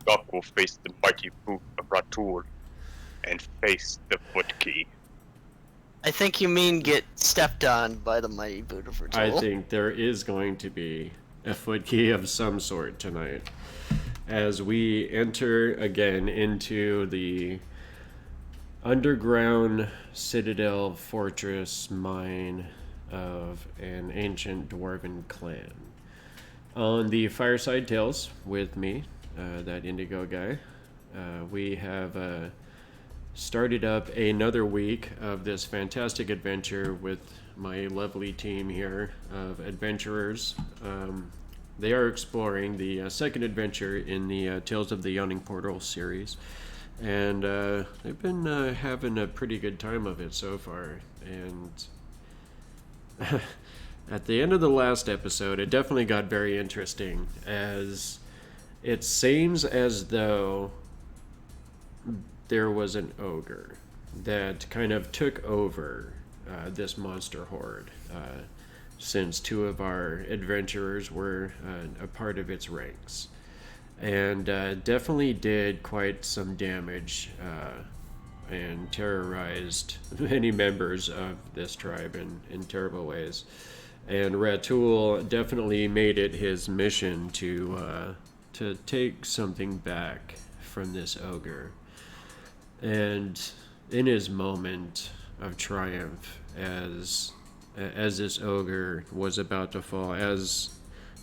Gok will face the mighty boot of Ratul and face the foot key. I think you mean get stepped on by the mighty boot of Ratul. I think there is going to be a foot key of some sort tonight. As we enter again into the underground citadel fortress mine of an ancient dwarven clan. On the Fireside Tales with me, that indigo guy, we have started up another week of this fantastic adventure with my lovely team here of adventurers. They are exploring the second adventure in the Tales of the Yawning Portal series, and they've been having a pretty good time of it so far. And at the end of the last episode, it definitely got very interesting, as it seems as though there was an ogre that kind of took over this monster horde, since two of our adventurers were a part of its ranks. And definitely did quite some damage and terrorized many members of this tribe in terrible ways. And Ratul definitely made it his mission to take something back from this ogre. And in his moment of triumph, as this ogre was about to fall, as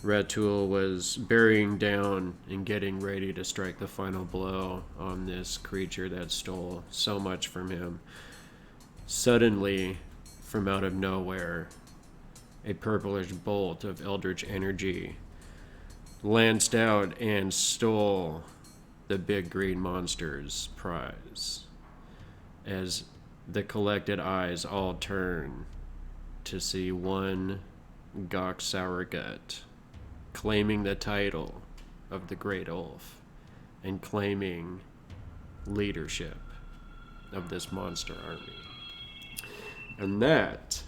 Ratul was burying down and getting ready to strike the final blow on this creature that stole so much from him, suddenly, from out of nowhere, a purplish bolt of eldritch energy lanced out and stole the big green monster's prize, as the collected eyes all turn to see one Gok Sour Gut claiming the title of the Great Ulf and claiming leadership of this monster army. And that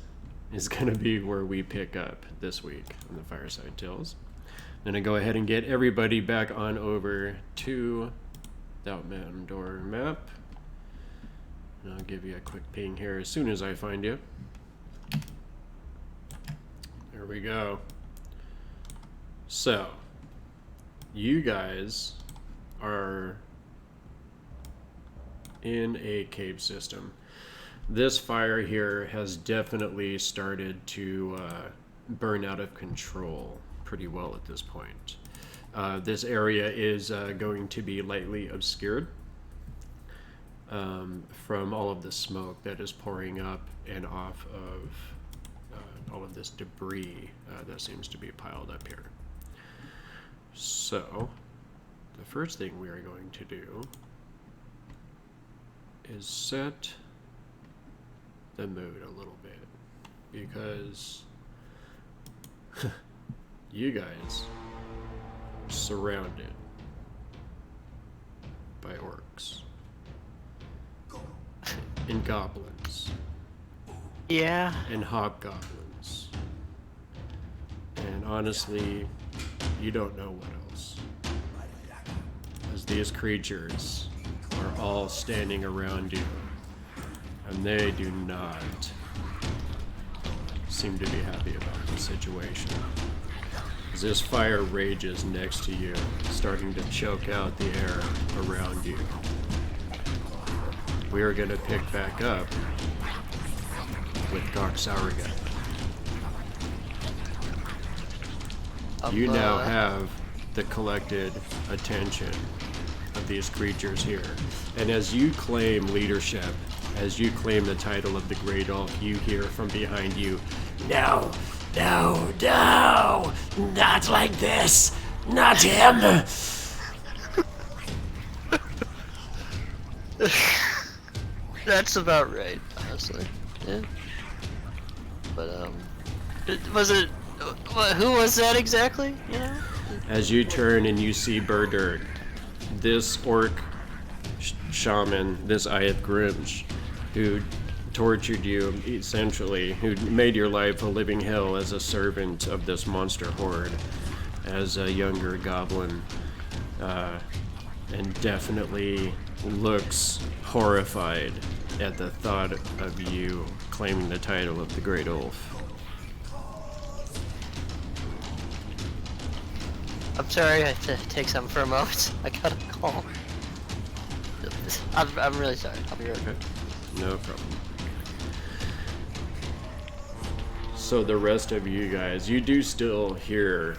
is going to be where we pick up this week on the Fireside Tales. I'm going to go ahead and get everybody back on over to the Mountain Door map. And I'll give you a quick ping here as soon as I find you. There we go. So, you guys are in a cave system. This fire here has definitely started to burn out of control pretty well at this point. This area is going to be lightly obscured from all of the smoke that is pouring up and off of all of this debris that seems to be piled up here. So, the first thing we are going to do is set the mood a little bit, because you guys are surrounded by orcs and goblins Yeah. and hobgoblins, and honestly, you don't know what else, as these creatures are all standing around you, and they do not seem to be happy about the situation. As this fire rages next to you, starting to choke out the air around you. We are going to pick back up with Gok Sour Gut. You now have the collected attention of these creatures here. And as you claim leadership, as you claim the title of the Great Ulf, you hear from behind you, "No, no, no, not like this, not him." That's about right, honestly. Yeah. But, was it... Who was that exactly? You know? As you turn and you see Burdurd, this orc shaman, this Ayeth Grimsh, who tortured you, essentially, who made your life a living hell as a servant of this monster horde, as a younger goblin, and definitely looks horrified at the thought of you claiming the title of the Great Ulf. I'm sorry, I have to take some for a moment. I got a call. I'm really sorry. I'll be right back. Okay. No problem. So the rest of you guys, you do still hear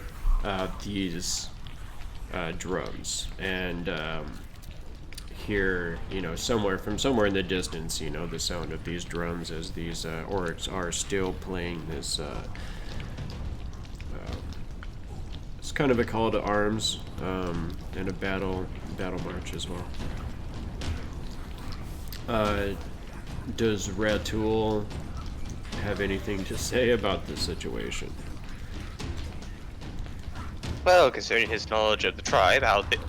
these drums, and hear, somewhere in the distance, the sound of these drums as these orcs are still playing this. It's kind of a call to arms, and a battle march as well. Does Ratul have anything to say about the situation? Well, considering his knowledge of the tribe,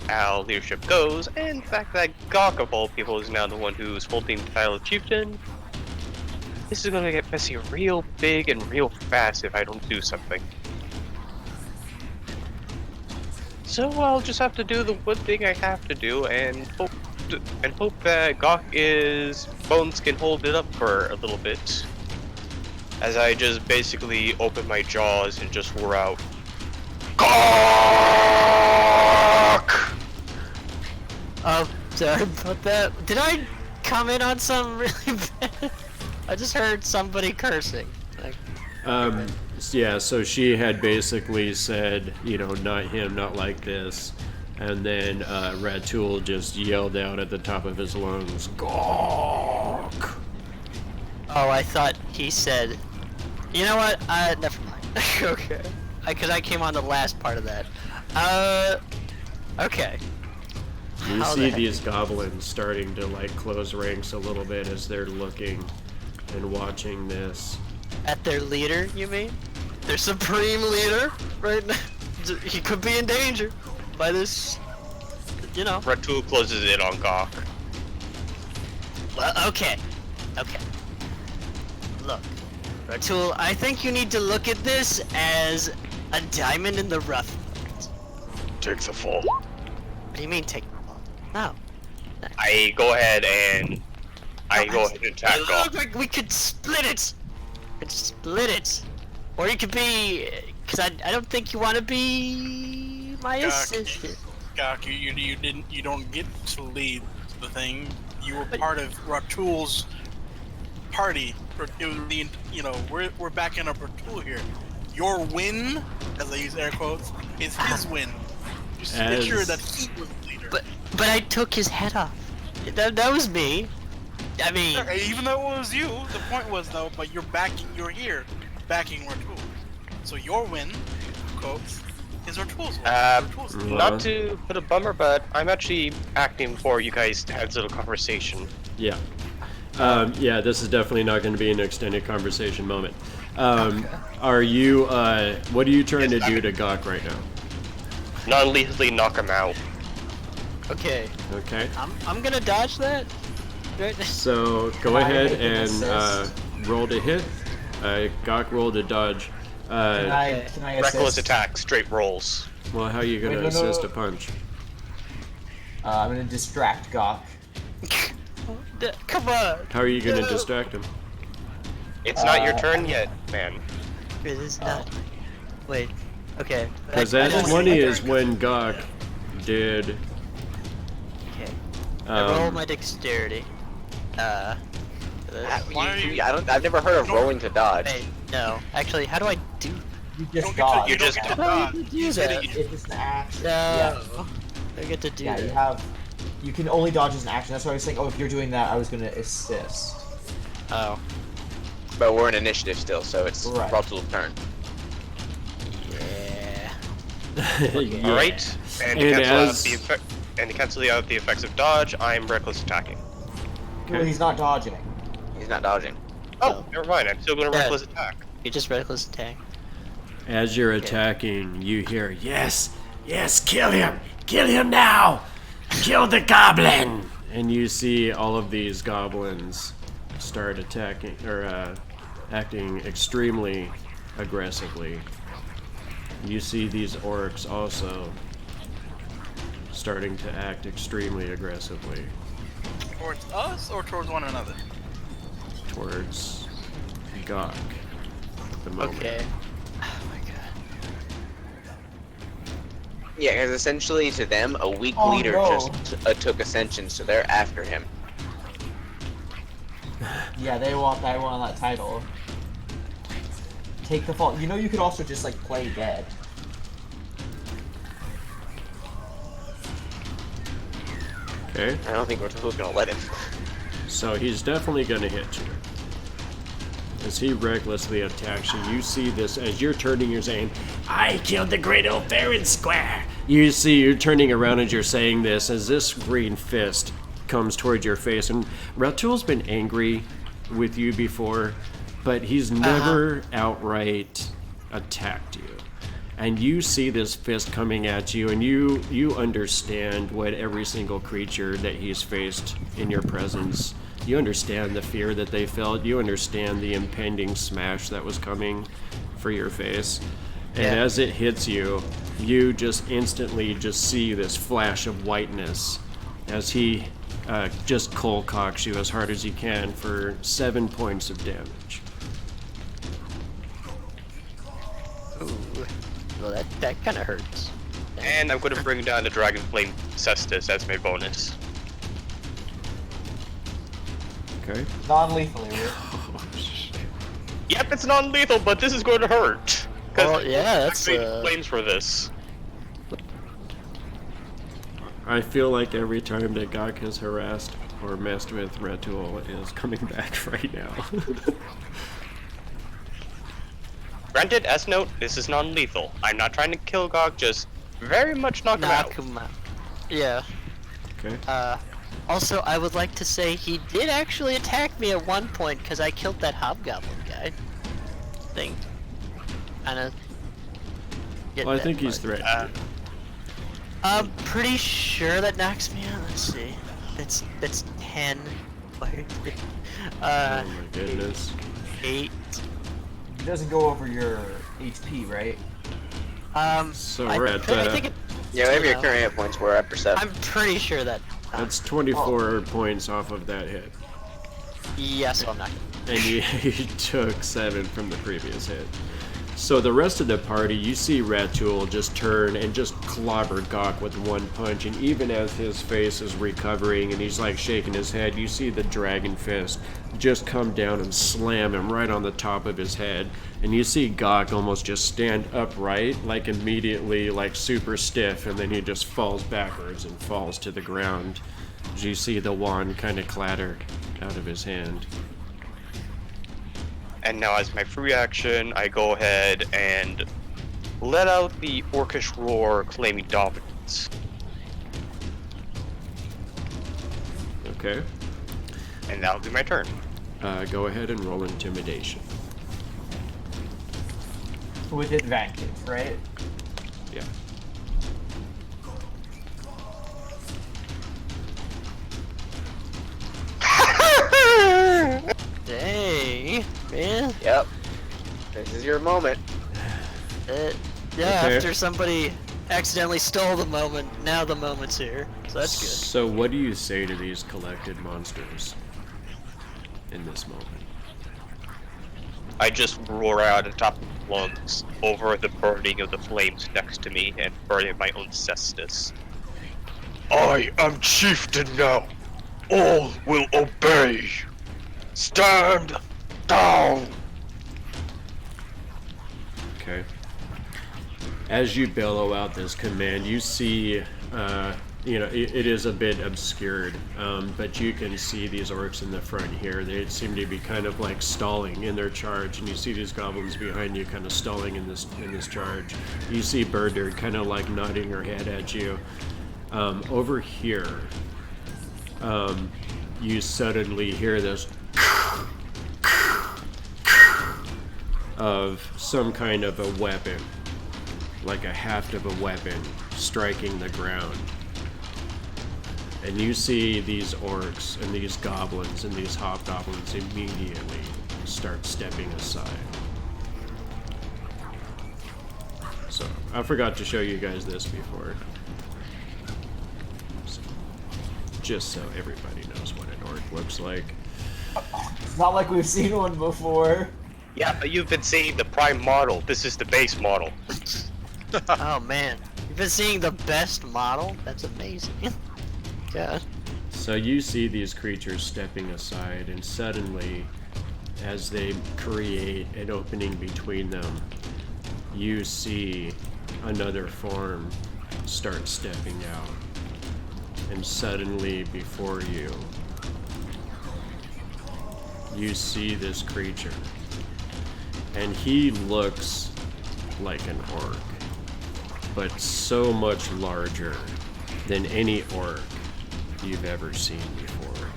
how leadership goes, and the fact that Gok of all people is now the one who's holding the title of chieftain, this is gonna get messy real big and real fast if I don't do something. So I'll just have to do the one thing I have to do and hope that Gok's bones can hold it up for a little bit. As I just basically open my jaws and just roar out, Gok! Oh, sorry about that. Did I comment on something really bad? I just heard somebody cursing. Yeah, so she had basically said, not him, not like this. And then Ratul just yelled out at the top of his lungs, Gok! Oh, I thought he said, you know what? Never mind. Okay. Because I came on the last part of that. Okay. You How see the these goblins starting to close ranks a little bit as they're looking and watching this. At their leader, you mean? Their supreme leader, right now. He could be in danger by this, Ratul closes in on Gok. Well, okay. Look, Ratul, I think you need to look at this as a diamond in the rough. Take the fall. What do you mean take the ball? No. I go ahead and attack It Gok. looked like we could split it. Or you could be, because I don't think you want to be my assistant. Gok, you don't get to lead the thing. You were part of Ratul's party. It was we're backing up Ratul here. Your win, as I use air quotes, is his win. Just make sure that he was the leader. But I took his head off. That was me. I mean, even though it was you, the point was though. But you're here, backing Ratul. So your win, quotes, is Ratul's win. Not to put a bummer, but I'm actually acting for you guys to have this little conversation. Yeah. Yeah, this is definitely not going to be an extended conversation moment. Are you, what are you trying to do to Gok right now? Non-lethally knock him out. okay. Okay. I'm gonna dodge that. Right? So go Can I ahead make an and assist? roll to hit. Gok rolled a dodge. Can I assist? Reckless attack, straight rolls. Well, how are you going to Wait, no, no, assist no. a punch? I'm gonna distract Gok. Come on. How are you going to distract him? It's not your turn yet, man. It is not. Wait. Okay. Because I that's just- funny is when Gok did... Okay. I roll Um, my dexterity. I've never heard of rolling to dodge. Wait, no. Actually, how do I do? You just You dodge. You just don't get to How dodge. do you do that? If it's an action. No. I get to do Yeah, that. you can only dodge as an action. That's why I was saying, if you're doing that, I was gonna assist. Oh. But we're in initiative still, so it's Right. Ratul's turn. Yeah. yeah. Alright? And to And cancel out as- the effect, and to cancel out the effects of dodge, I'm reckless attacking. Well, he's not dodging. He's not dodging. Oh, never mind. I'm still going to Yeah. reckless attack. You just reckless attack. As you're attacking, you hear, yes, kill him now, kill the goblin. And you see all of these goblins start attacking, or acting extremely aggressively. You see these orcs also starting to act extremely aggressively Towards us or towards one another? towards Gok at the moment. Okay. Oh my god. Yeah, because essentially to them, a weak Oh, leader no. just took Ascension, so they're after him. Yeah, they want that title. Take the fall. You know, you could also just like play dead. Okay, I don't think Ratool's gonna let him. so he's definitely going to hit you. As he recklessly attacks you, you see this as you're turning, you're saying, I killed the great old fair and square. You see, you're turning around as you're saying this, as this green fist comes towards your face. And Ratool's been angry with you before, but he's never outright attacked you. And you see this fist coming at you, and you understand what every single creature that he's faced in your presence. You understand the fear that they felt. You understand the impending smash that was coming for your face. And Yeah. as it hits you, you just instantly just see this flash of whiteness as he just cold cocks you as hard as he can for 7 points of damage. Ooh. Well, that kind of hurts. And I'm going to bring down the Dragon Flame Cestus as my bonus. Okay. Non-lethally, right? Oh, shit. Yep, it's non-lethal, but this is going to hurt. 'Cause Well, yeah, that's I made flames for this. I feel like every time that Gok has harassed or messed with Ratool is coming back right now. Granted, as note, this is non-lethal. I'm not trying to kill Gok, just very much knock him out. Knock him out. Yeah. Okay. Also, I would like to say he did actually attack me at one point because I killed that hobgoblin guy. Thing. Kinda. Well, I think he's threatened you. I'm pretty sure that knocks me out. Let's see. That's 10. Oh my goodness. 8. It doesn't go over your HP, right? So I we're at, think it, Yeah, maybe your know. current hit points were at percept. I'm pretty sure that. That's 24 points off of that hit. Yeah, so I'm not. And you took 7 from the previous hit. So the rest of the party, you see Ratool just turn and just clobber Gok with one punch, and even as his face is recovering and he's like shaking his head, you see the dragon fist just come down and slam him right on the top of his head. And you see Gok almost just stand upright, like immediately, like super stiff, and then he just falls backwards and falls to the ground. As you see the wand kind of clatter out of his hand. And now as my free action, I go ahead and let out the orcish roar claiming dominance. Okay. And that'll be my turn. Go ahead and roll intimidation. With advantage, right? Yeah. Dang, man. Yep. This is your moment. Yeah, Okay. after somebody accidentally stole the moment, now the moment's here. So that's good. So what do you say to these collected monsters in this moment? I just roar out at the top of my lungs over the burning of the flames next to me and burning my own cestus. I am chieftain now. All will obey. Stand down. Okay. As you bellow out this command, you see, it is a bit obscured, but you can see these orcs in the front here. They seem to be kind of like stalling in their charge, and you see these goblins behind you kind of stalling in this charge. You see Birder kind of like nodding her head at you. Over here, you suddenly hear this of some kind of a weapon, like a haft of a weapon striking the ground. And you see these orcs and these goblins and these hobgoblins immediately start stepping aside. So, I forgot to show you guys this before. just so everybody knows what an orc looks like. It's not like we've seen one before. Yeah, but you've been seeing the prime model. This is the base model. Oh man, you've been seeing the best model? That's amazing. God. So you see these creatures stepping aside, and suddenly, as they create an opening between them, you see another form start stepping out. And suddenly before you, you see this creature. And he looks like an orc, but so much larger than any orc you've ever seen before.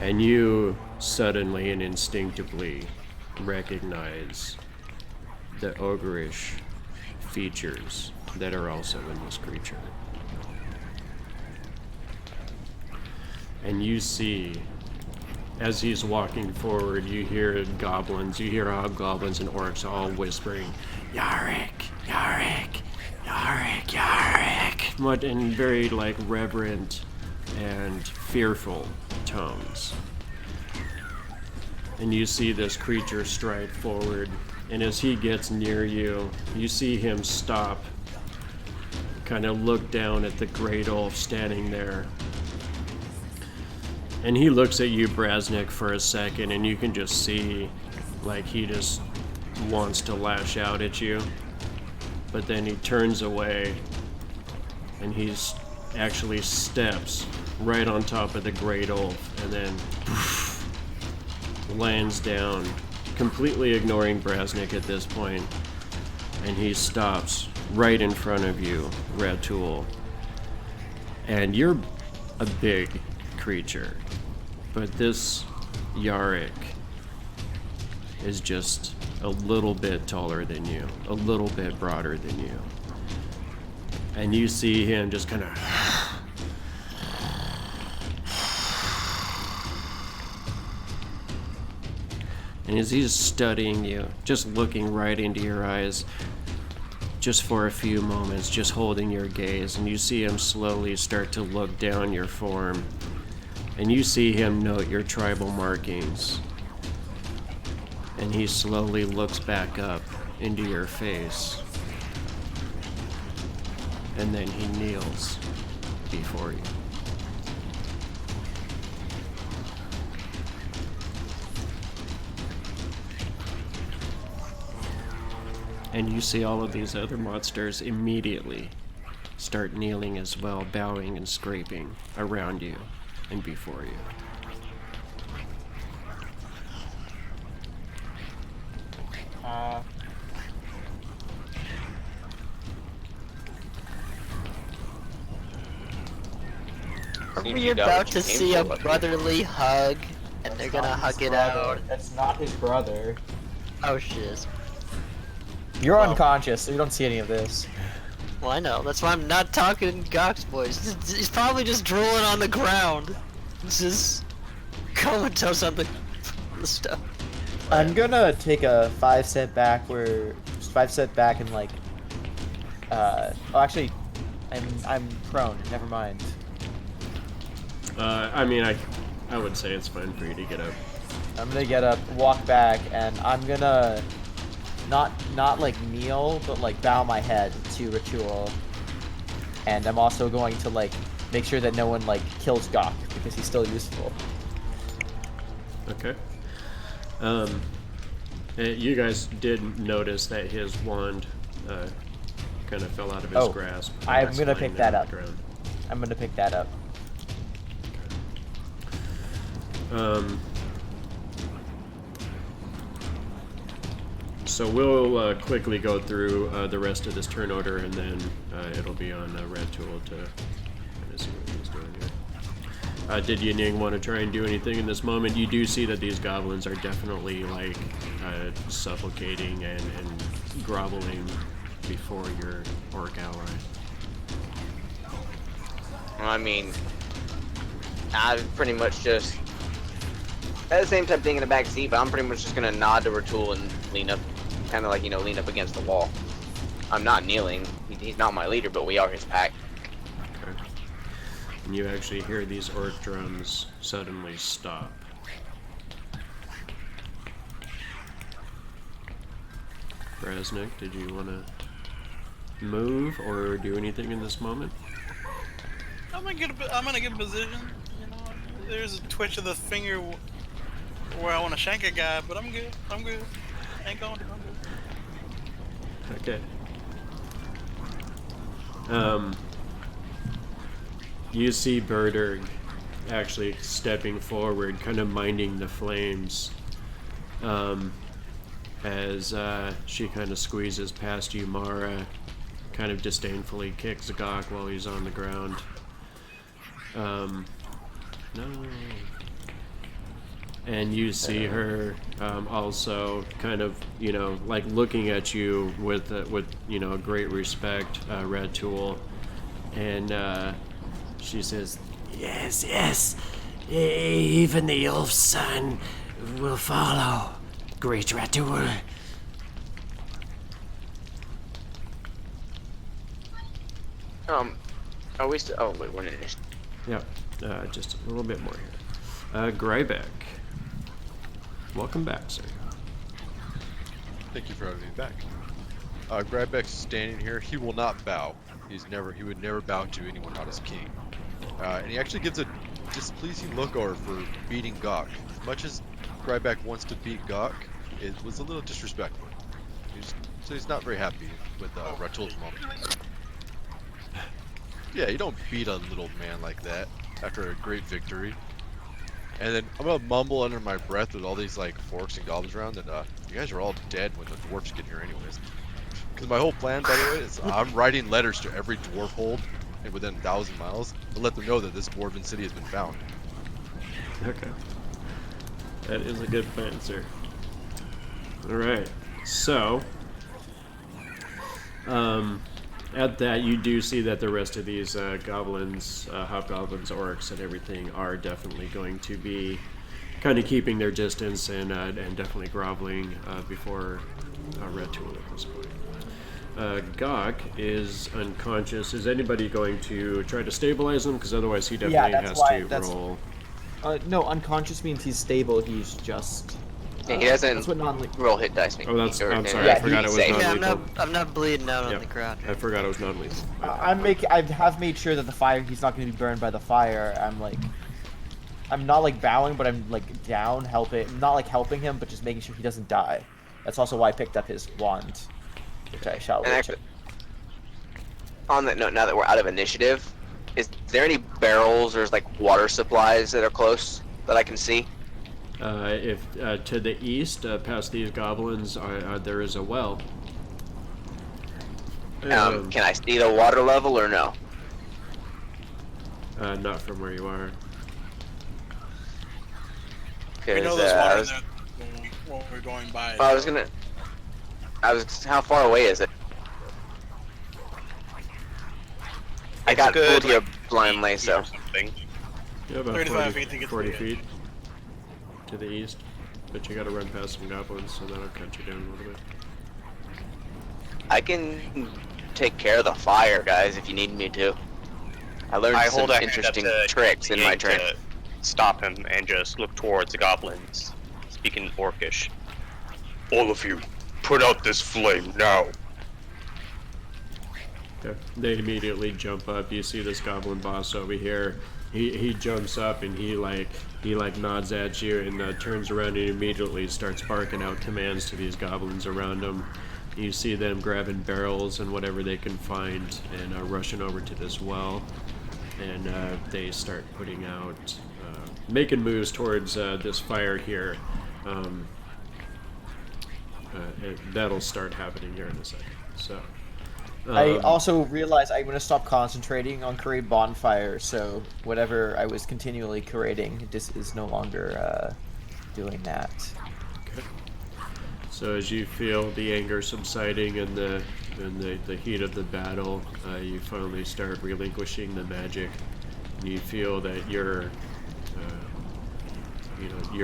And you suddenly and instinctively recognize the ogreish features that are also in this creature. And you see, as he's walking forward, you hear goblins, you hear hobgoblins and orcs all whispering, Yarick, Yarick, Yarick, Yarick, in very like reverent and fearful tones. And you see this creature stride forward, and as he gets near you, you see him stop, kind of look down at the great Ulf standing there. And he looks at you, Brasnic, for a second, and you can just see, like, he just wants to lash out at you. But then he turns away, and he's actually steps right on top of the Great Ulf, and then poof, lands down, completely ignoring Brasnic at this point. And he stops right in front of you, Ratul. And you're a big creature, but this Yarick is just a little bit taller than you, a little bit broader than you. And you see him just kind of and as he's studying you, just looking right into your eyes, just for a few moments, just holding your gaze, and you see him slowly start to look down your form, and you see him note your tribal markings, and he slowly looks back up into your face, and then he kneels before you. And you see all of these other monsters immediately start kneeling as well, bowing and scraping around you and before you. Are we about to see a brotherly hug? And they're gonna hug it out? That's not his brother. Oh shit. You're unconscious, so you don't see any of this. Well, I know. That's why I'm not talking Gok's voice. He's probably just drooling on the ground. This is comatose on the stuff. I'm gonna take a 5 step back and like, oh actually, I'm prone, never mind. I mean, I would say it's fine for you to get up. I'm gonna get up, walk back, and I'm gonna not like kneel, but like bow my head to Ratul. And I'm also going to like make sure that no one like kills Gok because he's still useful. Okay. You guys did notice that his wand kind of fell out of his grasp. I'm gonna lying pick there that on up. the ground. I'm gonna pick that up. So we'll quickly go through the rest of this turn order, and then it'll be on Ratul to kind of see what he's doing here. Did Yin Yang want to try and do anything in this moment? You do see that these goblins are definitely like supplicating and groveling before your orc ally. I mean, I've pretty much just, at the same time thinking in the back seat, but I'm pretty much just gonna nod to Ratul and lean up, kind of like, you know, lean up against the wall. I'm not kneeling. He's not my leader, but we are his pack. Okay. and you actually hear these orc drums suddenly stop. Brasnic, did you want to move or do anything in this moment? I'm gonna get a position. You know, there's a twitch of the finger where I want to shank a guy, but I'm good. I'm good. Ain't going. I'm good. Okay. You see Berderg actually stepping forward, kind of minding the flames, as she kind of squeezes past you. Mara kind of disdainfully kicks Gok while he's on the ground. No. And you see her also kind of, you know, like looking at you with you know, great respect, Red Tool, and she says, "Yes, yes, even the elf's son will follow, great Red Tool." Are we still? Oh wait, we're in it. Yep, just a little bit more here. Grybek, welcome back, sir. Thank you for having me back. Grybek's standing here. He will not bow. He would never bow to anyone not his king. And he actually gives a displeasing look over for beating Gok. As much as Grybek wants to beat Gok, it was a little disrespectful. So he's not very happy with Ratul at the moment. Yeah, you don't beat a little man like that after a great victory. And then I'm gonna mumble under my breath with all these like forks and goblins around, and you guys are all dead when the dwarves get here anyways. Because my whole plan, by the way, is I'm writing letters to every dwarf hold and within 1,000 miles to let them know that this dwarven city has been found. Okay. That is a good plan, sir. Alright, so at that you do see that the rest of these goblins, hobgoblins, orcs, and everything are definitely going to be kind of keeping their distance and definitely groveling before Red Tool at this point. Gok is unconscious. Is anybody going to try to stabilize him? Because otherwise he definitely has to roll. No, unconscious means he's stable. He's just. Yeah, he doesn't That's what roll hit dice. Oh, that's. I'm sorry. Yeah, I forgot it was safe. non-lethal. I'm not bleeding out on Yep. the ground. I forgot it was non-lethal. I have made sure that the fire. He's not going to be burned by the fire. I'm not like bowing, but I'm like down, helping. Not like helping him, but just making sure he doesn't die. That's also why I picked up his wand, which I shall. And actually, on that note, now that we're out of initiative, is there any barrels or like water supplies that are close that I can see? If to the east, past these goblins, there is a well. Can I see the water level or no? Not from where you are. We know there's water there when we're going by. How far away is it? I got good, pulled here like, blindly, so. or something. Yeah, about 35 40, feet to get 40 to the feet to the east. But you gotta run past some goblins, so that'll cut you down a little bit. I can take care of the fire, guys, if you need me to. I learned I some hold a interesting hand up to tricks in my Yang training. to stop him and just look towards the goblins, speaking Orcish. All of you, put out this flame now. Okay. They immediately jump up. You see this goblin boss over here. He jumps up and he nods at you and turns around and immediately starts barking out commands to these goblins around him. You see them grabbing barrels and whatever they can find and rushing over to this well. And they start putting out, making moves towards this fire here. That'll start happening here in a second. So. I also realize I'm going to stop concentrating on create bonfire, so whatever I was continually creating, this is no longer doing that. Okay. So as you feel the anger subsiding and the heat of the battle, you finally start relinquishing the magic. You feel that your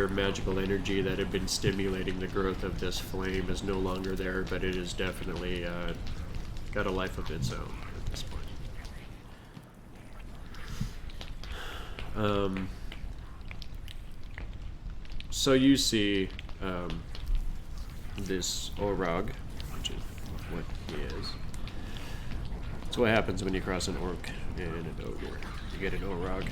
magical energy that had been stimulating the growth of this flame is no longer there, but it is definitely got a life of its own at this point. So you see this Orog, which is what he is. That's what happens when you cross an orc and an ogre. You get an Orog.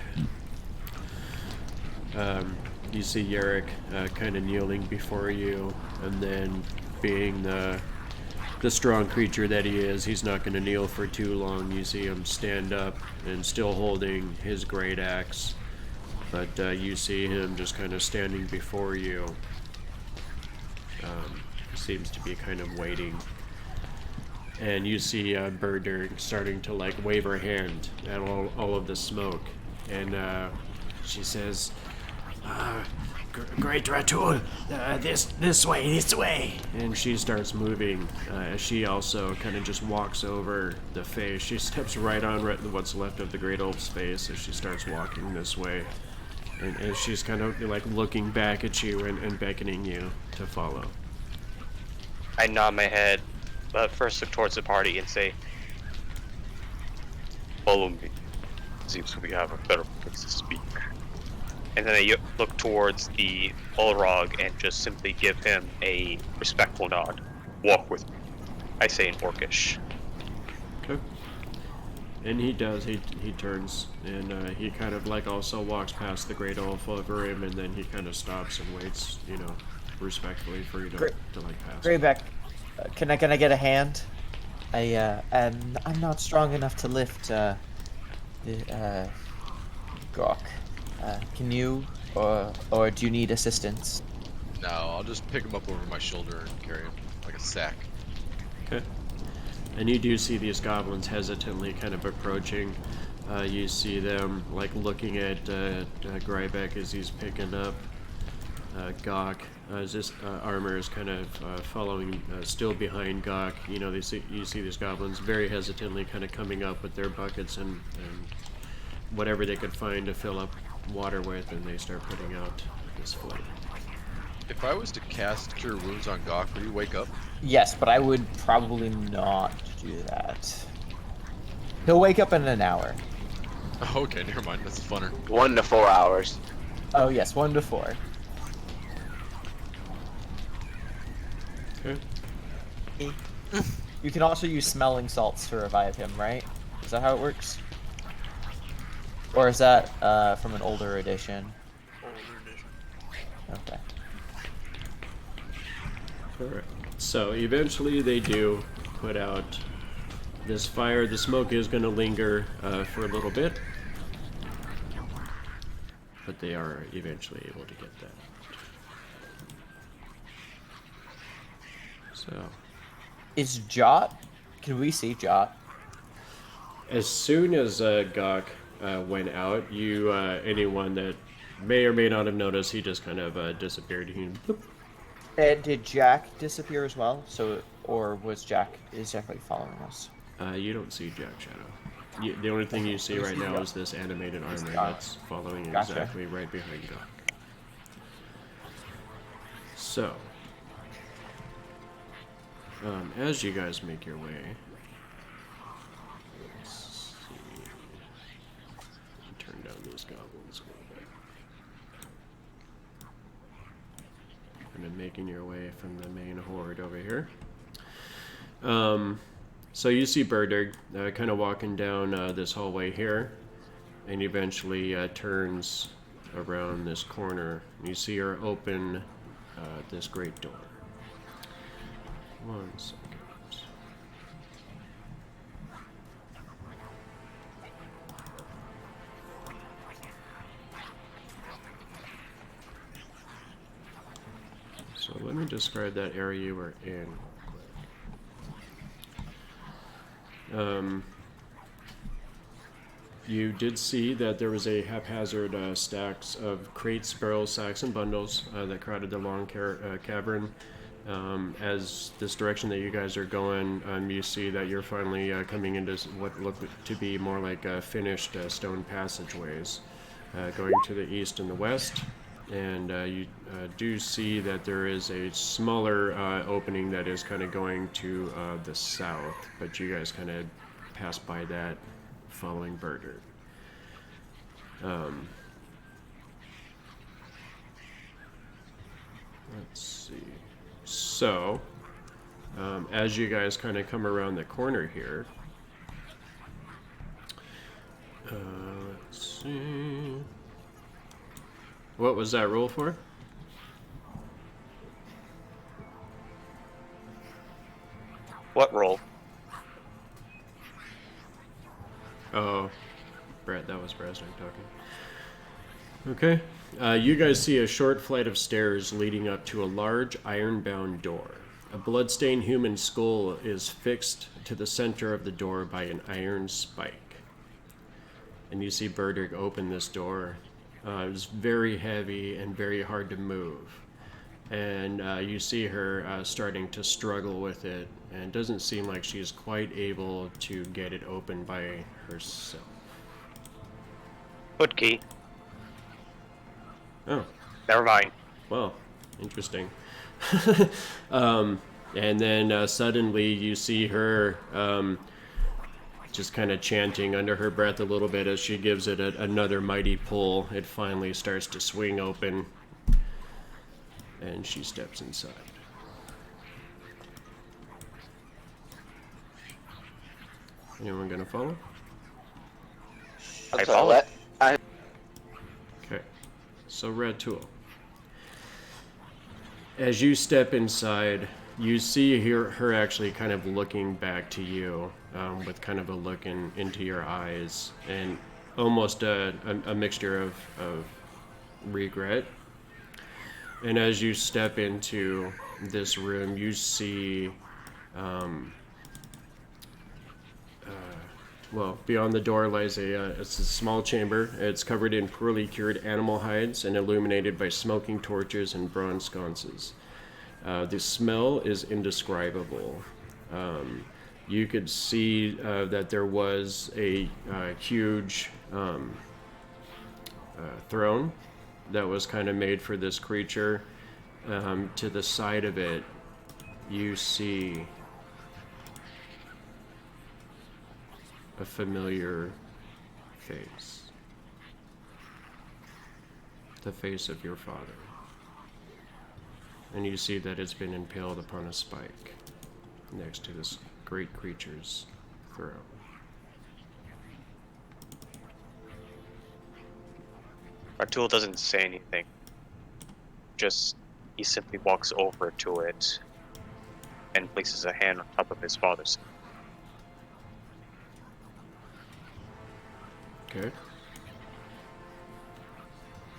You see Yarrick kind of kneeling before you, and then being the strong creature that he is, he's not going to kneel for too long. You see him stand up and still holding his great axe, but you see him just kind of standing before you. Seems to be kind of waiting. And you see Birder starting to like wave her hand at all of the smoke, and she says, "Great Ratul, this way." And she starts moving. She also kind of just walks over the face. She steps right on what's left of the Great Old's face as she starts walking this way. And as she's kind of like looking back at you and beckoning you to follow. I nod my head, but first look towards the party and say, "Follow me. Seems we have a better place to speak." And then I look towards the Olrog and just simply give him a respectful nod. "Walk with me," I say in Orcish. Okay. And he does. He turns and he kind of like also walks past the Great Olf over him, and then he kind of stops and waits, respectfully for you to like pass. Grybek, can I get a hand? I'm not strong enough to lift the Gok. Can you, or do you need assistance? No, I'll just pick him up over my shoulder and carry him like a sack. Okay. And you do see these goblins hesitantly kind of approaching. You see them like looking at Grybek as he's picking up Gok. As this armor is kind of following, still behind Gok. You see these goblins very hesitantly kind of coming up with their buckets and whatever they could find to fill up water with, and they start putting out this flood. If I was to cast Cure Wounds on Gok, would he wake up? Yes, but I would probably not do that. He'll wake up in an hour. Oh, okay, never mind. That's funner. 1 to 4 hours. Oh yes, 1 to 4. Okay. You can also use smelling salts to revive him, right? Is that how it works? Or is that from an older edition? Older edition. Okay. Alright. So eventually they do put out this fire. The smoke is going to linger for a little bit, but they are eventually able to get that. So, Is Jot? Can we see Jot? as soon as Gok went out, anyone that may or may not have noticed, he just kind of disappeared. He, bloop. And did Jack disappear as well? Or is Jack like following us? You don't see Jack Shadow. The only thing you see right now is this animated armor that's following exactly right behind Gok. So, as you guys make your way, let's see. Turn down these goblins a little bit. And then making your way from the main horde over here. So you see Birder kind of walking down this hallway here, and eventually turns around this corner. You see her open this great door. 1 second. So let me describe that area you were in. You did see that there was a haphazard stacks of crates, barrels, sacks, and bundles that crowded the long cavern. As this direction that you guys are going, you see that you're finally coming into what look to be more like finished stone passageways, going to the east and the west. And you do see that there is a smaller opening that is kind of going to the south, but you guys kind of pass by that following Birder. Let's see. So, as you guys kind of come around the corner here, let's see. What was that roll for? What roll? Oh, Brett, that was Brasnic talking. Okay. You guys see a short flight of stairs leading up to a large iron-bound door. A bloodstained human skull is fixed to the center of the door by an iron spike. And you see Burdick open this door. It's very heavy and very hard to move. And you see her starting to struggle with it, and it doesn't seem like she's quite able to get it open by herself. Foot key. Oh, Never mind. well, interesting. And then suddenly you see her just kind of chanting under her breath a little bit as she gives it another mighty pull. It finally starts to swing open, and she steps inside. Anyone gonna follow? I So follow. let- Okay, so Red Tool. As you step inside, you see her actually kind of looking back to you with kind of a look into your eyes and almost a mixture of regret. And as you step into this room, you see, well, beyond the door lies it's a small chamber. It's covered in poorly cured animal hides and illuminated by smoking torches and bronze sconces. The smell is indescribable. You could see that there was a huge throne that was kind of made for this creature. To the side of it, you see a familiar face. The face of your father. And you see that it's been impaled upon a spike next to this great creature's throne. Artul doesn't say anything. Just, he simply walks over to it and places a hand on top of his father's. Okay.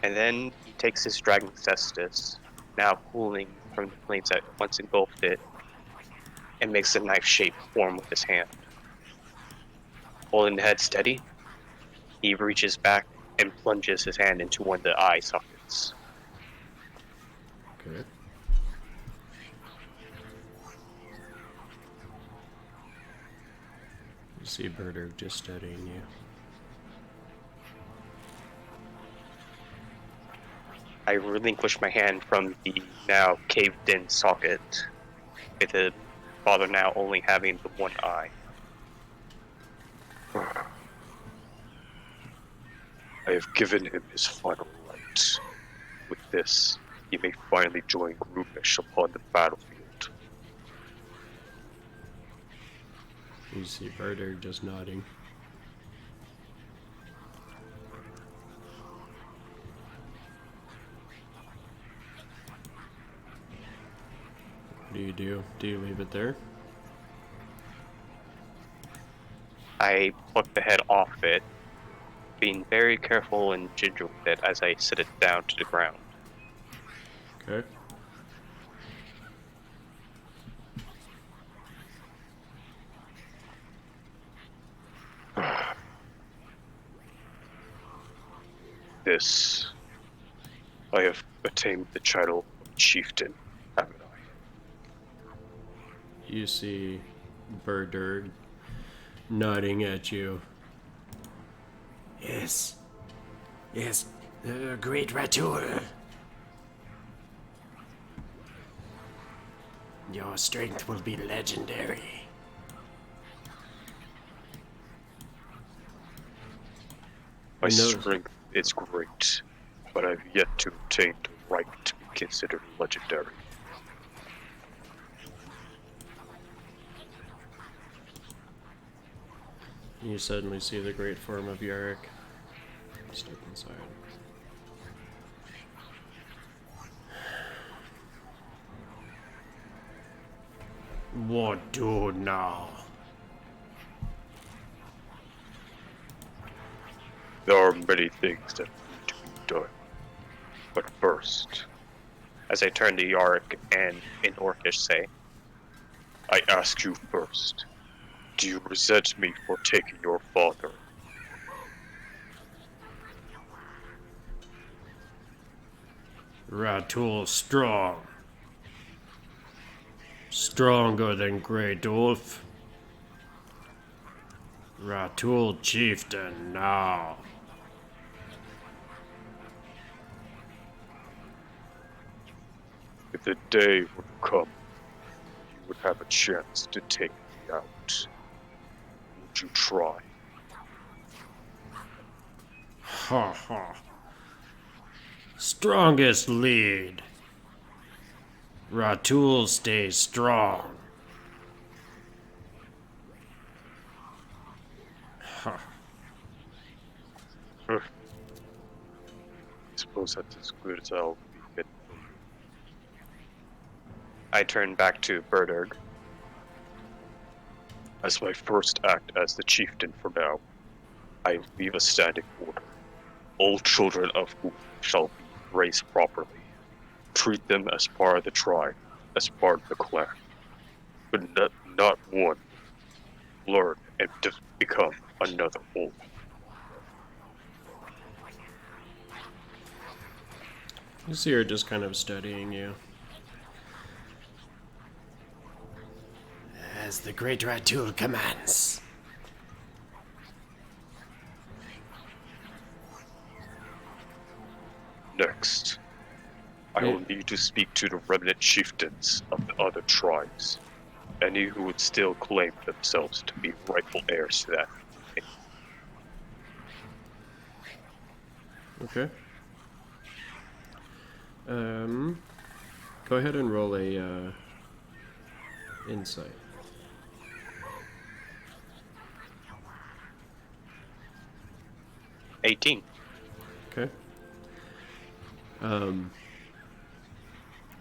And then he takes his dragon cestus, now cooling from the flames that once engulfed it, and makes a knife-shaped form with his hand. Holding the head steady, he reaches back and plunges his hand into one of the eye sockets. Okay. You see Birder just studying you. I relinquish my hand from the now caved-in socket, with the father now only having the one eye. I have given him his final right. With this, he may finally join Grybek upon the battlefield. You see Birder just nodding. What do you do? Do you leave it there? I pluck the head off it, being very careful and gingerly with it as I set it down to the ground. Okay. This, I have attained the title of chieftain, haven't I? You see Birder nodding at you. Yes. Yes, great Ratur. Your strength will be legendary. My No. strength is great, but I've yet to obtain the right to be considered legendary. You suddenly see the great form of Yarick step inside. What do now? There are many things that need to be done. But first, as I turn to Yarick and in Orcish say, I ask you first, do you resent me for taking your father? Ratul strong. Stronger than Great Wolf. Ratul chieftain now. If the day would come, you would have a chance to take me out. Would you try? Ha ha. Strongest lead. Ratul stays strong. Ha. I suppose that's as good as I'll be getting. I turn back to Berderg. As my first act as the chieftain for now, I leave a standing order. All children of Wolf shall be raised properly. Treat them as part of the tribe, as part of the clan. But not one learn and become another wolf. You see her just kind of studying you. As the great Ratul commands. Next, I will need to speak to the remnant chieftains of the other tribes. Any who would still claim themselves to be rightful heirs to that. Okay. Go ahead and roll a insight. $18. Okay.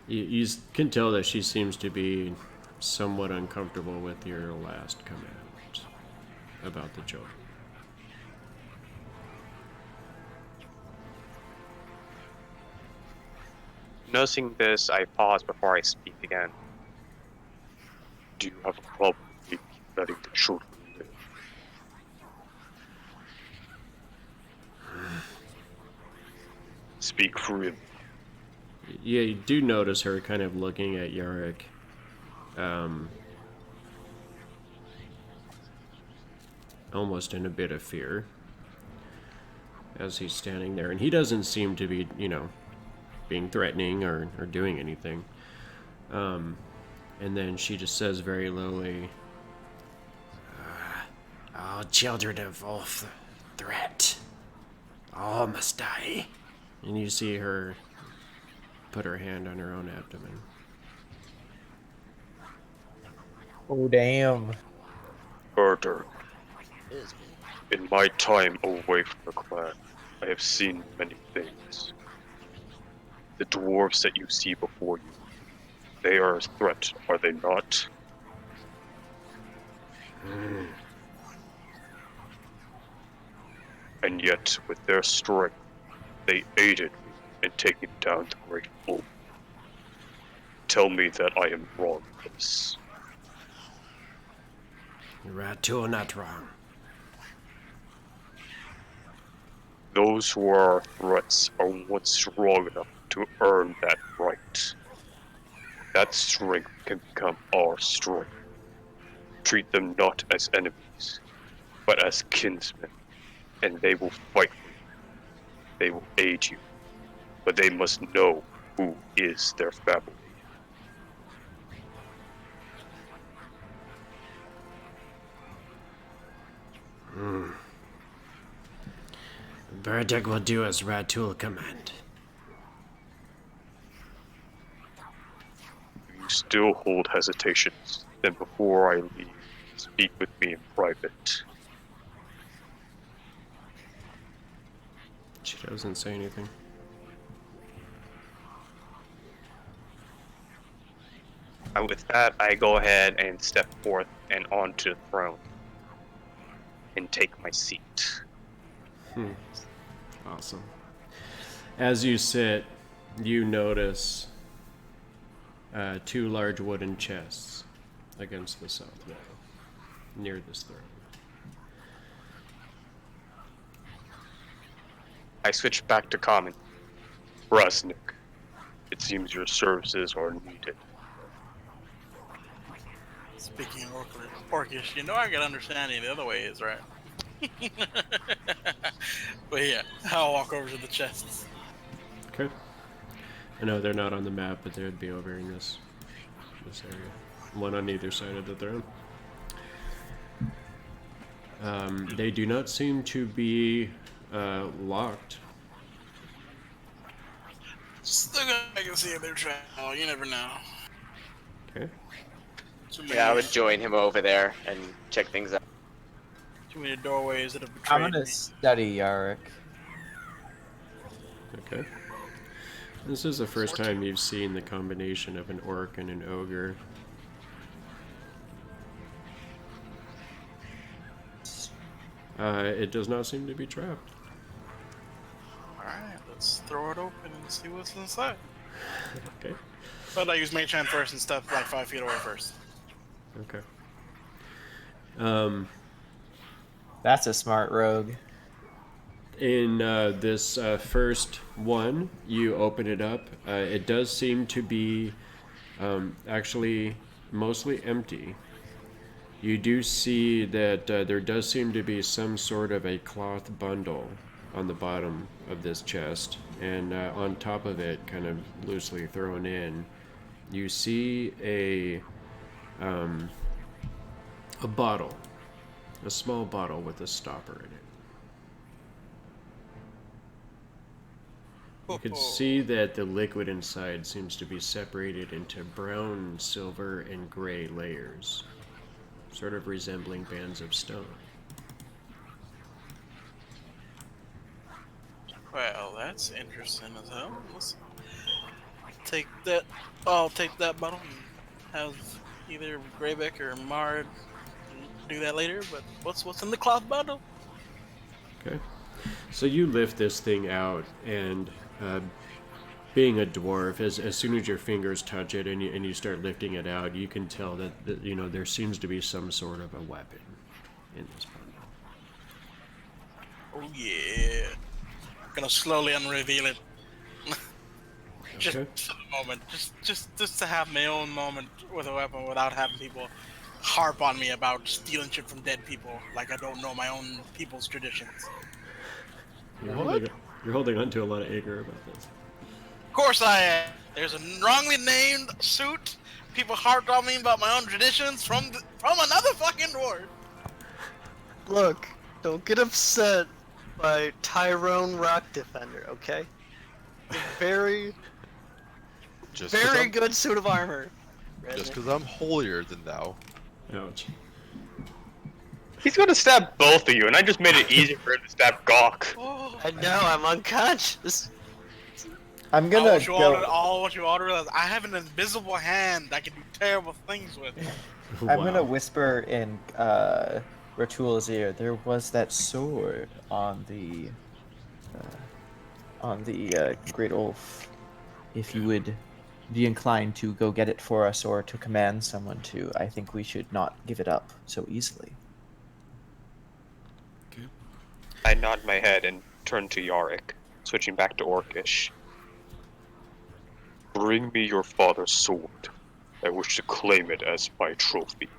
You can tell that she seems to be somewhat uncomfortable with your last command about the children. Noticing this, I pause before I speak again. Do you have a problem with me letting the children live? Speak freely. Yeah, you do notice her kind of looking at Yarick. Almost in a bit of fear as he's standing there. And he doesn't seem to be, being threatening or doing anything. And then she just says very lowly, All children of Wolf threat. All must die. and you see her put her hand on her own abdomen. Oh, damn. Murder. In my time away from the clan, I have seen many things. The dwarves that you see before you, they are a threat, are they not? And yet, with their strength, they aided me in taking down the Great Wolf. Tell me that I am wrong in this. Ratul not wrong. Those who are our threats are once strong enough to earn that right. That strength can become our strength. Treat them not as enemies, but as kinsmen, and they will fight for you. They will aid you, but they must know who is their family. Berdek will do as Ratul command. still hold hesitations, then before I leave, speak with me in private. She doesn't say anything. And with that, I go ahead and step forth and onto the throne and take my seat. Awesome. As you sit, you notice 2 large wooden chests against the south wall, near this throne. I switch back to common. Brasnic, it seems your services are needed. Speaking of orcish, you know I can understand it the other way is, right? But yeah, I'll walk over to the chests. Okay. I know they're not on the map, but they'd be over in this area. One on either side of the throne. They do not seem to be locked. Still gonna I can see if they're travel. You never know. Okay. Too many, Yeah, I would join him over there and check things out. too many doorways that have I'm betrayed gonna me. study Yarick. Okay. This is the first time you've seen the combination of an orc and an ogre. It does not seem to be trapped. Alright, let's throw it open and see what's inside. Okay. But I use mage hand first and step like 5 feet away first. Okay. That's a smart rogue. In this first one, you open it up. It does seem to be actually mostly empty. You do see that there does seem to be some sort of a cloth bundle on the bottom of this chest, and on top of it, kind of loosely thrown in, you see a bottle, a small bottle with a stopper in it. You can see that the liquid inside seems to be separated into brown, silver, and gray layers, sort of resembling bands of stone. Well, that's interesting as hell. Let's take that. I'll take that bottle and have either Grybek or Mard do that later. But what's in the cloth bottle? Okay. So you lift this thing out, and being a dwarf, as soon as your fingers touch it and you start lifting it out, you can tell that there seems to be some sort of a weapon in this bundle. Oh yeah. Gonna slowly unreveal it. Just Okay. for the moment. Just to have my own moment with a weapon without having people harp on me about stealing shit from dead people like I don't know my own people's traditions. You're holding on to a lot of anger about this. Of course I am. There's a wrongly named suit. People harped on me about my own traditions from another fucking dwarf. Look, don't get upset by Tyrone Rock Defender, okay? Very, Just 'cause very I'm- good suit of armor. Just because I'm holier than thou. Ouch. He's gonna stab both of you, and I just made it easier for him to stab Gok. Oh, I know, I'm unconscious. I'm I gonna want you all go. to realize I have an invisible hand I can do terrible things with. I'm Wow. gonna whisper in Ratul's ear. There was that sword on the Great Ulf. If you would be inclined to go get it for us or to command someone to, I think we should not give it up so easily. I nod my head and turn to Yarick, switching back to Orcish. Bring me your father's sword. I wish to claim it as my trophy.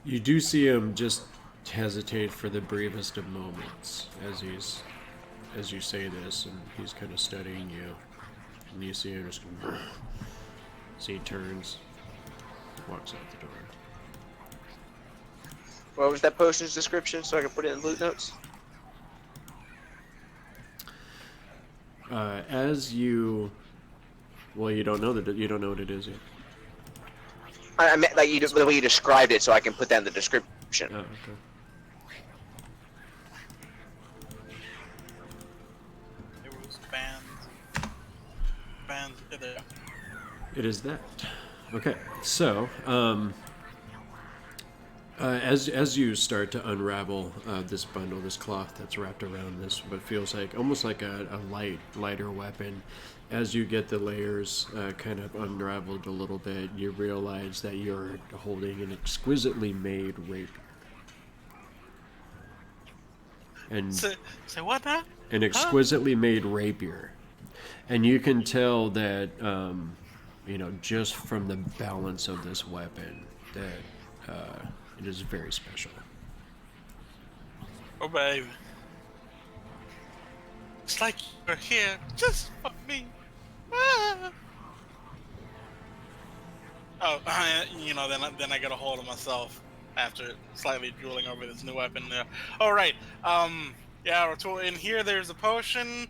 You do see him just hesitate for the briefest of moments as you say this, and he's kind of studying you. And you see him just see he turns, walks out the door. What was that potion's description so I can put it in loot notes? As you Well, you don't know that. You don't know what it is yet. I meant like the way you described it, so I can put that in the description. Oh, okay. There was bands. There. It is that. Okay, so as you start to unravel this bundle, this cloth that's wrapped around this, what feels like almost like a lighter weapon, as you get the layers kind of unraveled a little bit, you realize that you're holding an exquisitely made rapier. And Say what now? an exquisitely made rapier. And you can tell that, just from the balance of this weapon, that it is very special. Oh, baby. It's like you're here just for me. Ah. Oh, then I get a hold of myself after slightly drooling over this new weapon. All right. In here there's a potion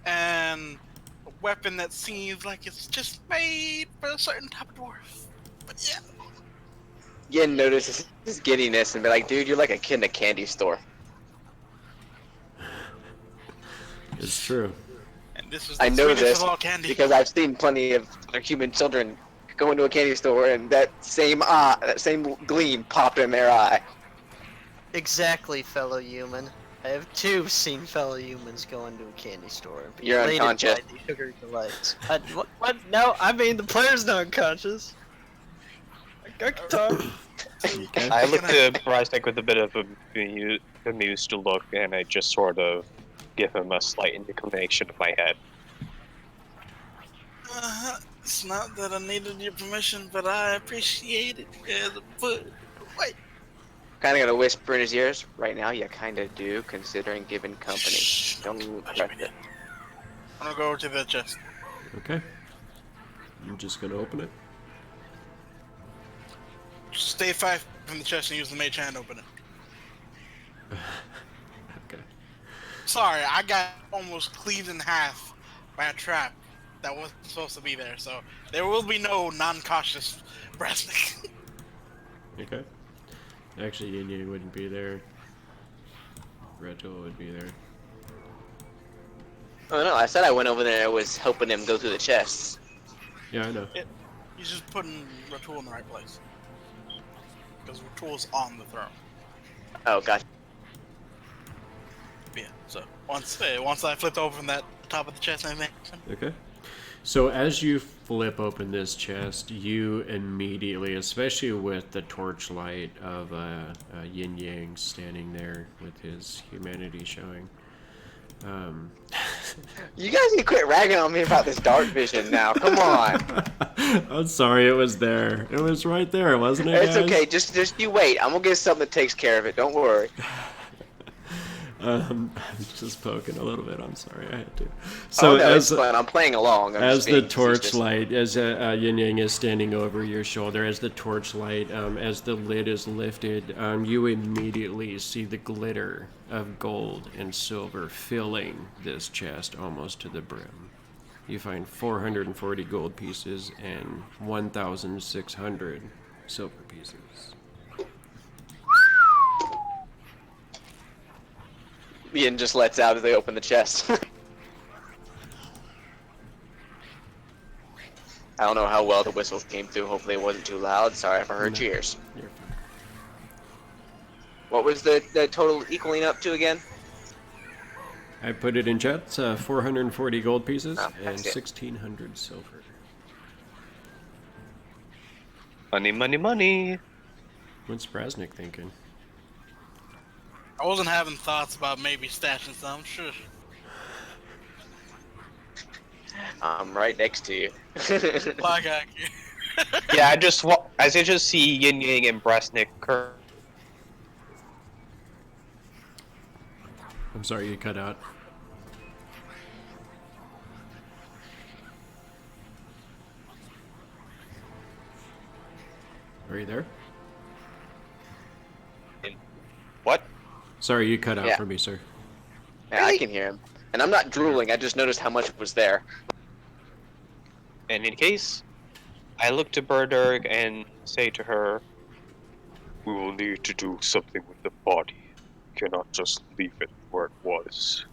and a weapon that seems like it's just made for a certain type of dwarf. But yeah. Yin notices his giddiness and be like, dude, you're like a kid in a candy store. It's true. And this was the I know sweetest this of all candy. because I've seen plenty of other human children go into a candy store and that same gleam popped in their eye. Exactly, fellow human. I have too seen fellow humans go into a candy store and be You're elated unconscious. by the sugary delights. What? No, I mean the player's not unconscious. I can talk. Okay. I look to Brasnic with a bit of a amused look, and I just sort of give him a slight inclination of my head. It's not that I needed your permission, but I appreciate it as a foot. Wait. Kinda gonna whisper in his ears, right now you kinda do, considering giving company. Shh. Don't Hush press me it. then. I'm gonna go over to the chest. Okay. I'm just gonna open it. Stay 5 from the chest and use the mage hand to open it. Okay. Sorry, I got almost cleaved in half by a trap that wasn't supposed to be there, so there will be no non-cautious Brasnic. Okay. Actually, Yin Yang wouldn't be there. Reto would be there. Oh no, I said I went over there and was helping him go through the chests. Yeah, I know. He's just putting Ratul in the right place. Because Ratul's on the throne. Oh, gotcha. Yeah, so once I flipped open that top of the chest and everything. Okay. So as you flip open this chest, you immediately, especially with the torchlight of Yin Yang standing there with his humanity showing. You guys need to quit ragging on me about this dark vision now. Come on. I'm sorry, it was there. It was right there, wasn't it, It's guys? okay. Just you wait. I'm gonna get something that takes care of it. Don't worry. I'm just poking a little bit. I'm sorry, I had to. So it's fun. I'm playing along. I'm as just the being torchlight, as Yin Yang is standing over your shoulder, as the torchlight, as the lid is lifted, you immediately see the glitter of gold and silver filling this chest almost to the brim. You find 440 gold pieces and 1,600 silver pieces. Ian just lets out as they open the chest. I don't know how well the whistles came through. Hopefully it wasn't too loud. Sorry if I heard cheers. You're fine. What was the total equaling up to again? I put it in chat, 440 gold pieces Oh, and that's it. 1,600 silver. Money, money, money! What's Brasnic thinking? I wasn't having thoughts about maybe stashing some. Sure. I'm right next to you. Like I Yeah, I just see Yin Yang and Brasnic I'm sorry, you cut out. Are you there? What? Sorry, you cut out Yeah. for me, sir. Yeah, I can hear him. And I'm not drooling. I just noticed how much was there. in any case, I look to Berderg and say to her, "We will need to do something with the body. We cannot just leave it where it was."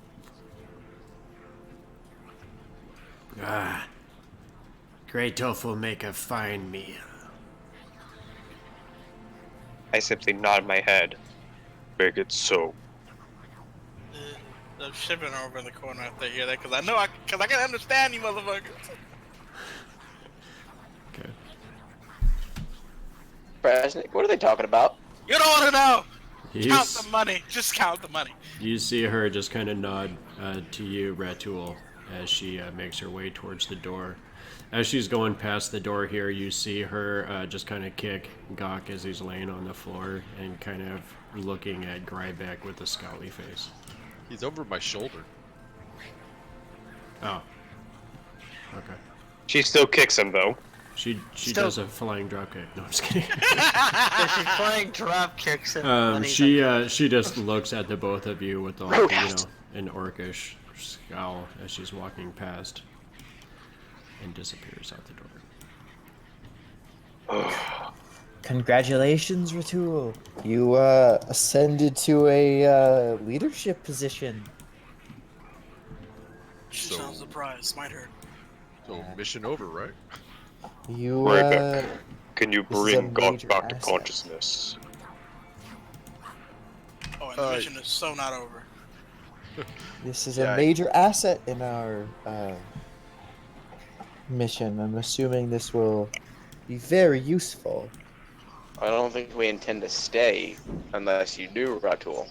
Ah, great oaf will make a fine meal. I simply nod my head. "Make it so." I'm shipping over in the corner if they hear that, because I can understand you motherfuckers. Okay. Brasnic, what are they talking about? You don't want to know. Count He's, the money. Just count the money. you see her just kind of nod to you, Ratul, as she makes her way towards the door. As she's going past the door here, you see her just kind of kick Gok as he's laying on the floor and kind of looking at Grybek with a scowly face. He's over my shoulder. Oh. Okay. She still kicks him though. She Still- does a flying dropkick. No, I'm just kidding. She's playing drop kicks and She just looks at the both of you with all, an orcish scowl as she's walking past and disappears out the door. Congratulations, Ratul. You ascended to a leadership position. She So- sounds surprised. Might hurt. So mission over, right? You Grybek, can you this is a bring God major back to asset. consciousness? Oh, and the mission is so not over. this is Yeah, a major asset in our mission. I'm assuming this will be very useful. I don't think we intend to stay unless you do, Ratul.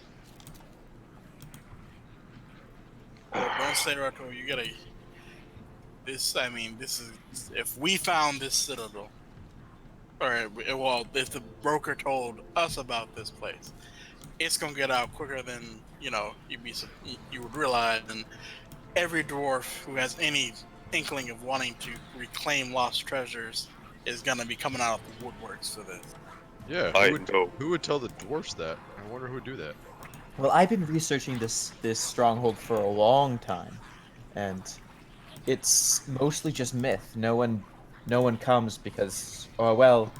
Don't say Rato. You gotta. This is. If we found this citadel, or well, if the broker told us about this place, it's gonna get out quicker than you would realize. And every dwarf who has any inkling of wanting to reclaim lost treasures is gonna be coming out of the woodworks for this. Yeah. I Who would, know. who would tell the dwarfs that? I wonder who would do that. Well, I've been researching this stronghold for a long time, and it's mostly just myth. No one comes because, or well,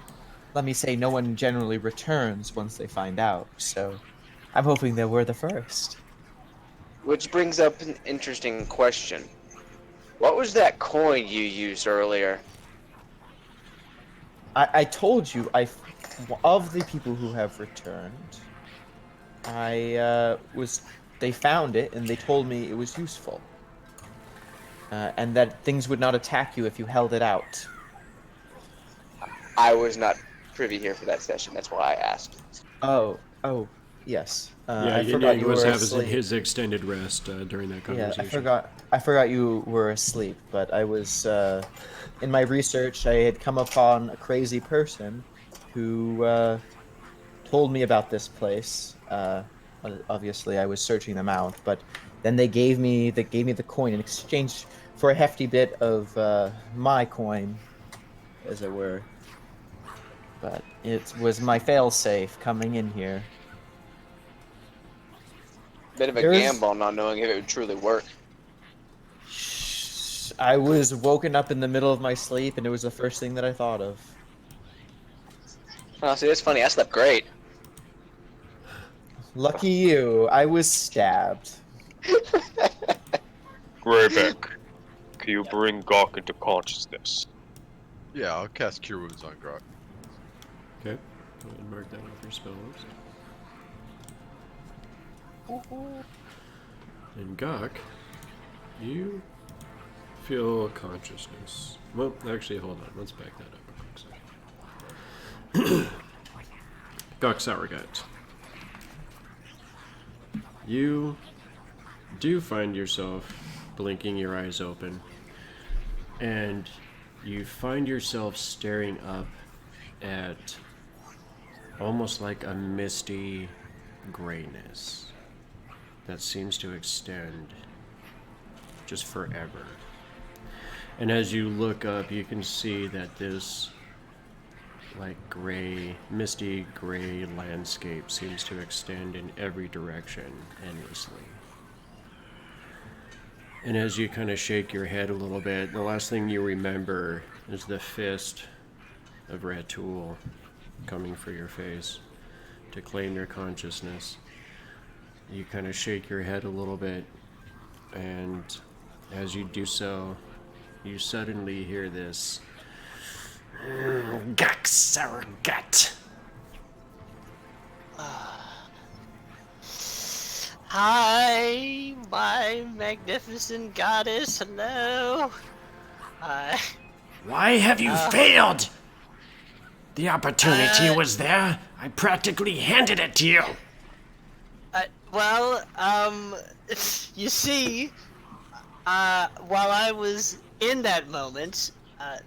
let me say, no one generally returns once they find out. So, I'm hoping that we're the first. Which brings up an interesting question. What was that coin you used earlier? I told you, of the people who have returned, they found it and they told me it was useful. And that things would not attack you if you held it out. I was not privy here for that session. That's why I asked. Oh, yes. Yeah, I Yin forgot Yang you was were having asleep. his extended rest during that Yeah, conversation. I forgot you were asleep, but I was in my research. I had come upon a crazy person who told me about this place. Obviously, I was searching them out, but then they gave me the coin in exchange for a hefty bit of my coin, as it were. But it was my failsafe coming in here. Bit of a There's- gamble on not knowing if it would truly work. I was woken up in the middle of my sleep, and it was the first thing that I thought of. Oh, see, that's funny. I slept great. Lucky you, I was stabbed. Grybek, can you bring Gok into consciousness? Yeah, I'll cast Cure Wounds on Grok. Okay. Go ahead and mark that off your spell list. And Gok, you feel consciousness. Well, actually, hold on. Let's back that up a quick second. Gok Sour Gut. You do find yourself blinking your eyes open, and you find yourself staring up at almost like a misty grayness that seems to extend just forever. And as you look up, you can see that this like gray, misty gray landscape seems to extend in every direction endlessly. And as you kind of shake your head a little bit, the last thing you remember is the fist of Ratul coming for your face to claim your consciousness. You kind of shake your head a little bit, and as you do so, you suddenly hear this. Gok Sour Gut. Hi, my magnificent goddess. Hello. Hi. Why have you failed? The opportunity was there. I practically handed it to you. Well, you see, while I was in that moment,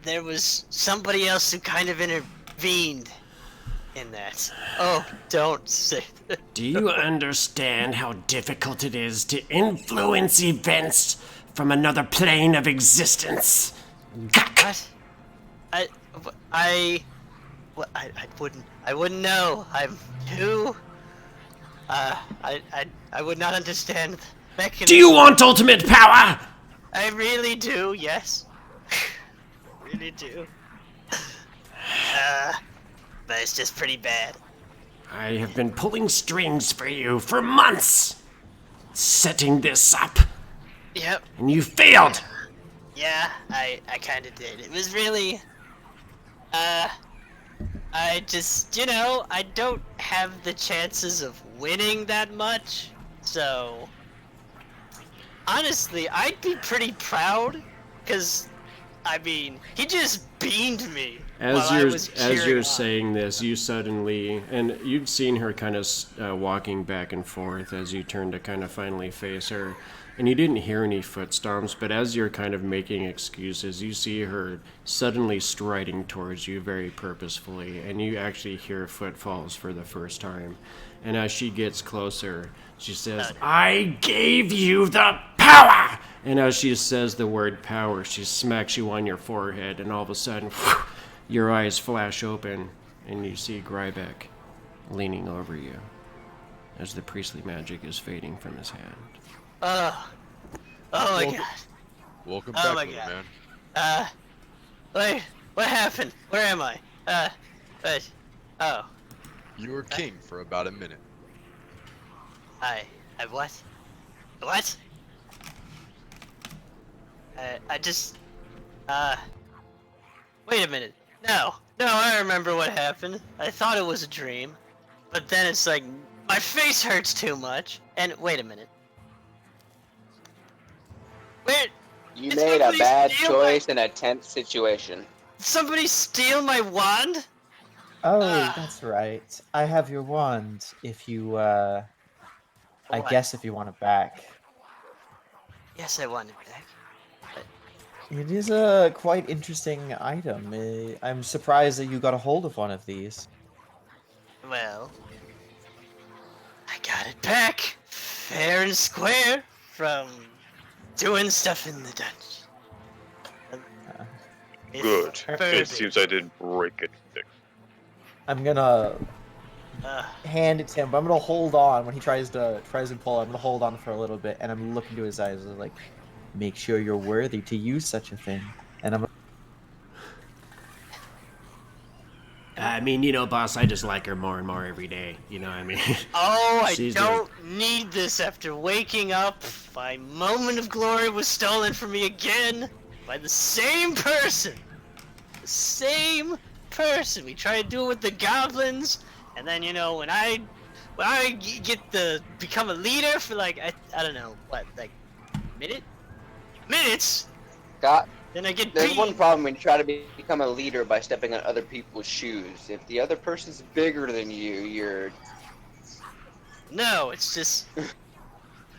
there was somebody else who kind of intervened in that. Oh, don't say that. Do you understand how difficult it is to influence events from another plane of existence? Gok. What? I wouldn't know. I'm too. I would not understand the mechanism. Do you want ultimate power? I really do. Yes. Really do. But it's just pretty bad. I have been pulling strings for you for months, setting this up, Yep. and you failed. Yeah, I kind of did. It was really, I just, I don't have the chances of winning that much, so honestly, I'd be pretty proud, because, I mean, he just beamed me As you're saying this, you suddenly, and you'd seen her kind of walking back and forth as you turned to kind of finally face her, and you didn't hear any footsteps, but as you're kind of making excuses, you see her suddenly striding towards you very purposefully, and you actually hear footfalls for the first time. And as she gets closer, she says, I gave you the power. and as she says the word power, she smacks you on your forehead, and all of a sudden, your eyes flash open, and you see Grybek leaning over you as the priestly magic is fading from his hand. Oh my god. Welcome Oh back, my little God. man. Wait, what happened? Where am I? Oh, You were king for about a minute. I what? What? I just, wait a minute. No, I remember what happened. I thought it was a dream, but then it's like, my face hurts too much, and wait a minute. Wait, You Did made a somebody bad steal choice in a tense situation. did somebody steal my wand? Oh, Ah. that's right. I have your wand. If you, I What? guess if you want it back. Yes, I want it back. It is a quite interesting item. I'm surprised that you got a hold of one of these. Well, I got it back, fair and square, from doing stuff in the dungeon. It's Good. forbidden. It seems I didn't break anything. I'm gonna Uh, hand it to him, but I'm gonna hold on when he tries to pull. I'm gonna hold on for a little bit, and I'm looking into his eyes, like, make sure you're worthy to use such a thing. And I'm I mean, boss, I just like her more and more every day. You know what I mean? oh, I She's don't need this after waking up. My moment of glory was stolen from me again by the same person. The same person. We tried to do it with the goblins, and then when I get to become a leader for like I don't know what, like minutes, Scott, then I get there's beat. one problem when you try to become a leader by stepping on other people's shoes. If the other person's bigger than you, you're... No, it's just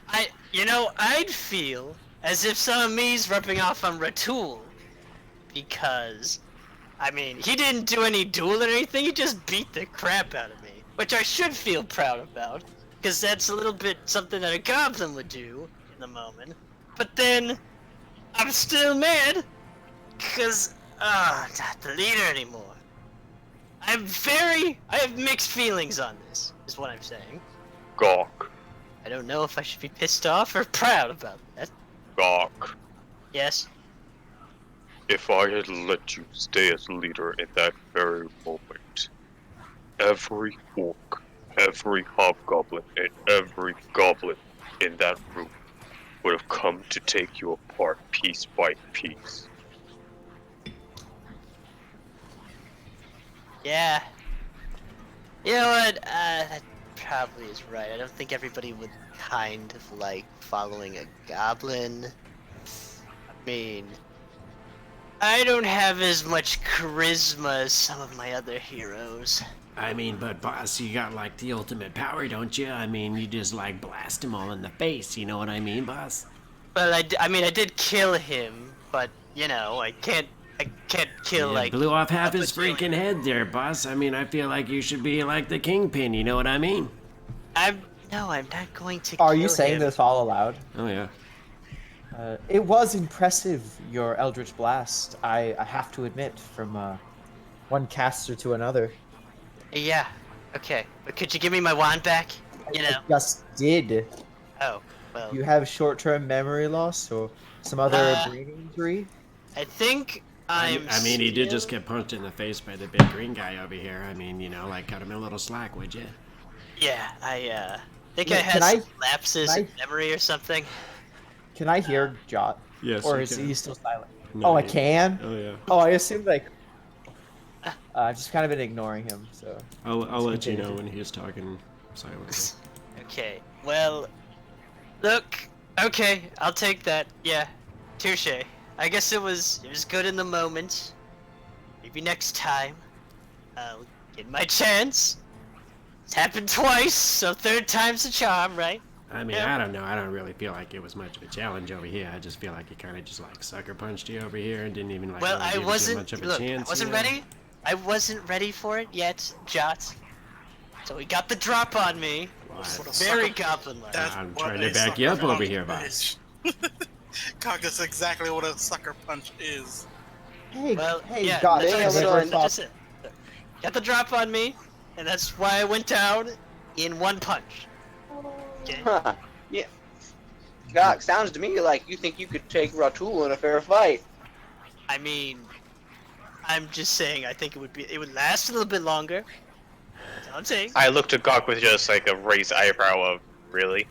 I'd feel as if some of me's rubbing off on Ratul, because I mean he didn't do any duel or anything. He just beat the crap out of me, which I should feel proud about, because that's a little bit something that a goblin would do in the moment. But then I'm still mad because I'm not the leader anymore. I have mixed feelings on this, is what I'm saying. Gok. I don't know if I should be pissed off or proud about that. Gok, Yes. if I had let you stay as leader in that very moment, every orc, every hobgoblin, and every goblin in that room would have come to take you apart piece by piece. Yeah. You know what? That probably is right. I don't think everybody would kind of like following a goblin. I mean, I don't have as much charisma as some of my other heroes. I mean, but boss, you got like the ultimate power, don't you? I mean, you just like blast them all in the face, you know what I mean, boss? But I mean, I did kill him, but you know, I can't kill You like. blew off half a his bajillion. freaking head there, boss. I mean, I feel like you should be like the kingpin, you know what I mean? I'm not going to. Are kill you saying him. this all aloud? Oh yeah. It was impressive, your Eldritch Blast. I have to admit, from one caster to another. Yeah. Okay. But could you give me my wand back? You know. I just did. Oh. Well. You have short-term memory loss or some other brain injury? I think I I'm. mean, he did just still- get punched in the face by the big green guy over here. I mean, you know, like cut him a little slack, would you? Yeah. I think Yeah, I had can I- some lapses can I- in memory or something. Can I hear Jot? Yes. Or you is can. he still silent? No, Oh, I you- can? Oh yeah. Oh, I assumed like... I've just kind of been ignoring him, so... I'll let you continue. know when he's talking silently. Okay. Well. Look. Okay. I'll take that. Yeah. Touche. I guess it was good in the moment. Maybe next time I'll get my chance. It's happened twice, so third time's a charm, right? I mean, Yeah. I don't know. I don't really feel like it was much of a challenge over here. I just feel like he kind of just like sucker punched you over here and didn't even like Well, really I give you wasn't. much of a Look, chance. I wasn't you know? ready. I wasn't ready for it yet, Jot. So he got the drop on me. Well, Very goblin-like. That's I'm what trying to a back you sucker up over punch here, boss. is. Cock, that's exactly what a sucker punch is. Hey, Well, hey, yeah, God, that's being what I a said, little that's just it. Got the drop on me, and that's why I went down in one punch. Okay. Huh. Yeah. Gok, sounds to me like you think you could take Ratul in a fair fight. I mean, I'm just saying. I think it would last a little bit longer. That's all I'm saying. I looked at Gok with just like a raised eyebrow of, really?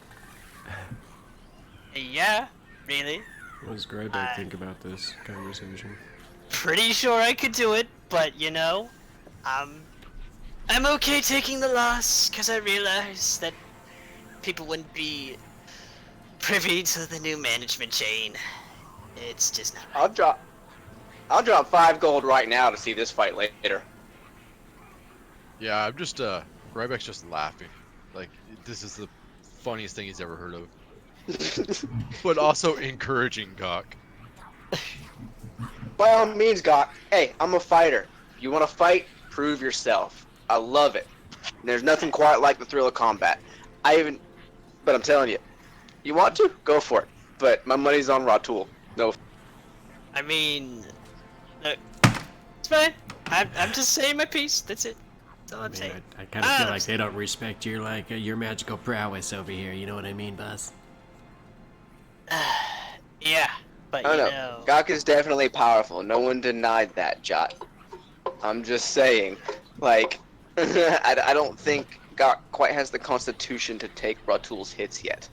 Yeah, really. What does Grybek think about this conversation? Pretty sure I could do it, but you know, I'm okay taking the loss because I realize that people wouldn't be privy to the new management chain. It's just not. I'll drop 5 gold right now to see this fight later. Yeah, I'm just Grybek's just laughing. Like this is the funniest thing he's ever heard of. But also encouraging Gok. By all means, Gok. Hey, I'm a fighter. If you want to fight, prove yourself. I love it. There's nothing quite like the thrill of combat. But I'm telling you, you want to? Go for it. But my money's on Ratul. No. I mean, look, it's fine. I'm just saying my piece. That's it. That's all I I'm mean, saying. I kind of feel like they don't respect your like your magical prowess over here. You know what I mean, boss? Yeah, but I you don't know. know. Gok is definitely powerful. No one denied that, Jot. I'm just saying, like, I don't think Gok quite has the constitution to take Ratul's hits yet.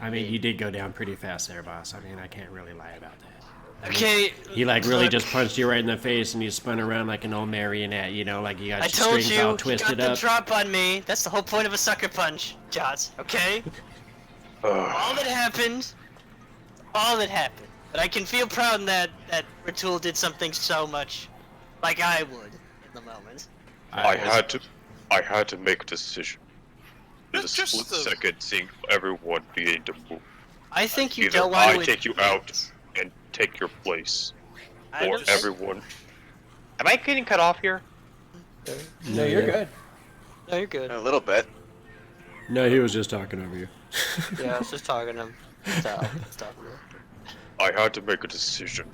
I mean, you did go down pretty fast there, boss. I mean, I can't really lie about that. I mean, Okay. he like really look, just punched you right in the face, and you spun around like an old marionette. You know, like you got I your told strings you, all you twisted got the up. drop on me. That's the whole point of a sucker punch, Jots. Okay. all that happened. But I can feel proud that Ratul did something so much, like I would in the moment. I had to make a decision. In a It's just split the- second, seeing everyone begin to move. I think you Either don't want I to. take you out and take your place, I or don't- everyone. Am I getting cut off here? No, you're good. No, you're good. A little bit. No, he was just talking over you. Yeah, I was just talking to him. Stop. I had to make a decision.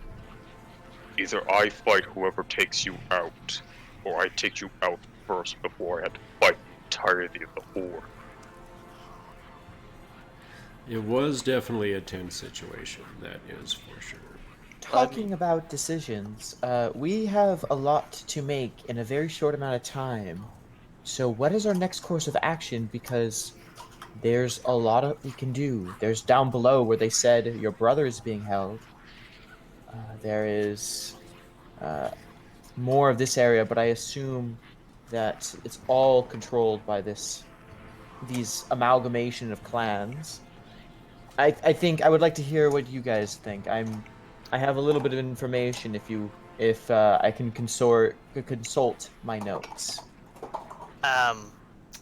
Either I fight whoever takes you out, or I take you out first before I had to fight the entirety of the horde. It was definitely a tense situation, that is for sure. Talking about decisions, we have a lot to make in a very short amount of time. So, what is our next course of action? Because there's a lot of we can do. There's down below where they said your brother is being held. There is more of this area, but I assume that it's all controlled by these amalgamation of clans. I think I would like to hear what you guys think. I have a little bit of information if I can consult my notes. Um,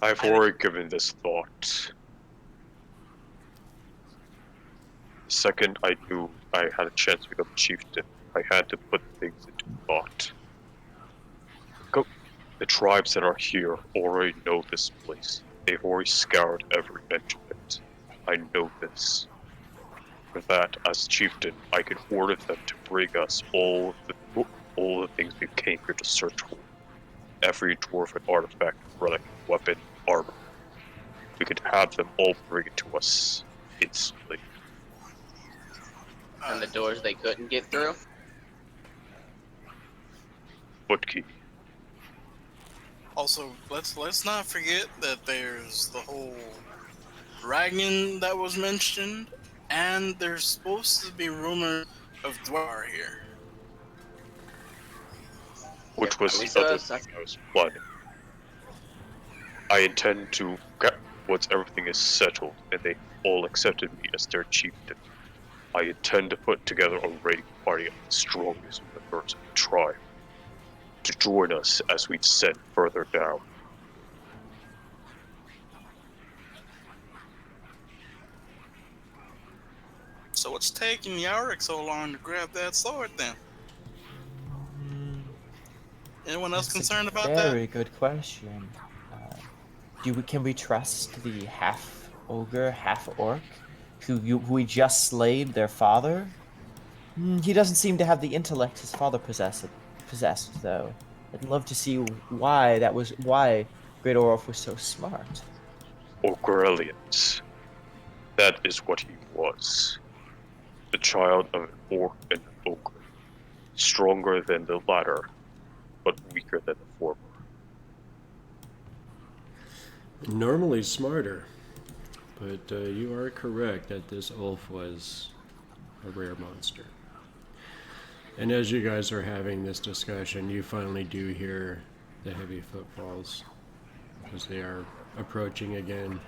I've already given this thought. The second I knew I had a chance to become chieftain, I had to put things into thought. The tribes that are here already know this place. They've already scoured every inch of it. I know this. For that, as chieftain, I can order them to bring us all the things we came here to search for. Every dwarven artifact, relic, weapon, armor. We could have them all bring it to us instantly. And the doors they couldn't get through. Bootkey. Also, let's not forget that there's the whole dragon that was mentioned, and there's supposed to be rumors of Dwar here. Which was At least the other us, thing I was planning. I intend to, once everything is settled and they all accepted me as their chieftain, I intend to put together a raiding party of the strongest members of the tribe to join us as we descend further down. So what's taking Yarick so long to grab that sword then? Anyone else That's concerned a about very that? good question. Can we trust the half ogre, half orc, who we just slayed their father? He doesn't seem to have the intellect his father possessed though. I'd love to see why Great Orlf was so smart. Ogrelians. That is what he was. The child of an orc and an ogre. Stronger than the latter, but weaker than the former. Normally smarter, but you are correct that this Ulf was a rare monster. And as you guys are having this discussion, you finally do hear the heavy footfalls as they are approaching again.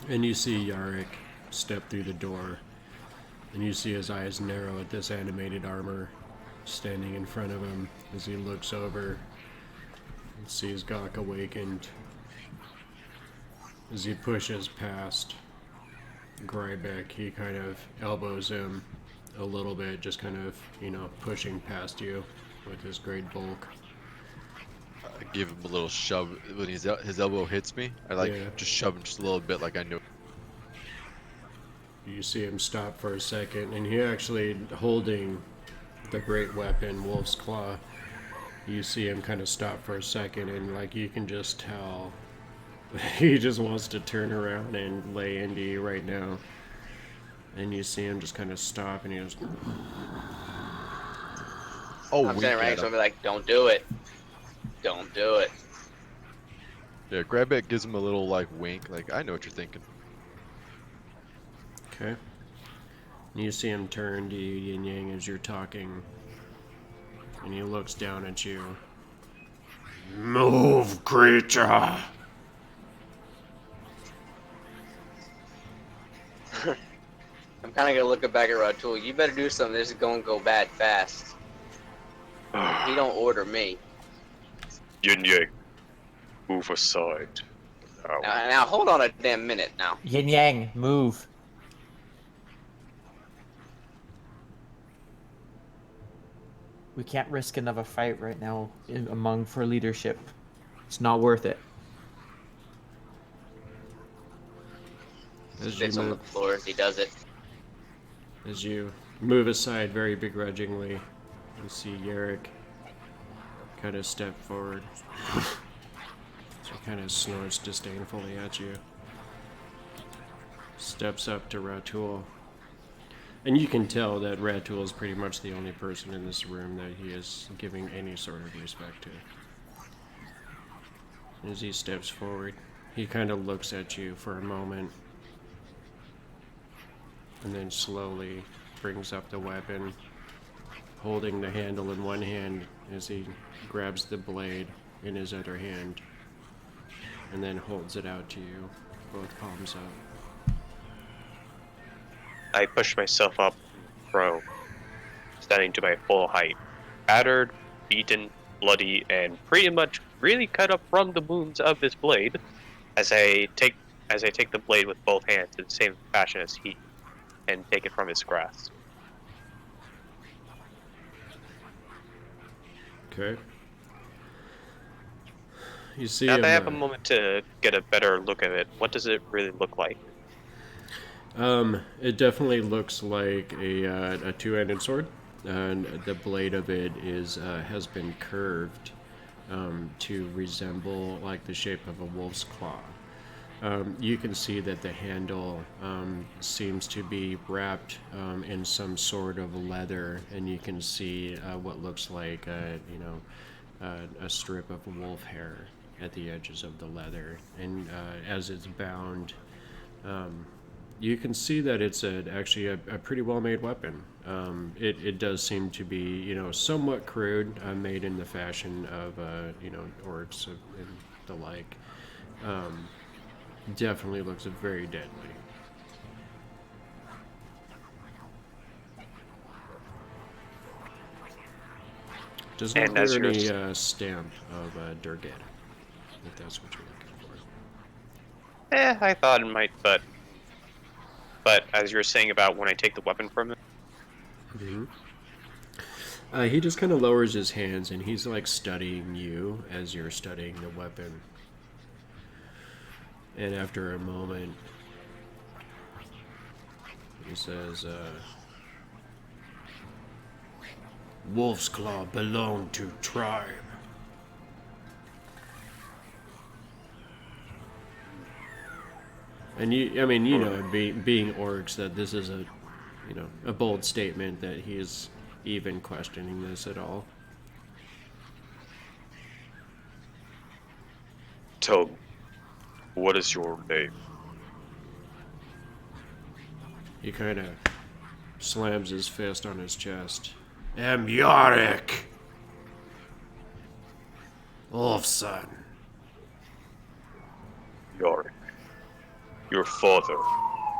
And you see Yarick step through the door, and you see his eyes narrow at this animated armor standing in front of him as he looks over and sees Gok awakened. As he pushes past Grybek, he kind of elbows him a little bit, just kind of, pushing past you with his great bulk. I give him a little shove when his elbow hits me. I just shove him just a little bit, like I know. You see him stop for a second, and he actually holding the great weapon, Wolf's Claw. You see him kind of stop for a second, and you can just tell he just wants to turn around and lay into you right now. And you see him just kind of stop, and he goes, "Oh, I'm saying right, so I'll be like, "Don't do it, don't do it." Yeah, Grybek gives him a little wink, like I know what you're thinking. Okay. And you see him turn to you, Yin Yang, as you're talking, and he looks down at you. Move, creature! I'm kind of gonna look back at Ratul. You better do something. This is gonna go bad fast. He don't order me. Yin Yang, move aside. Now hold on a damn minute now. Yin Yang, move. We can't risk another fight right now for leadership. It's not worth it. Spits on the floor as he does it. As you move aside very begrudgingly, you see Yarick kind of step forward. She kind of snorts disdainfully at you. steps up to Ratul. And you can tell that Ratul is pretty much the only person in this room that he is giving any sort of respect to. As he steps forward, he kind of looks at you for a moment, and then slowly brings up the weapon, holding the handle in one hand as he grabs the blade in his other hand, and then holds it out to you, both palms up. I push myself up from standing to my full height, battered, beaten, bloody, and pretty much really cut up from the wounds of this blade. As I take the blade with both hands in the same fashion as he, and take it from his grasp. Okay. You see Now him, that I have a moment to get a better look at it, what does it really look like? It definitely looks like a two-handed sword, and the blade of it has been curved to resemble like the shape of a wolf's claw. You can see that the handle seems to be wrapped in some sort of leather, and you can see what looks like a strip of wolf hair at the edges of the leather. And as it's bound, you can see that it's actually a pretty well-made weapon. It does seem to be, somewhat crude, made in the fashion of, orcs and the like. Definitely looks very deadly. Does not And as bear you're any stamp of Durged, if that's what you're looking for. I thought it might, but as you were saying about when I take the weapon from him, He just kind of lowers his hands, and he's like studying you as you're studying the weapon. And after a moment, he says, Wolf's Claw belonged to tribe. and being orcs, that this is a bold statement that he is even questioning this at all. tell me, what is your name? He kind of slams his fist on his chest. Am Yorick. Wolfson. Yorick, your father,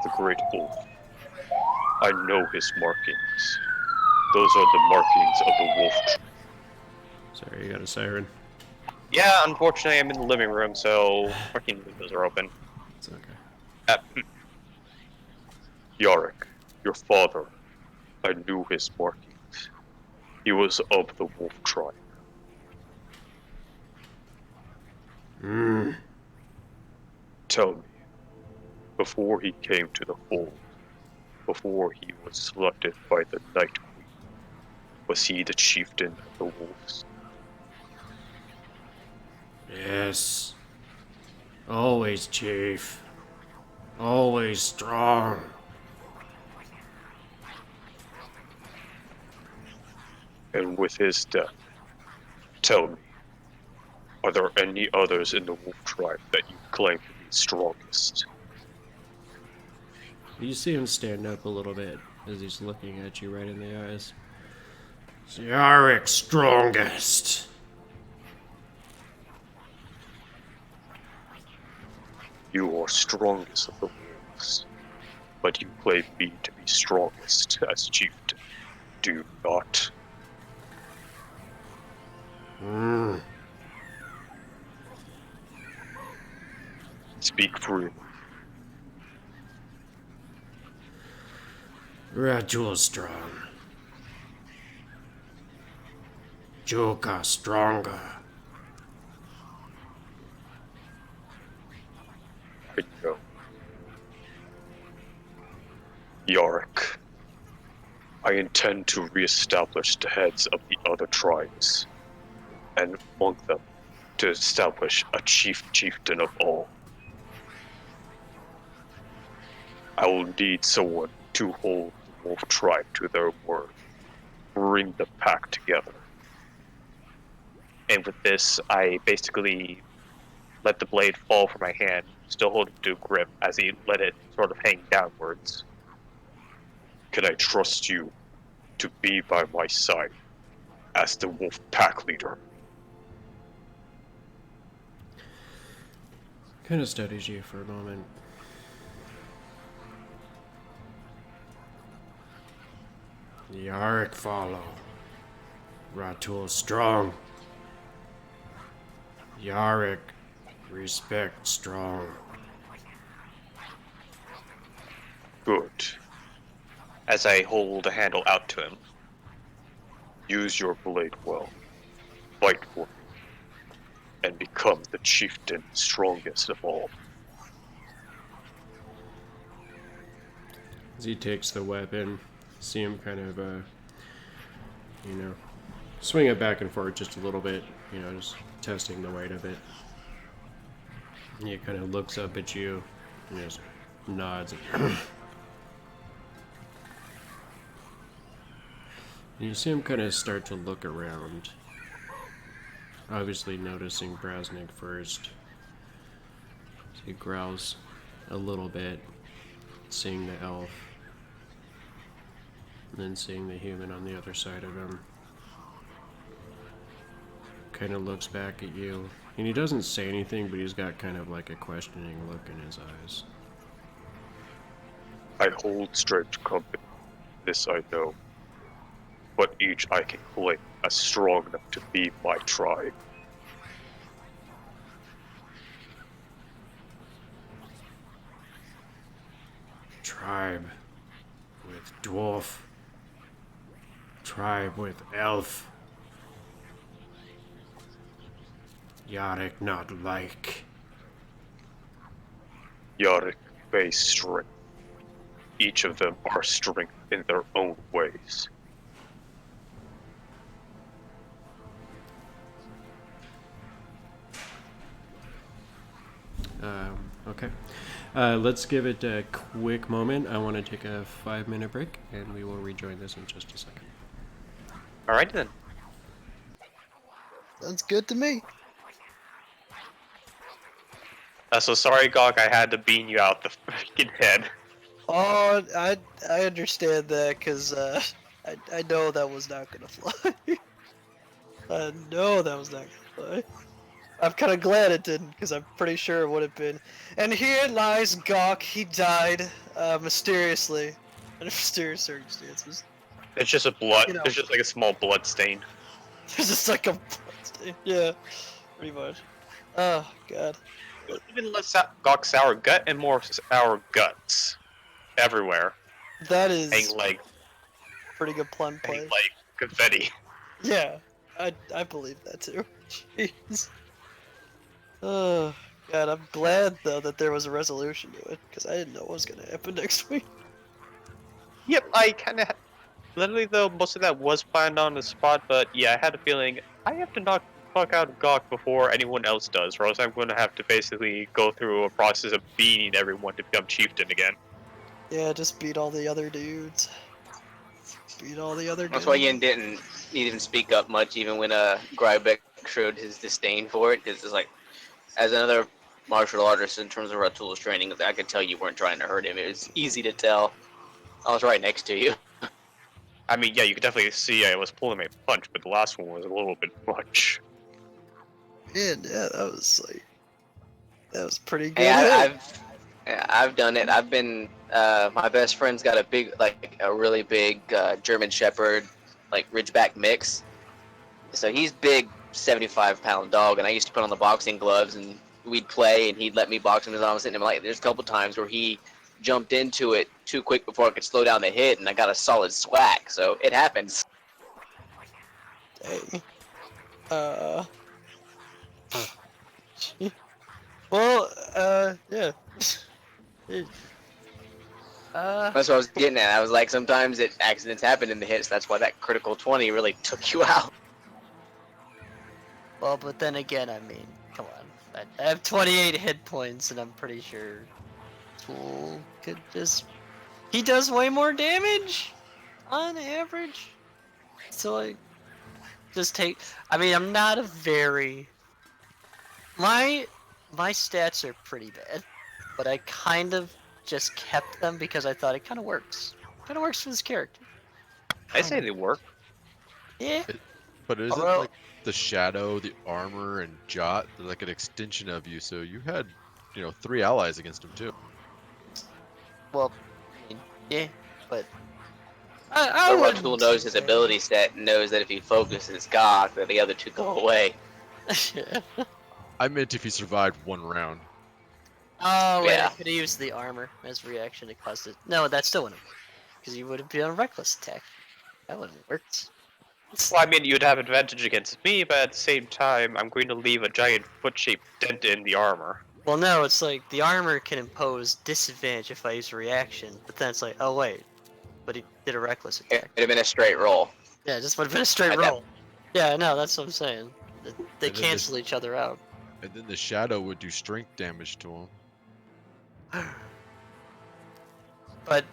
the Great Wolf. I know his markings. Those are the markings of the wolf. Sorry, you got a siren. Yeah, unfortunately, I'm in the living room, so fucking windows are open. It's okay. Yorick, your father. I knew his markings. He was of the wolf tribe. Tell me, before he came to the fold, before he was selected by the Night Queen, was he the chieftain of the wolves? Yes. Always, Chief. Always strong. And with his death, tell me, are there any others in the wolf tribe that you claim to be strongest? You see him stand up a little bit as he's looking at you right in the eyes. Yorick strongest. You are strongest of the wolves, but you claim me to be strongest as chieftain, do you not? Speak freely. Rajul strong. Joka stronger. I know. Yorick, I intend to re-establish the heads of the other tribes, and among them, to establish a chieftain of all. I will need someone to hold the wolf tribe to their word. Bring the pack together. And with this, I basically let the blade fall from my hand, still holding to grip as he let it sort of hang downwards. Can I trust you to be by my side as the wolf pack leader? Kind of studies you for a moment. Yarrick follow. Ratul strong. Yarrick respect strong. Good. As I hold the handle out to him. Use your blade well. Fight for me. And become the chieftain strongest of all. As he takes the weapon, see him kind of, swing it back and forth just a little bit, just testing the weight of it. And he kind of looks up at you and just nods. And you see him kind of start to look around. Obviously noticing Brasnic first. So he growls a little bit, seeing the elf. And then seeing the human on the other side of him. Kind of looks back at you. And he doesn't say anything, but he's got kind of like a questioning look in his eyes. I hold strange company. This I know. But each I can claim as strong enough to be my tribe. Tribe with dwarf. Tribe with elf. Yarrick not like. Yarrick base strength. Each of them are strength in their own ways. Okay. Let's give it a quick moment. I want to take a 5-minute break, and we will rejoin this in just a second. Alright then. Sounds good to me. So sorry, Gok, I had to bean you out the freaking head. Oh, I understand that, cause I know that was not gonna fly. I know that was not gonna fly. I'm kind of glad it didn't, because I'm pretty sure it would have been. And here lies Gok. He died mysteriously, under mysterious circumstances. It's just a blood. You know. It's just like a small blood stain. There's just like a yeah, pretty much. Oh god. Even less Gok Sour Gut and more sour guts everywhere. That is Hang like pretty good pun play. like confetti. Yeah, I believe that too. Jeez. Oh god, I'm glad though that there was a resolution to it, because I didn't know what was gonna happen next week. Yep, I kind of. Literally, though, most of that was planned on the spot, but yeah, I had a feeling I have to knock the fuck out of Gok before anyone else does, or else I'm going to have to basically go through a process of beating everyone to become chieftain again. Yeah, just beat all the other dudes. Beat all the other dudes. That's why Yin didn't even speak up much, even when Grybek showed his disdain for it, because it's like, as another martial artist in terms of Ratul's training, I could tell you weren't trying to hurt him. It was easy to tell. I was right next to you. I mean, yeah, you could definitely see I was pulling my punch, but the last one was a little bit much. Yeah, that was pretty good. Hey, I've done it. I've been my best friend's got a really big German Shepherd, like Ridgeback mix. So he's big, 75-pound dog, and I used to put on the boxing gloves and we'd play, and he'd let me box him as I was sitting him. Like, there's a couple times where he jumped into it too quick before I could slow down the hit, and I got a solid swack. So it happens. Dang. Well, yeah. That's what I was getting at. I was like, sometimes accidents happen in the hits. That's why that critical 20 really took you out. Well, but then again, I mean, come on. I have 28 hit points, and I'm pretty sure Ratool could just... He does way more damage on average. So I just take... I mean, I'm not a very... My stats are pretty bad, but I kind of just kept them because I thought it kind of works. Kind of works for this character. I say they work. Yeah. But isn't Although- like the shadow, the armor, and Jot they're like an extension of you? So you had, 3 allies against him too. Well, I mean, yeah, but I But wouldn't Ratool knows his say- ability set and knows that if he focuses Gok, that the other two go away. I meant if he survived one round. Oh, wait, Yeah. I could have used the armor as reaction to cause it. No, that still wouldn't work. Because you would have been on reckless attack. That wouldn't have worked. Well, I mean, you'd have advantage against me, but at the same time, I'm going to leave a giant foot-shaped dent in the armor. Well, no, it's like the armor can impose disadvantage if I use a reaction, but then it's like, oh wait, but he did a reckless It attack. would have been a straight roll. Yeah, it just would have been a straight I bet. roll. Yeah, no, that's what I'm saying. They And then cancel each other out. And then the shadow would do strength damage to him. But,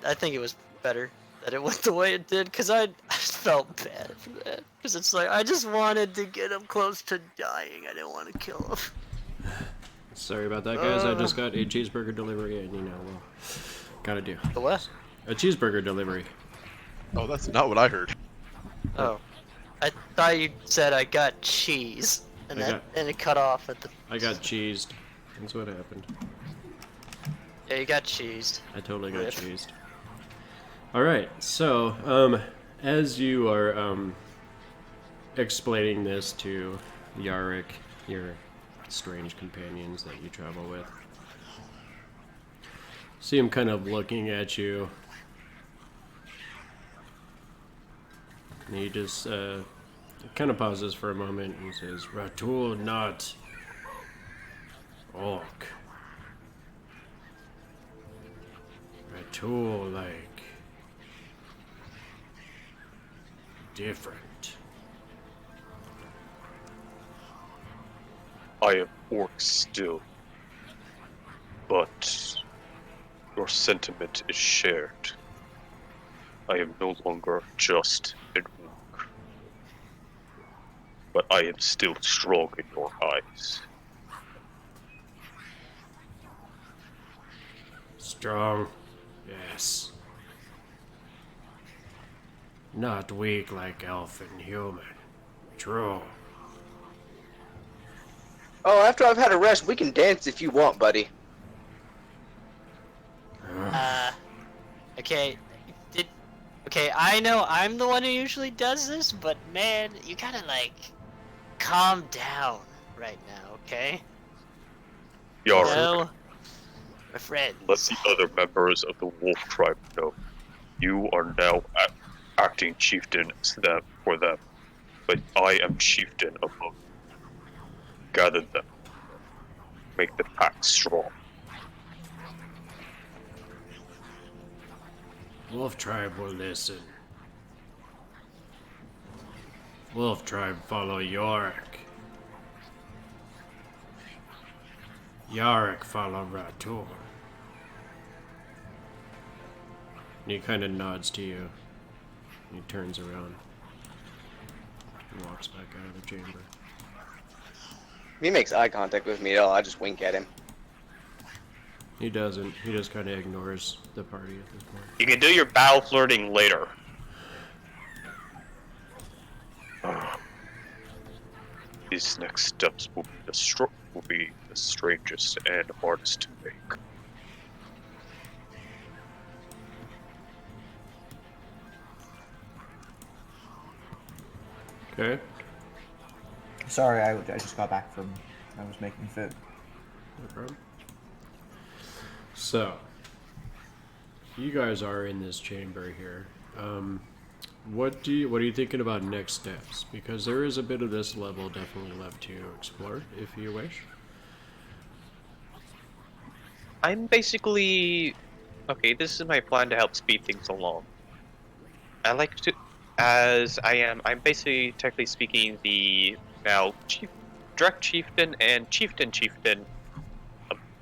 I think it was better that it went the way it did, because I felt bad for that. Because it's like, I just wanted to get him close to dying. I didn't want to kill him. Sorry about that, guys. I just got a cheeseburger delivery, and well, gotta do The what? a cheeseburger delivery. Oh, that's not what I heard. Oh. I thought you said I got cheese, and I got- and it cut off at the... I got cheesed. That's what happened. Yeah, you got cheesed. I totally got Rip. cheesed. All right, so as you are explaining this to Yarrick, your strange companions that you travel with, see him kind of looking at you, and he just kind of pauses for a moment and says, "Ratool, not orc. Ratool, like, different." I am orc still, but your sentiment is shared. I am no longer just an orc, but I am still strong in your eyes. Strong, yes. Not weak like elf and human. True. Oh, after I've had a rest, we can dance if you want, buddy. Okay, okay, I know I'm the one who usually does this, but man, you gotta, calm down right now, okay? Yarrick, No, my friends. let the other members of the wolf tribe know. You are now acting chieftain for them, but I am chieftain among you. Gather them. Make the pack strong. Wolf tribe will listen. Wolf tribe follow Yorick. Yarick follow Ratool. And he kind of nods to you. He turns around and walks back out of the chamber. If he makes eye contact with me at all, I just wink at him. He doesn't. He just kind of ignores the party at this point. You can do your bow flirting later. These next steps will be the strangest and hardest to make. Okay. Sorry, I just got back from. I was making food. No problem. So, you guys are in this chamber here. What are you thinking about next steps? Because there is a bit of this level definitely left to explore, if you wish. I'm basically... Okay, this is my plan to help speed things along. I like to... I'm basically, technically speaking, the now direct chieftain and chieftain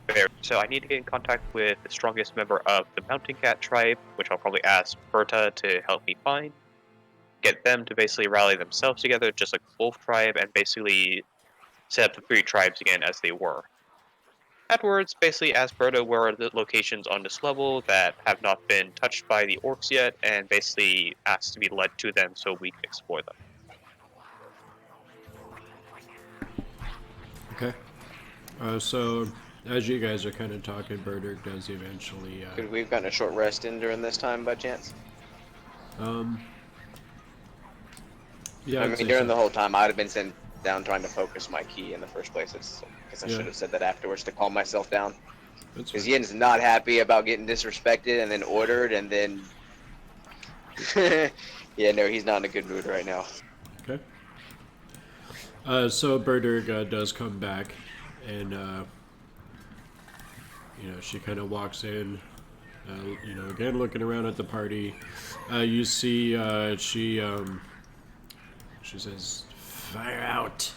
bear. So I need to get in contact with the strongest member of the mountain cat tribe, which I'll probably ask Berta to help me find. Get them to basically rally themselves together, just like the wolf tribe, and basically set up the three tribes again as they were. Afterwards, basically ask Berta where are the locations on this level that have not been touched by the orcs yet, and basically ask to be led to them so we can explore them. Okay. So as you guys are kind of talking, Berserk does eventually. Could we have gotten a short rest in during this time by chance? Yeah, I I'd mean, say during so. the whole time, I'd have been sitting down trying to focus my key in the first place. I guess I Yeah. should have said that afterwards to calm myself down. That's Because fine. Yin's not happy about getting disrespected and then ordered and then. Yeah, no, he's not in a good mood right now. Okay. So Berserk does come back, and she kind of walks in. Again looking around at the party. You see, she says, Fire out.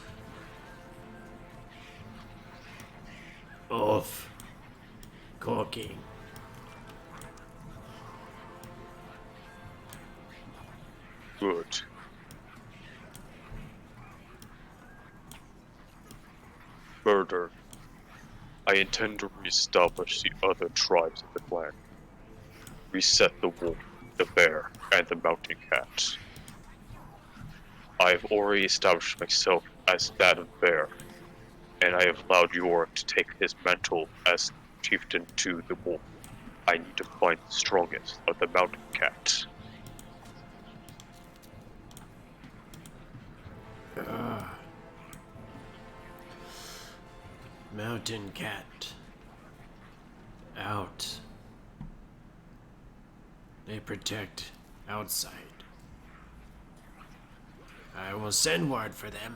Off. Cooking. Good. Murder. I intend to reestablish the other tribes of the clan. Reset the wolf, the bear, and the mountain cat. I have already established myself as that of bear, and I have allowed Yorick to take his mantle as chieftain to the wolf. I need to find the strongest of the mountain cat. Mountain cat. Out. They protect outside. I will send word for them.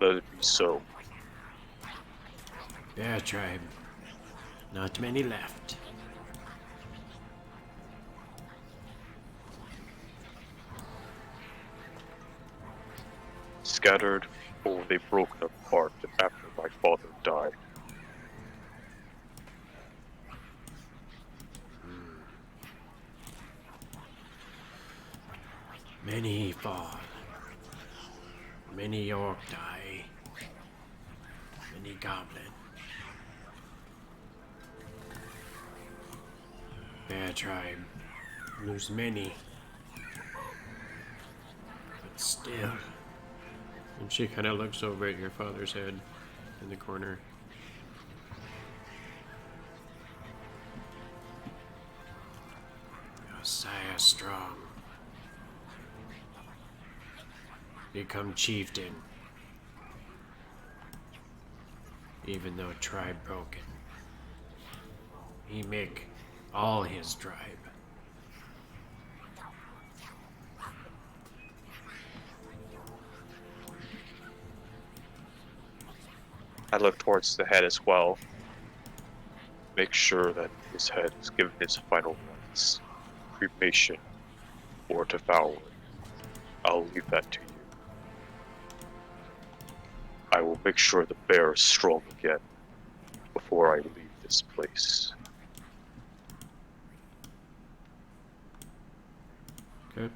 Let it be so. Bear tribe. Not many left. Scattered, or they broken apart after my father died. Many fall. Many orc die. Many goblin. Bear tribe. Lose many. But still. and she kind of looks over at your father's head in the corner. Josiah strong. Become chieftain. Even though tribe broken. He make all his tribe. I look towards the head as well. Make sure that his head is given its final rites. Cremation or devouring. I'll leave that to you. I will make sure the bear is strong again before I leave this place. Okay.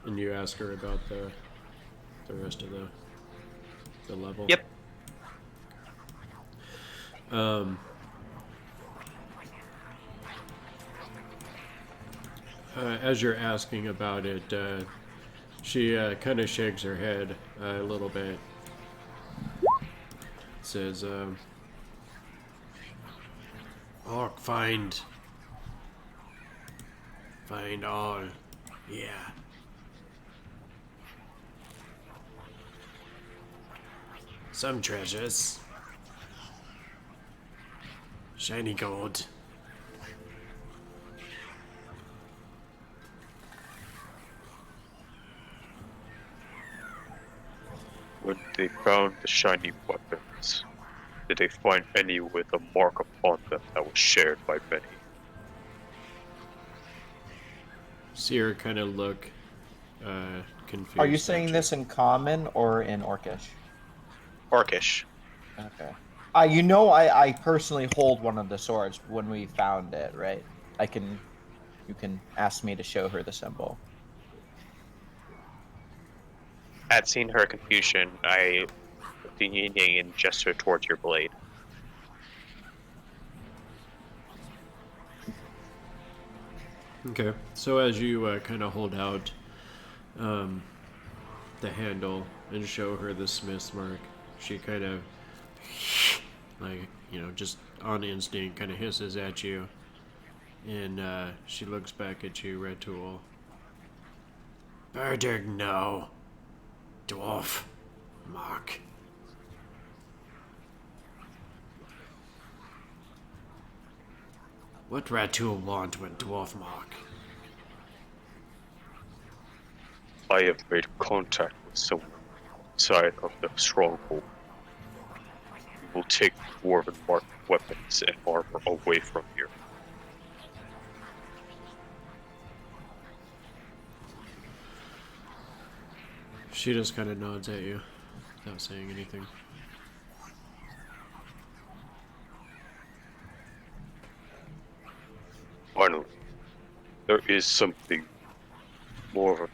And you ask her about the rest of the level. Yep. As you're asking about it, she kind of shakes her head a little bit. Says, Orc find all. Yeah. Some treasures. Shiny gold. When they found the shiny weapons, Did they find any with a mark upon them that was shared by many? See her kind of look confused. Are you at saying this in common or in Orcish? Orcish. Okay. I personally hold one of the swords when we found it, right? You can ask me to show her the symbol. At seeing her confusion, I looked at Yin Yang and gestured towards your blade. Okay, so as you kind of hold out the handle and show her the smith's mark, she kind of, like, just on instinct, kind of hisses at you, and she looks back at you, Red Tool. Berdig, no. Dwarf. Mark. What Ratul want with dwarf mark? I have made contact with someone outside of the stronghold. We will take dwarven marked weapons and armor away from here. She just kind of nods at you without saying anything. Finally, there is something more of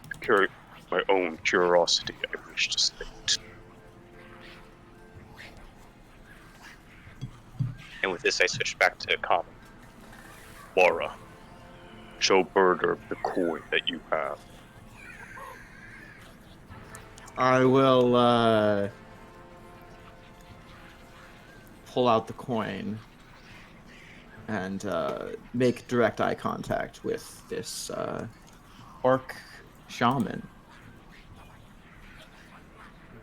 my own curiosity I wish to state. And with this, I switched back to common. Laura, show Berder the coin that you have. I will pull out the coin and make direct eye contact with this orc shaman.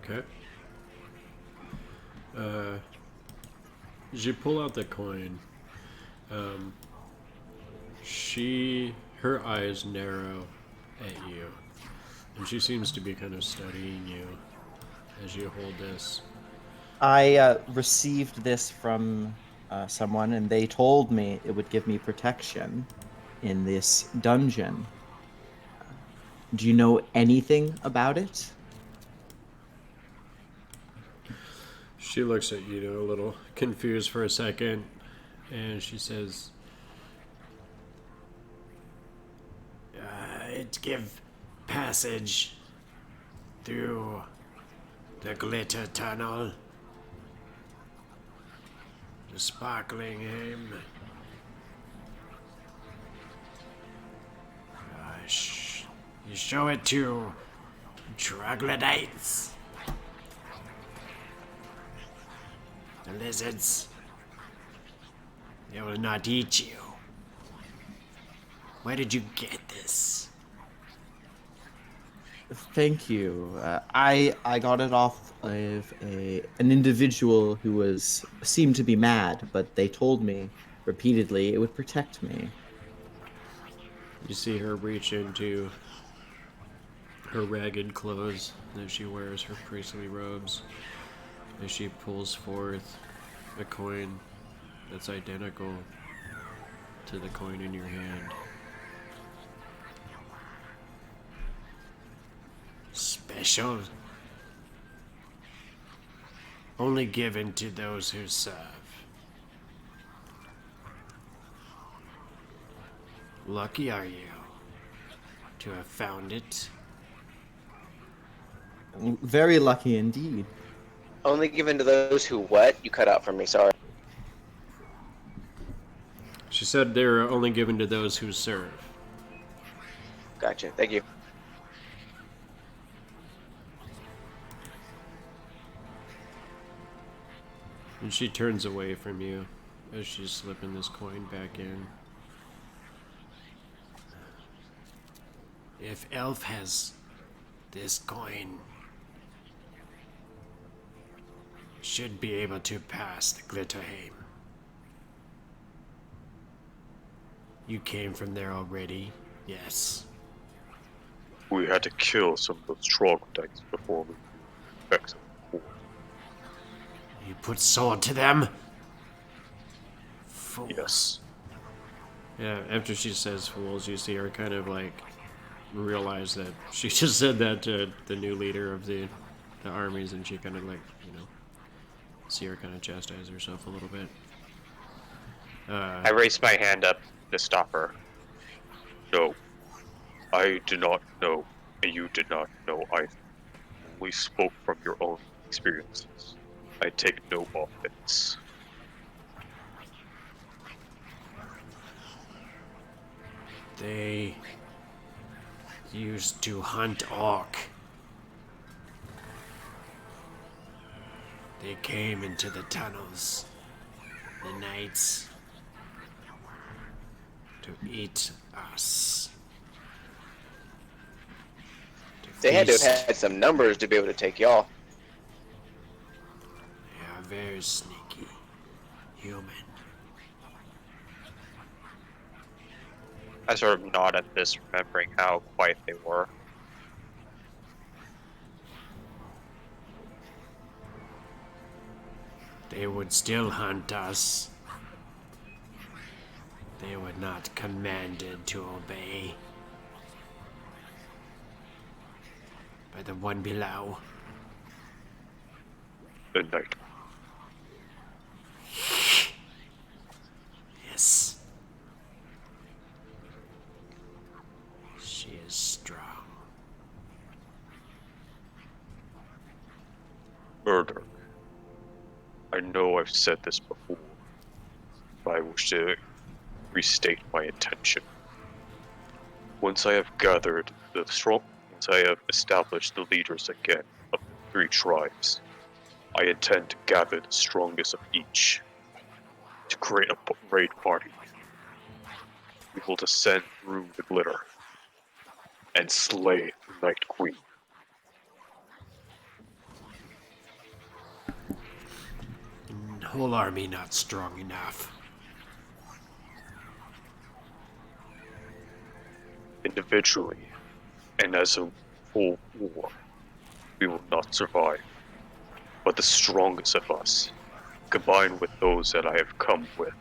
Okay. As you pull out the coin, her eyes narrow at you, and she seems to be kind of studying you as you hold this. I received this from someone, and they told me it would give me protection in this dungeon. Do you know anything about it? She looks at you, a little confused for a second, and she says, It give passage through the glitter tunnel. The sparkling aim. You show it to troglodytes. The lizards. They will not eat you. Where did you get this? Thank you. I got it off of an individual who seemed to be mad, but they told me repeatedly it would protect me. you see her reach into her ragged clothes as she wears her priestly robes, as she pulls forth a coin that's identical to the coin in your hand. Special. Only given to those who serve. Lucky are you to have found it. Very lucky indeed. Only given to those who what? You cut out for me, sorry. She said they're only given to those who serve. Gotcha. Thank you. And she turns away from you as she's slipping this coin back in. If Elf has this coin, should be able to pass the Glitterheim. You came from there already, yes. We had to kill some of those troglodytes before we effects of the war. You put sword to them? Fools. Yes. Yeah, after she says fools, you see her kind of like realize that she just said that to the new leader of the armies, and she kind of like, see her kind of chastise herself a little bit. I raised my hand up to stop her. No, I did not know, and you did not know either. We spoke from your own experiences. I take no offense. They used to hunt orc. They came into the tunnels, the nights, to eat us. They had to have feast. had some numbers to be able to take y'all. They are very sneaky. Human. I sort of nod at this, remembering how quiet they were. They would still hunt us. They were not commanded to obey by the one below. The night. Yes. She is strong. Murder. I know I've said this before, but I wish to restate my intention. Once I have gathered the strong, once I have established the leaders again of the 3 tribes, I intend to gather the strongest of each to create a raid party. We will descend through the glitter and slay the Night Queen. Whole army not strong enough. Individually, and as a full war, we will not survive. But the strongest of us, combined with those that I have come with,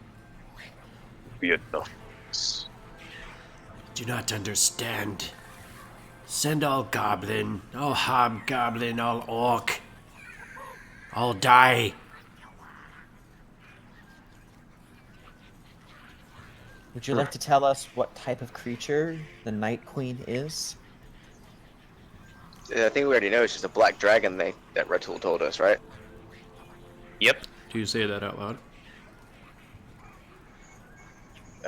will be enough for us. Do not understand. Send all goblin, all hobgoblin, all orc. All die. Would you like to tell us what type of creature the Night Queen is? I think we already know it's just a black dragon that Ratul told us, right? Yep. Do you say that out loud?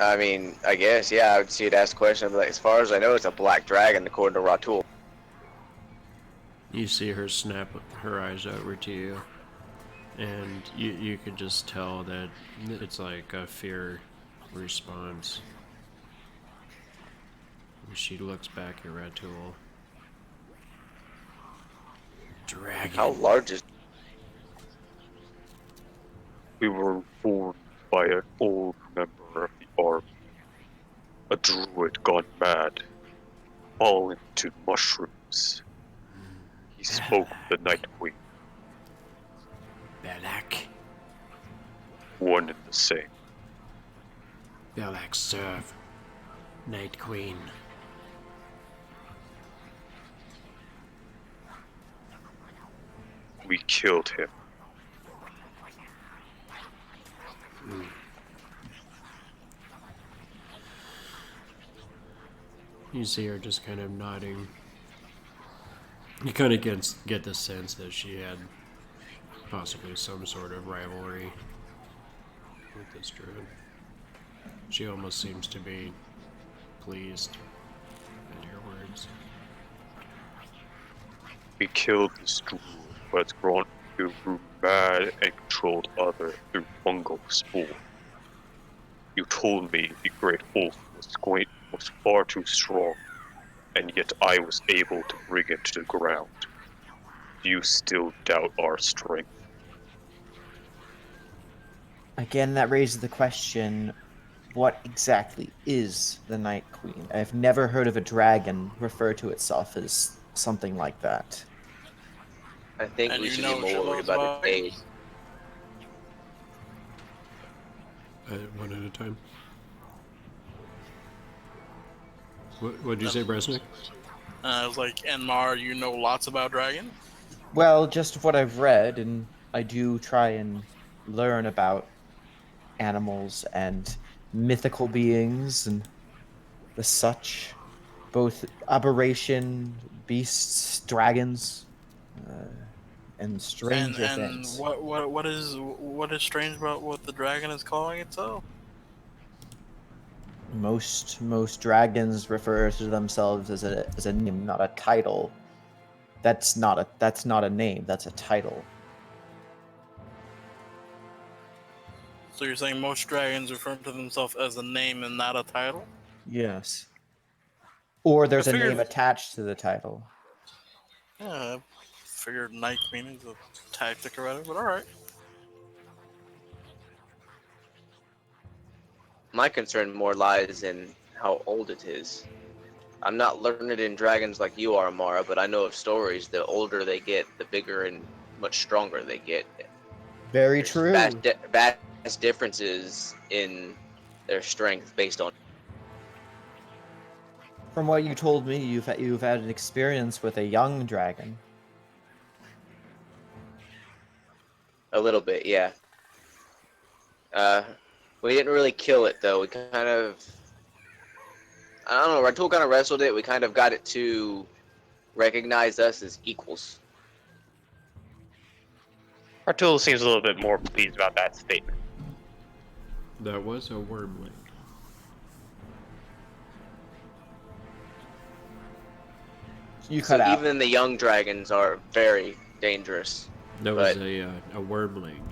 I mean, I guess, yeah, I would see it ask the question, but like, as far as I know, it's a black dragon, according to Ratul. You see her snap her eyes over to you, and you could just tell that it's like a fear response. She looks back at Ratul. Dragon. How large is... We were informed by an old member of the army, a druid gone mad, fallen to mushrooms. He spoke with the Night Queen, Belak. one and the same. Belak serve. Night Queen. We killed him. You see her just kind of nodding. You kind of get the sense that she had possibly some sort of rivalry with this druid. She almost seems to be pleased at your words. We killed this druid, but grew mad and controlled others through fungal spore. You told me the Great Wolf was far too strong, and yet I was able to bring it to the ground. Do you still doubt our strength? Again, that raises the question, what exactly is the Night Queen? I've never heard of a dragon refer to itself as something like that. I think And we you should know be more she worried loves about wine? its age. One at a time. What'd you say, Brasnic? I was like, and Mar, you know lots about dragon? Well, just what I've read, and I do try and learn about animals and mythical beings and the such, both aberration, beasts, dragons, and stranger And things. what is strange about what the dragon is calling itself? Most dragons refer to themselves as a name, not a title. That's not a name. That's a title. So you're saying most dragons refer to themselves as a name and not a title? Yes. Or I there's a name figured, attached to the title. yeah, I figured Night Queen is a tactic or whatever, but alright. My concern more lies in how old it is. I'm not learned in dragons like you are, Mara, but I know of stories. The older they get, the bigger and much stronger they get. Very There's true. vast differences in their strength based on From what you told me, you've had an experience with a young dragon. a little bit, yeah. We didn't really kill it though. We kind of, I don't know. Ratul kind of wrestled it. We kind of got it to recognize us as equals. Artul seems a little bit more pleased about that statement. That was a wormling. You So cut out. even the young dragons are very dangerous. That But- was a wormling.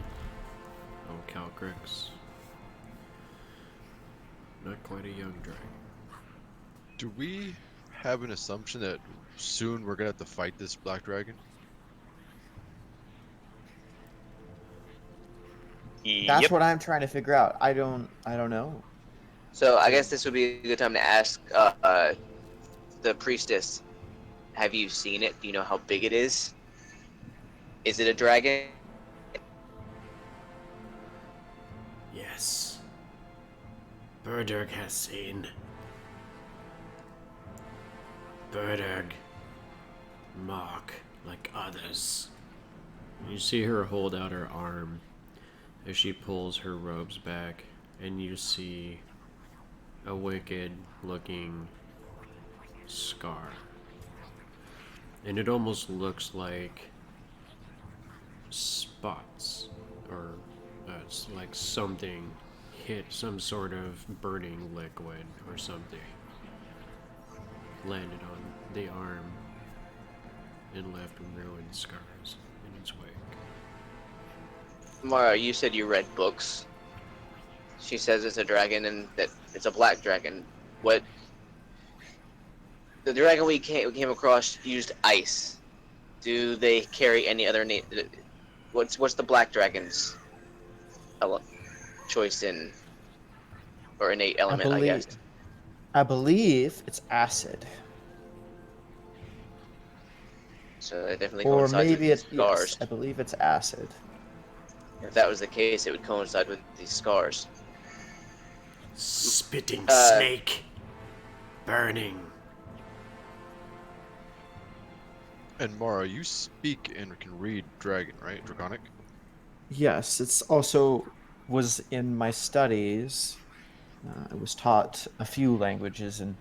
Oh, Calcrix. Not quite a young dragon. Do we have an assumption that soon we're gonna have to fight this black dragon? That's Yep. what I'm trying to figure out. I don't know. So I guess this would be a good time to ask the priestess. Have you seen it? Do you know how big it is? Is it a dragon? Yes. Burderg has seen. Burderg. Mock like others. You see her hold out her arm as she pulls her robes back, and you see a wicked looking scar. And it almost looks like spots, or it's like something hit some sort of burning liquid or something. Landed on the arm and left ruined scars in its wake. Mara, you said you read books. She says it's a dragon and that it's a black dragon. What? The dragon we came across used ice. Do they carry any other name? What's the black dragon's choice in or innate element? I guess. I believe it's acid. So it definitely Or coincides maybe with it's these scars. yes, I believe it's acid. If that was the case, it would coincide with these scars. Spitting snake. Burning. And Mara, you speak and can read dragon, right? Draconic? Yes, it's also was in my studies. I was taught a few languages, and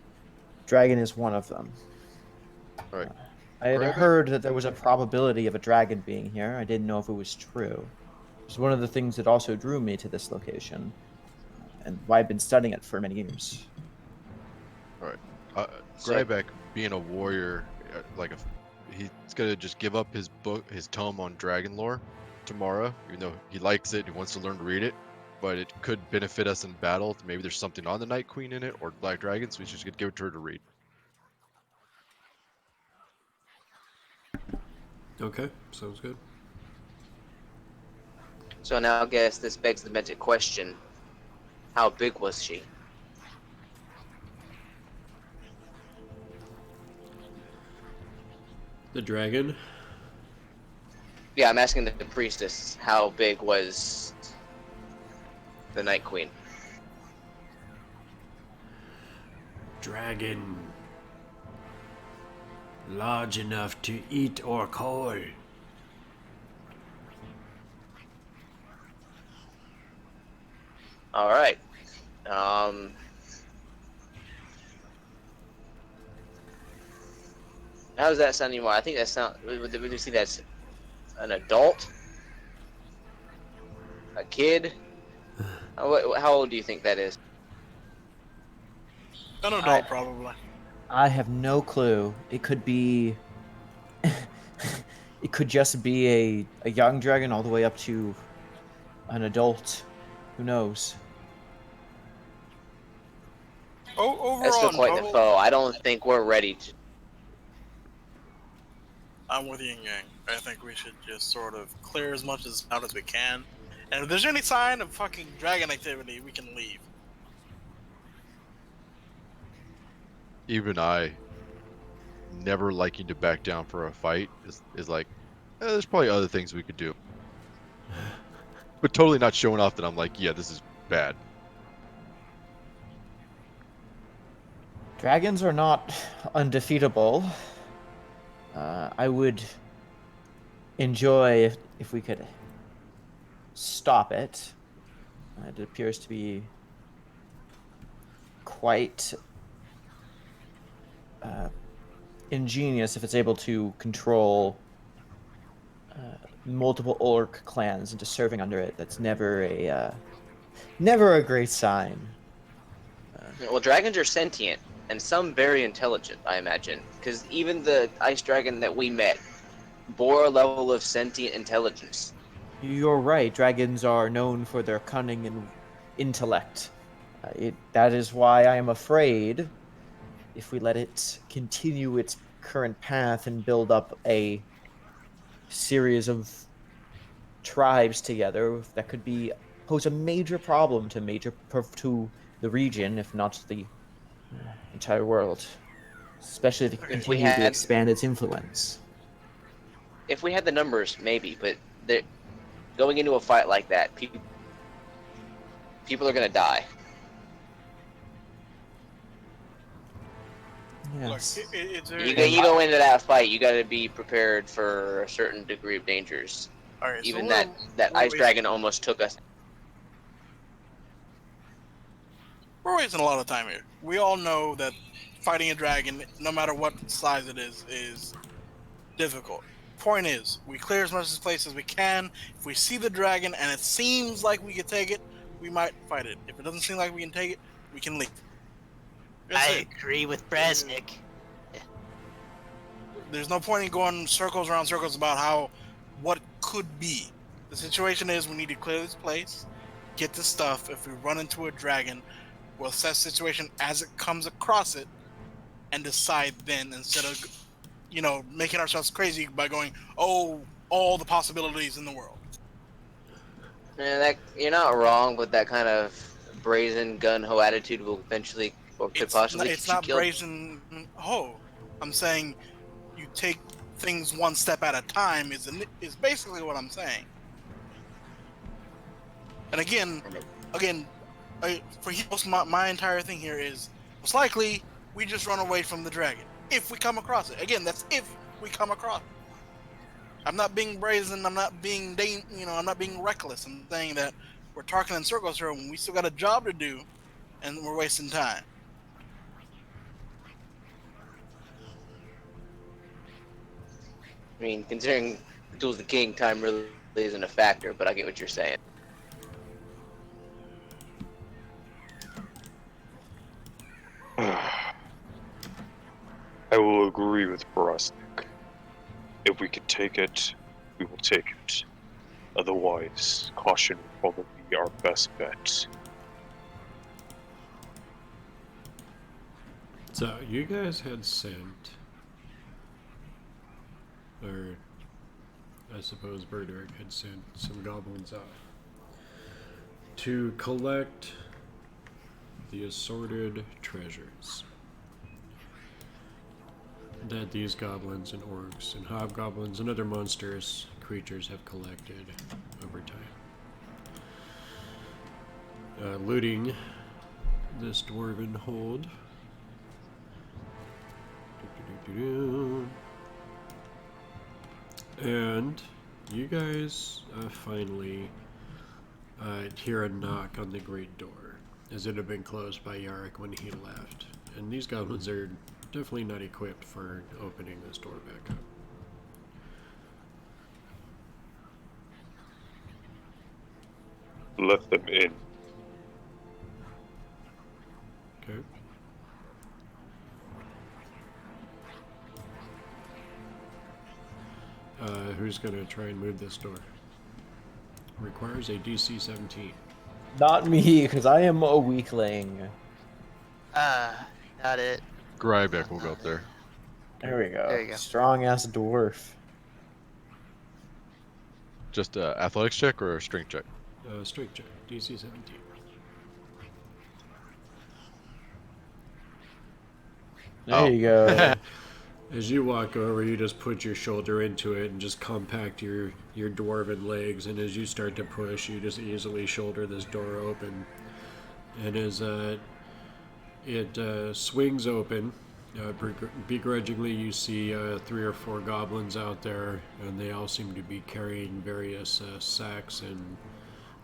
dragon is one of them. Alright. I had Grybek? heard that there was a probability of a dragon being here. I didn't know if it was true. It was one of the things that also drew me to this location, and why I've been studying it for many years. Alright. So- Grybek, being a warrior, he's gonna just give up his tome on dragon lore tomorrow, even though he likes it, he wants to learn to read it, but it could benefit us in battle. Maybe there's something on the Night Queen in it, or Black Dragon, so we should just give it to her to read. Okay, sounds good. So now I guess this begs the magic question: how big was she? The dragon? Yeah, I'm asking the priestess. How big was the Night Queen? dragon large enough to eat orc whole. All right. How does that sound anymore? I think that sound. Would you see that's an adult, a kid? How old do you think that is? An adult, probably. I have no clue. It could be. It could just be a young dragon all the way up to an adult. Who knows? That's still Overall, in quite the total, foe. I don't think we're ready to. I'm with Yin Yang. I think we should just sort of clear as much out as we can. And if there's any sign of fucking dragon activity, we can leave. Even I, never liking to back down for a fight, is like, there's probably other things we could do. But totally not showing off that I'm like, yeah, this is bad. Dragons are not undefeatable. I would enjoy if we could stop it. It appears to be quite ingenious if it's able to control multiple orc clans into serving under it. That's never a great sign. Well, dragons are sentient, and some very intelligent, I imagine. Because even the ice dragon that we met bore a level of sentient intelligence. You're right. Dragons are known for their cunning and intellect. That is why I am afraid if we let it continue its current path and build up a series of tribes together, that could pose a major problem to the region, if not the entire world. Especially if it continue to expand its influence. If we had the numbers, maybe, but going into a fight like that, people are gonna die. Yes. Look, you go into that fight, you got to be prepared for a certain degree of dangers. Right, even so that ice dragon almost took us. We're wasting a lot of time here. We all know that fighting a dragon, no matter what size it is difficult. Point is, we clear as much of this place as we can. If we see the dragon and it seems like we can take it, we might fight it. If it doesn't seem like we can take it, we can leave. I agree with Brasnic. There's no point in going circles around circles about what could be. The situation is we need to clear this place, get the stuff. If we run into a dragon, we'll assess the situation as it comes across it and decide then, instead of, making ourselves crazy by going, all the possibilities in the world. And you're not wrong, but that kind of brazen gun-ho attitude will eventually, or could possibly get you killed. It's not brazen ho. I'm saying you take things one step at a time is basically what I'm saying. And again, for heals, my entire thing here is most likely we just run away from the dragon if we come across it. Again, that's if we come across it. I'm not being brazen. I'm not being I'm not being reckless. I'm saying that we're talking in circles here when we still got a job to do, and we're wasting time. I mean, considering Duel's the King, time really isn't a factor, but I get what you're saying. I will agree with Brasnic. If we can take it, we will take it. Otherwise, caution will probably be our best bet. So, you guys had sent, or I suppose Berderick had sent some goblins out to collect the assorted treasures that these goblins and orcs and hobgoblins and other monstrous creatures have collected over time. Looting this dwarven hold Doo-doo. And you guys finally hear a knock on the great door, as it had been closed by Yarrick when he left. And these goblins are definitely not equipped for opening this door back up. Let them in. Okay. Who's gonna try and move this door? Requires a DC 17. Not me, because I am a weakling. Not it. Grybek will go up there. There we go. There you go. Strong ass dwarf. Just a athletics check or a strength check? Strength check, DC 17. There you go. As you walk over, you just put your shoulder into it and just compact your dwarven legs, and as you start to push, you just easily shoulder this door open. And as it swings open, begrudgingly you see 3 or 4 goblins out there, and they all seem to be carrying various sacks and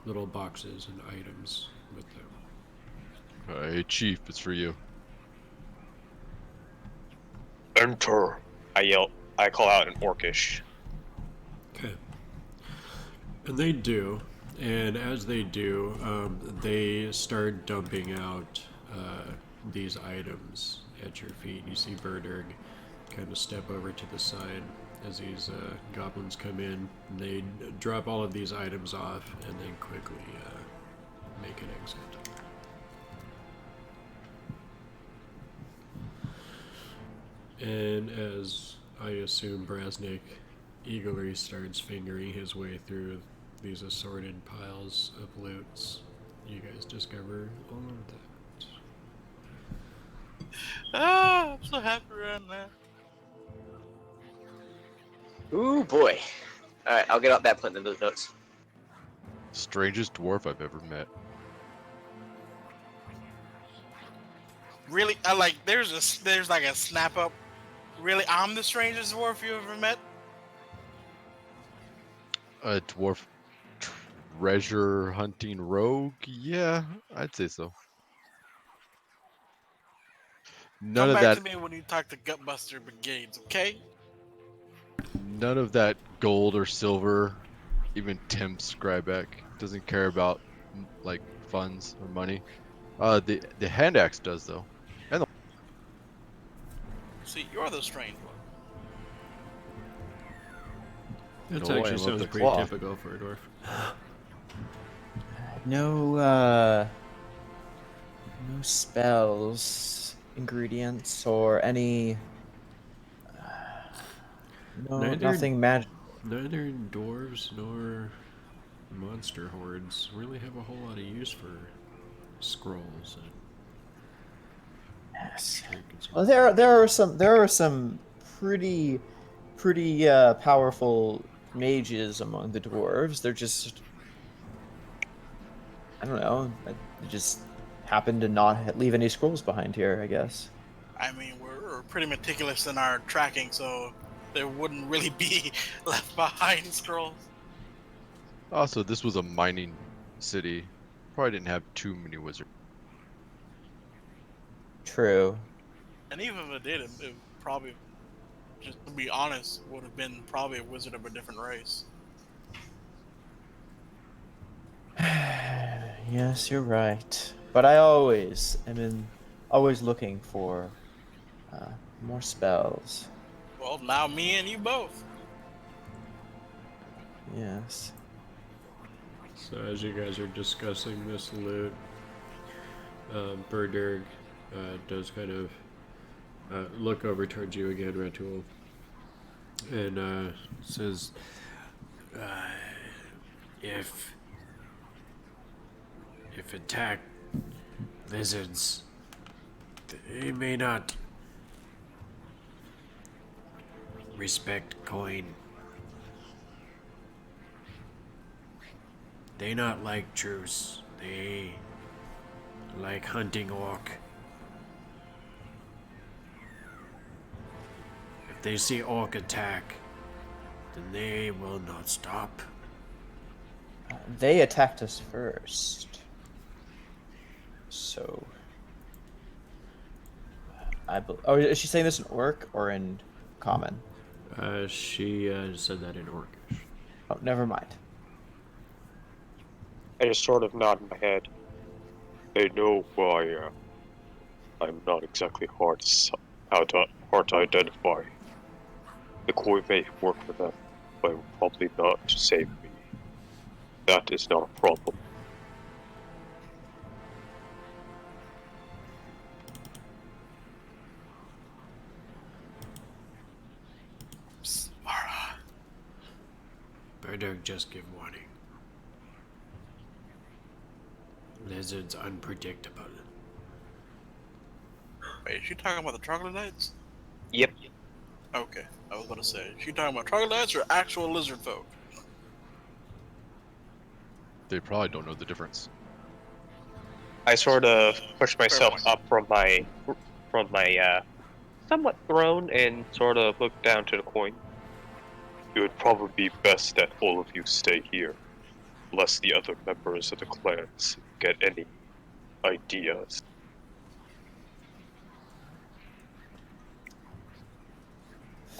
little boxes and items with them. Hey, Chief, it's for you. Enter. I yell. I call out in Orcish. Okay. And they do, and as they do, they start dumping out these items at your feet. You see Verderg kind of step over to the side as these goblins come in, and they drop all of these items off and then quickly make an exit. And as I assume Brasnic eagerly starts fingering his way through these assorted piles of loots, you guys discover all of that. Ah, I'm so happy right now. Ooh boy. All right, I'll get out that put in the notes. Strangest dwarf I've ever met. Really, I like. There's like a snap up. Really, I'm the strangest dwarf you ever met. A dwarf treasure hunting rogue? Yeah, I'd say so. None Come of back that. to me when you talk to Gutbuster Brigades, okay? None of that gold or silver even tempts Grybek. Doesn't care about like funds or money. The hand axe does though. And the See, you're the strange one. That No, I actually love sounds the pretty claw. typical for a dwarf. No spells, ingredients, or any. Nothing magic. Neither dwarves nor monster hordes really have a whole lot of use for scrolls. Yes. Well, there are some pretty powerful mages among the dwarves. They're just, I don't know. They just happen to not leave any scrolls behind here, I guess. I mean, we're pretty meticulous in our tracking, so there wouldn't really be left behind scrolls. Also, this was a mining city. Probably didn't have too many wizards. True. And even if it did, it probably, just to be honest, would have been probably a wizard of a different race. Yes, you're right. But I always always looking for more spells. Well, now me and you both. Yes. So as you guys are discussing this loot, Berderg does kind of look over towards you again, Ratul, and says, If attack lizards, they may not respect coin. They not like truce. They like hunting orc. If they see orc attack, then they will not stop. They attacked us first. So... Oh, is she saying this in orc or in common? She said that in orcish. Oh, never mind. I just sort of nod my head. They know who I am. I'm not exactly hard to identify. The koi may work for them, but will probably not save me. That is not a problem. Better just give warning. Lizards unpredictable. Wait, is she talking about the troglodytes? Yep. Okay, I was gonna say, is she talking about troglodytes or actual lizard folk? They probably don't know the difference. I sort of push myself up from my somewhat throne and sort of look down to the coin. It would probably be best that all of you stay here, lest the other members of the clans get any ideas.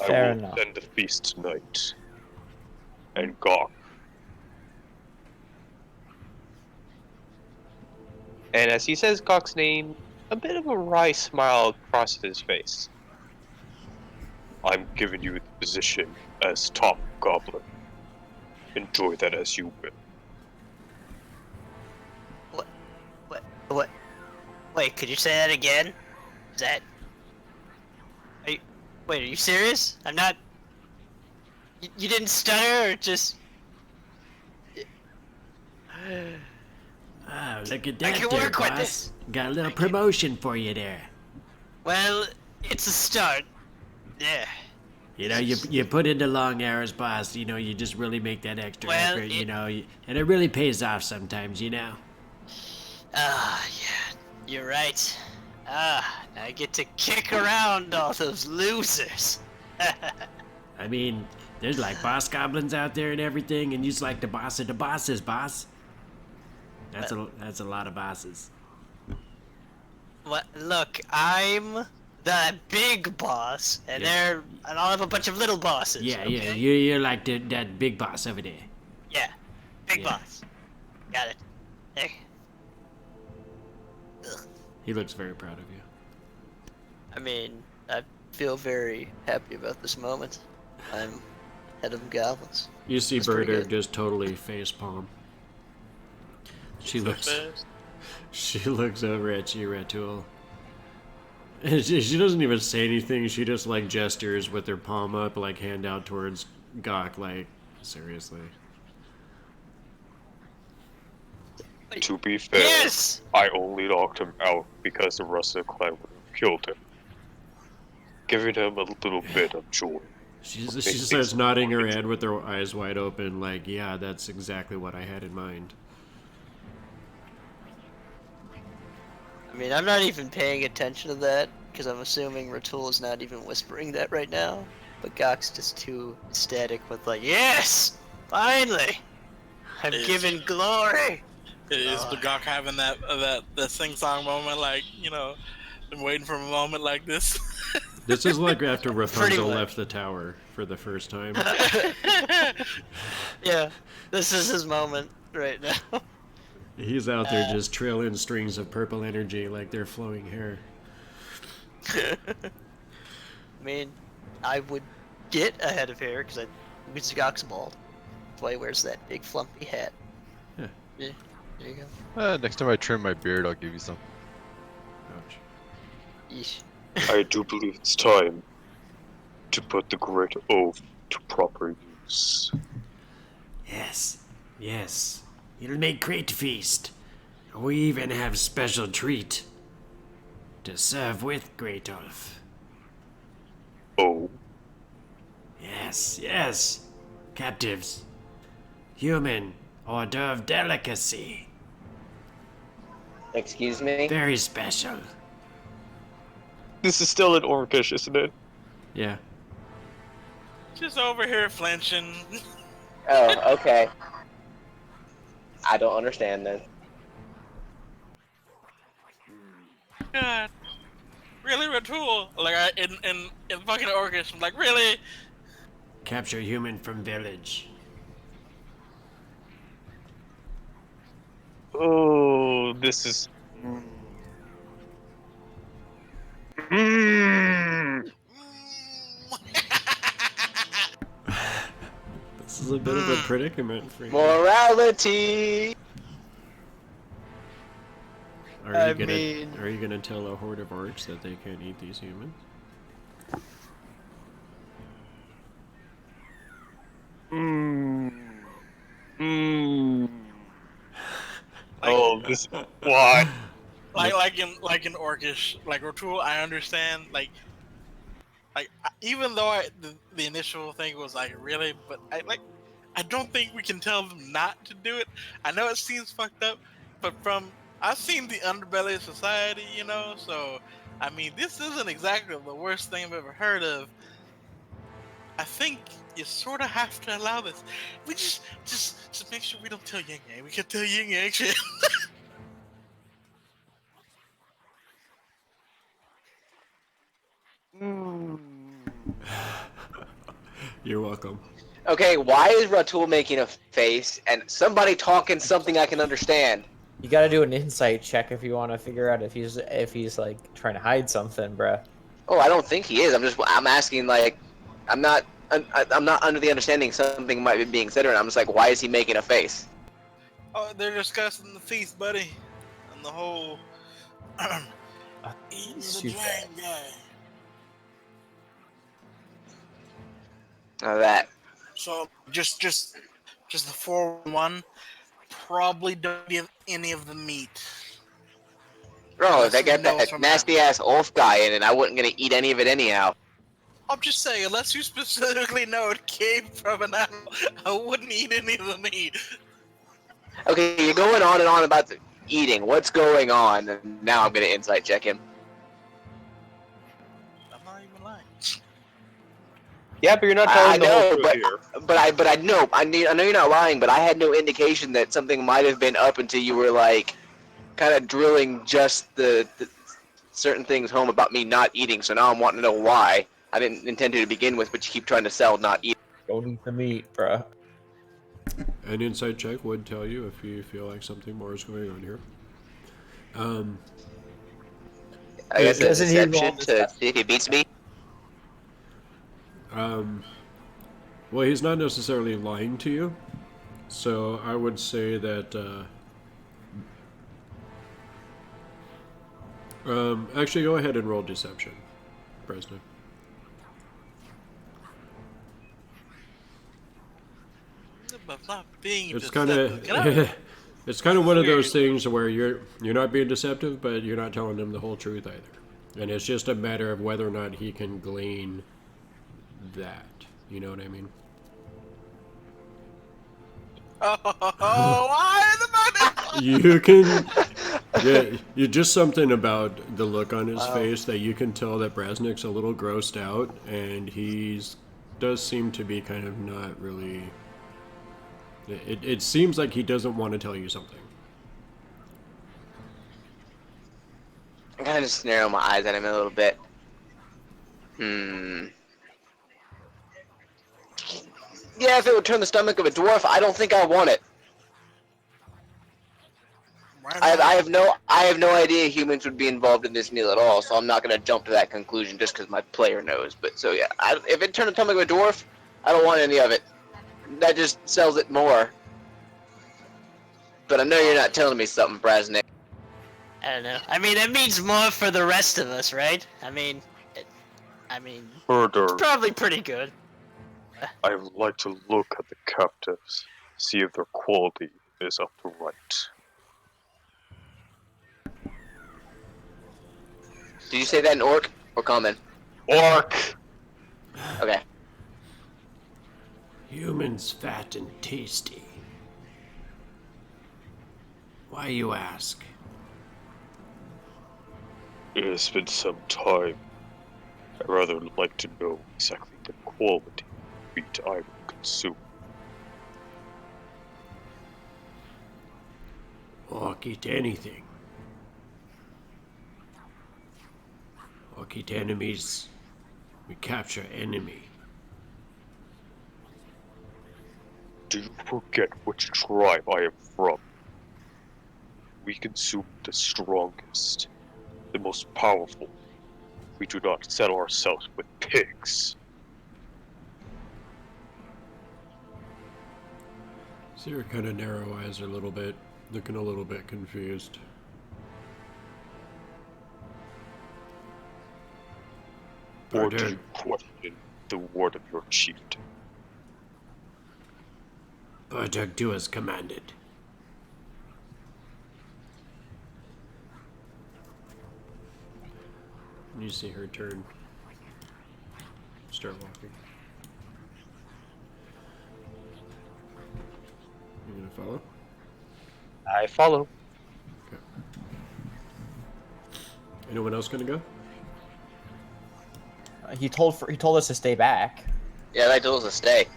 Fair I will enough. end the feast tonight. And Gok. And as he says Gok's name, a bit of a wry smile crosses his face. I'm giving you the position as top goblin. Enjoy that as you will. What? Wait, could you say that again? Is that... Wait, are you serious? I'm not... You didn't stutter, or just... Oh, look at I that can there, work with boss. this. Got a little promotion for you there. Well, it's a start. Yeah. You know, you put in the long hours, boss. You know, you just really make that extra Well, effort, you know. And it really pays off sometimes, you know. Yeah, you're right. I get to kick around all those losers. I mean, there's like boss goblins out there and everything, and you're just like the boss of the bosses, boss. That's a lot of bosses. What? Look, I'm the big boss, and Yeah. I'll have a bunch of little bosses. Yeah, okay? yeah, you're like that big boss over there. Yeah, big Yeah. boss. Got it. Hey. Ugh. He looks very proud of you. I mean, I feel very happy about this moment. I'm head of goblins. You see That's pretty Berta good. just totally facepalm. She looks over at you, Ratul. And she doesn't even say anything. She just like gestures with her palm up, like hand out towards Gok, like seriously. To be fair, Yes! I only knocked him out because the rest of the clan would have killed him. Giving him a little bit of joy. She starts nodding her head with her eyes wide open, like, yeah, that's exactly what I had in mind. I mean, I'm not even paying attention to that, because I'm assuming Ratul is not even whispering that right now. But Gok's just too ecstatic with like, yes! Finally! I'm given glory! Is the Gok having that sing-song moment, like, you know, been waiting for a moment like this? This is like after Rapunzel much. left the tower for the first time. Yeah, this is his moment right now. He's out there just trailing strings of purple energy like they're flowing hair. I mean, I would get a head of hair, because Gok's bald. That's why he wears that big flumpy hat. Yeah. Yeah, there you go. Next time I trim my beard, I'll give you some. Ouch. Yeesh. I do believe it's time to put the great oath to proper use. Yes, yes. It'll make great feast. We even have special treat to serve with Great Ulf. Oh, Yes, yes. Captives. Human hors d'oeuvre delicacy. Excuse me? Very special. This is still in Orcish, isn't it? Yeah. Just over here flinching. Oh, okay. I don't understand then. God. Really, Ratul? Like, in fucking orcish, I'm like, really? Capture human from village. Oh, this is. Mm. This is a bit of a predicament for you. Morality. Are you gonna tell a horde of orcs that they can't eat these humans? Oh, this. Why? like in orcish, like Ratul, I understand. Even though the initial thing was like really, but I don't think we can tell them not to do it. I know it seems fucked up, but I've seen the underbelly of society, you know. So I mean, this isn't exactly the worst thing I've ever heard of. I think you sort of have to allow this. We just make sure we don't tell Yin Yang. We can tell Yin Yang shit. You're welcome. Okay, why is Ratul making a face and somebody talking something I can understand? You gotta do an insight check if you want to figure out if he's like trying to hide something, bruh. Oh, I don't think he is. I'm asking like, I'm not under the understanding something might be being said, and I'm just like, why is he making a face? Oh, they're discussing the feast, buddy, and the whole eating the dragon guy. That. So just the 4-1. Probably don't give any of the meat. Bro, they got No that from nasty ass wolf guy in it. I wasn't gonna eat any of it anyhow. I'm just saying, unless you specifically know it came from an animal, I wouldn't eat any of the meat. Okay, you're going on and on about the eating. What's going on? And now I'm gonna insight check him. I'm not even lying. Yeah, but you're not I telling the whole know, truth but here. I know. I know you're not lying, but I had no indication that something might have been up until you were like, kind of drilling just the certain things home about me not eating. So now I'm wanting to know why. I didn't intend to begin with, but you keep trying to sell not eating. Don't eat the meat, bruh. An insight check would tell you if you feel like something more is going on here. I guess it's Doesn't he roll deception to see if he beats me. Well, he's not necessarily lying to you, so I would say that. Actually, go ahead and roll deception, Brasnic. But not being It's kind of it's kind of one of those things where you're not being deceptive, but you're not telling him the whole truth either, and it's just a matter of whether or not he can glean that. You know what I mean? Oh, why the money? You can. Yeah, you just something about the look on his face that you can tell that Brasnic's a little grossed out, and does seem to be kind of not really. It seems like he doesn't want to tell you something. I kind of just narrow my eyes at him a little bit. Yeah, if it would turn the stomach of a dwarf, I don't think I want it. I have no idea humans would be involved in this meal at all, so I'm not gonna jump to that conclusion just because my player knows. But so yeah, if it turned the stomach of a dwarf, I don't want any of it. That just sells it more. But I know you're not telling me something, Brasnic. I don't know. I mean, it means more for the rest of us, right? I mean, Further, it's probably pretty good. I would like to look at the captives, see if their quality is up to right. Did you say that in orc or common? Orc! Okay. Humans fat and tasty. Why, you ask? It has been some time. I'd rather like to know exactly the quality meat I will consume. Orc eat anything. Orc eat enemies. We capture enemy. Do you forget which tribe I am from? We consume the strongest, the most powerful. We do not settle ourselves with pigs. See her kind of narrow eyes a little bit, looking a little bit confused. Or do you question the word of your chieftain? Bartek, do as commanded. You see her turn. Start walking. You gonna follow? I follow. Okay. Anyone else gonna go? He told us to stay back. Yeah, they told us to stay.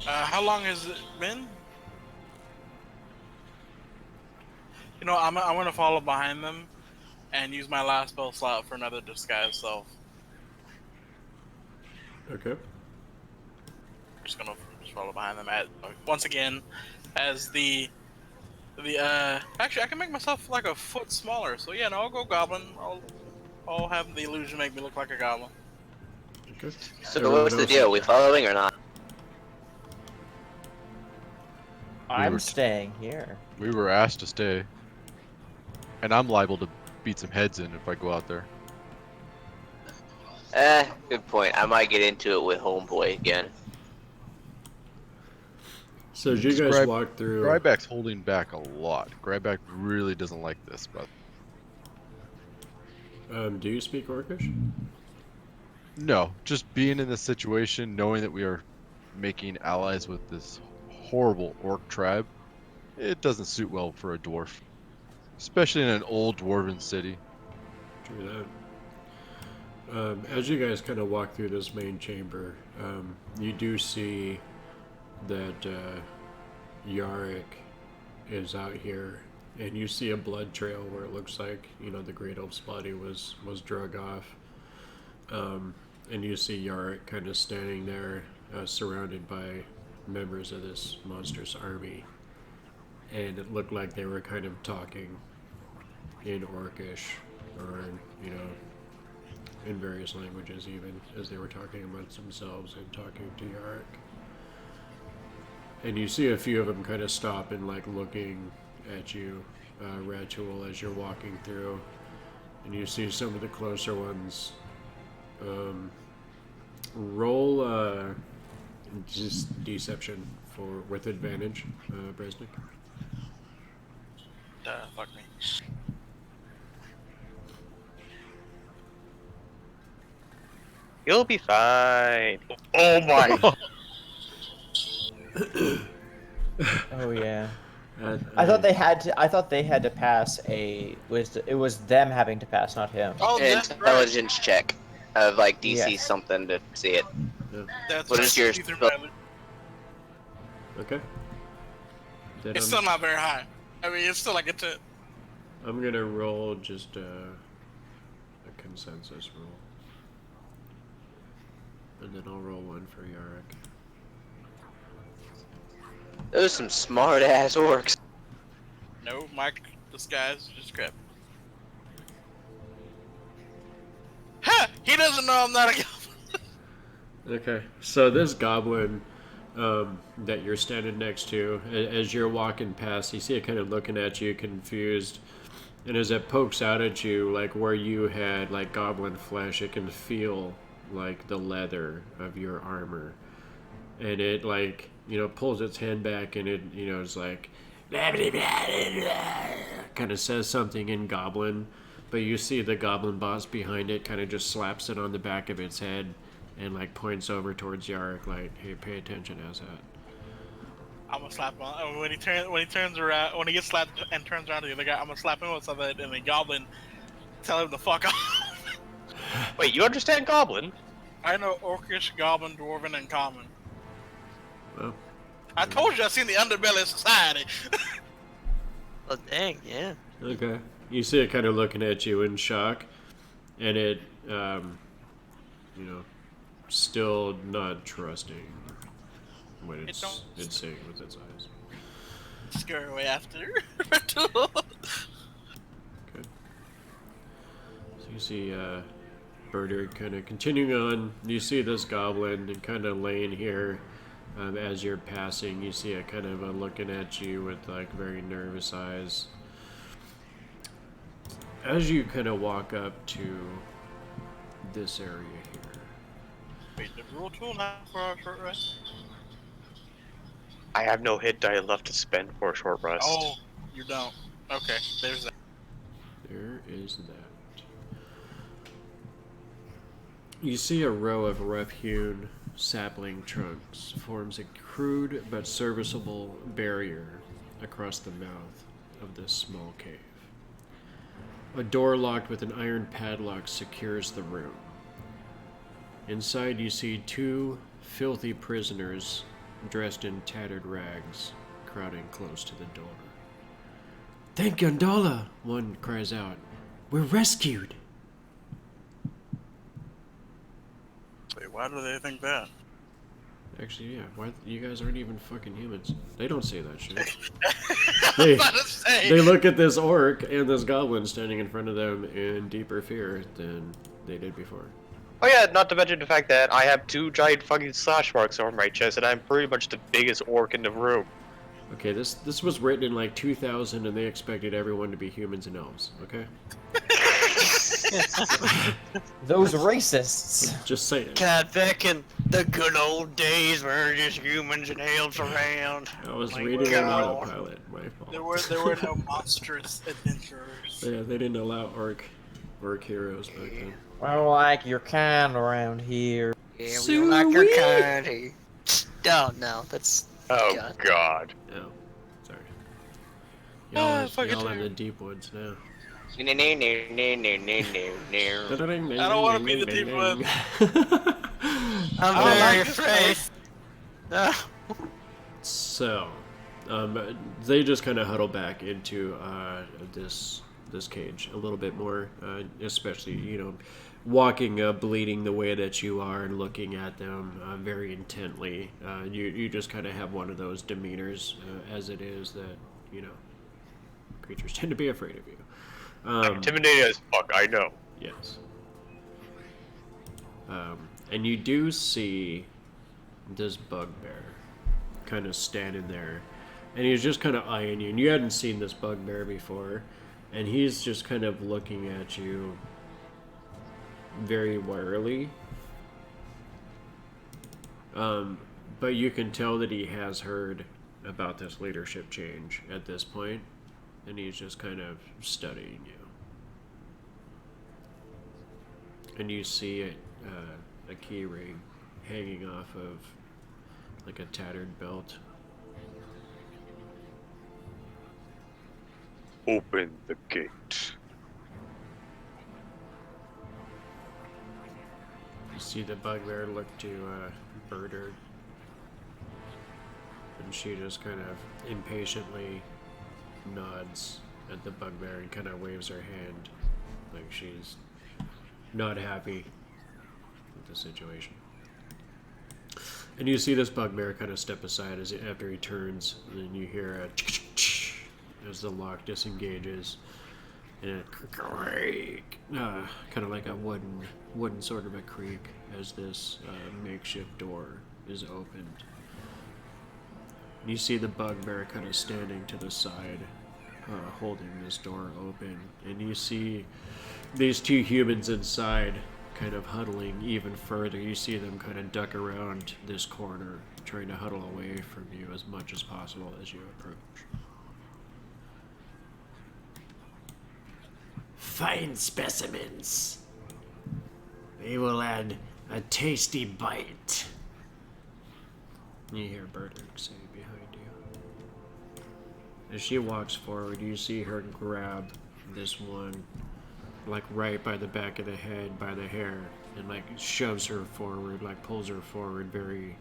How long has it been? You know, I'm gonna follow behind them and use my last spell slot for another disguise self. Okay. Just gonna follow behind them once again as the actually I can make myself like a foot smaller. So yeah, no, I'll go goblin. I'll have the illusion make me look like a goblin. Okay. So Everyone what's the else- deal? We following or not? I'm were- staying here. We were asked to stay. And I'm liable to beat some heads in if I go out there. Good point. I might get into it with Homeboy again. So as you guys Scribe- walk through, Grybek's holding back a lot. Grybek really doesn't like this, but do you speak Orcish? no, just being in this situation, knowing that we are making allies with this horrible orc tribe, it doesn't suit well for a dwarf. Especially in an old dwarven city. True that. As you guys kind of walk through this main chamber, you do see that Yarick is out here, and you see a blood trail where it looks like, you know, the Great Elf's body was drug off. And you see Yarick kind of standing there, surrounded by members of this monstrous army. And it looked like they were kind of talking in Orcish, or you know, in various languages, even as they were talking amongst themselves and talking to Yarick. And you see a few of them kind of stop and like looking at you, Ratul, as you're walking through, and you see some of the closer ones. Roll just deception with advantage, Brasnic. Fuck me. You'll be fine. Oh my. Oh yeah. I thought they had to. I thought they had to pass a. It was them having to pass, not him. Oh, An that's right. intelligence check of like DC Yes. something to see it. That's What right. is your Ether spell? pilot. Okay. Then It's still not very high. I mean, it's still like a 10. I'm gonna roll just a consensus roll, and then I'll roll one for Yarick. Those are some smart ass orcs. No, my disguise just crap. Ha! He doesn't know I'm not a goblin. Okay, so this goblin that you're standing next to, as you're walking past, you see it kind of looking at you, confused, and as it pokes out at you, like where you had like goblin flesh, it can feel like the leather of your armor, and it like, you know, pulls its hand back, and it, you know, is like blah, blah, blah, blah, blah, kind of says something in goblin, but you see the goblin boss behind it kind of just slaps it on the back of its head and like points over towards Yarick, like, hey, pay attention, asshat. I'm gonna slap him when he turns around, when he gets slapped and turns around to the other guy. I'm gonna slap him with something, and the goblin tell him to fuck off. Wait, you understand Goblin? I know orcish, goblin, dwarven, and common. Well, I told you I seen the underbelly of society. Well, dang, yeah. okay. You see it kind of looking at you in shock, and it, still not trusting what it's seeing with its eyes. Scurry away after Ratul. Okay. So you see Birder kind of continuing on. You see this goblin and kind of laying here as you're passing. You see it kind of looking at you with like very nervous eyes. As you kind of walk up to this area here. Wait, the rule tool now for our short rest? I have no hit die left to spend for a short rest. Oh, you don't. Okay, there's that. There is that. You see a row of rough-hewn sapling trunks forms a crude but serviceable barrier across the mouth of this small cave. A door locked with an iron padlock secures the room. Inside you see two filthy prisoners dressed in tattered rags crowding close to the door. "Thank Gondola!" one cries out. "We're rescued!" Wait, why do they think that? Actually, yeah. Why you guys aren't even fucking humans? They don't say that shit. I was about to say. They look at this orc and this goblin standing in front of them in deeper fear than they did before. Oh yeah, not to mention the fact that I have 2 giant fucking slash marks over my chest, and I'm pretty much the biggest orc in the room. Okay, this was written in like 2000, and they expected everyone to be humans and elves. Okay. Those racists. Just saying. God, back in the good old days where just humans and elves around. I was My reading God. on autopilot. My fault. There were no monstrous adventurers. Yeah, they didn't allow orc heroes back then. I don't like your kind around here. Yeah, we don't like your kind here. Oh, no, that's... Oh God. god. Oh, sorry. Y'all in the deep woods now. I don't want to be the deep woods. I'm very afraid. So, they just kind of huddle back into this cage a little bit more, especially walking bleeding the way that you are and looking at them very intently. You just kind of have one of those demeanors as it is that creatures tend to be afraid of you. I'm intimidating as fuck, I know. Yes. And you do see this bugbear kind of standing there, and he's just kind of eyeing you, and you hadn't seen this bugbear before, and he's just kind of looking at you very warily. But you can tell that he has heard about this leadership change at this point, and he's just kind of studying you. And you see a key ring hanging off of like a tattered belt. Open the gate. You see the bugbear look to Birder, and she just kind of impatiently nods at the bugbear and kind of waves her hand like she's not happy with the situation. And you see this bugbear kind of step aside after he turns, and then you hear a as the lock disengages, and a creak, kind of like a wooden sort of a creak as this makeshift door is opened. And you see the bugbear kind of standing to the side, holding this door open, and you see these 2 humans inside kind of huddling even further. You see them kind of duck around this corner, trying to huddle away from you as much as possible as you approach. Fine specimens. They will add a tasty bite. You hear Birder say behind you. As she walks forward, you see her grab this one like right by the back of the head, by the hair, and like shoves her forward, like pulls her forward very,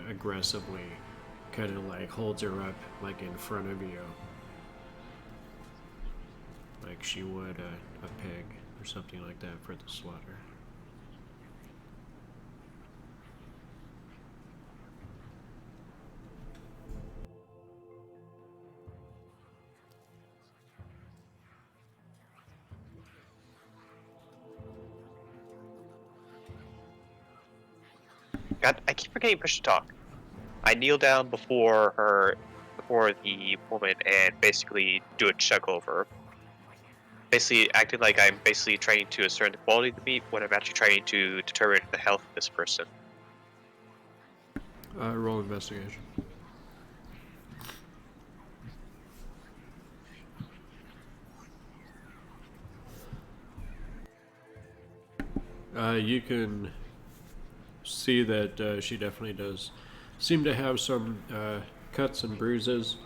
aggressively, kind of like holds her up like in front of you, like she would a pig or something like that for the slaughter. God, I keep forgetting push to talk. I kneel down before the woman, and basically do a check over. Basically acting like I'm basically trying to discern the quality of the meat when I'm actually trying to determine the health of this person. Roll investigation. You can see that she definitely does seem to have some cuts and bruises.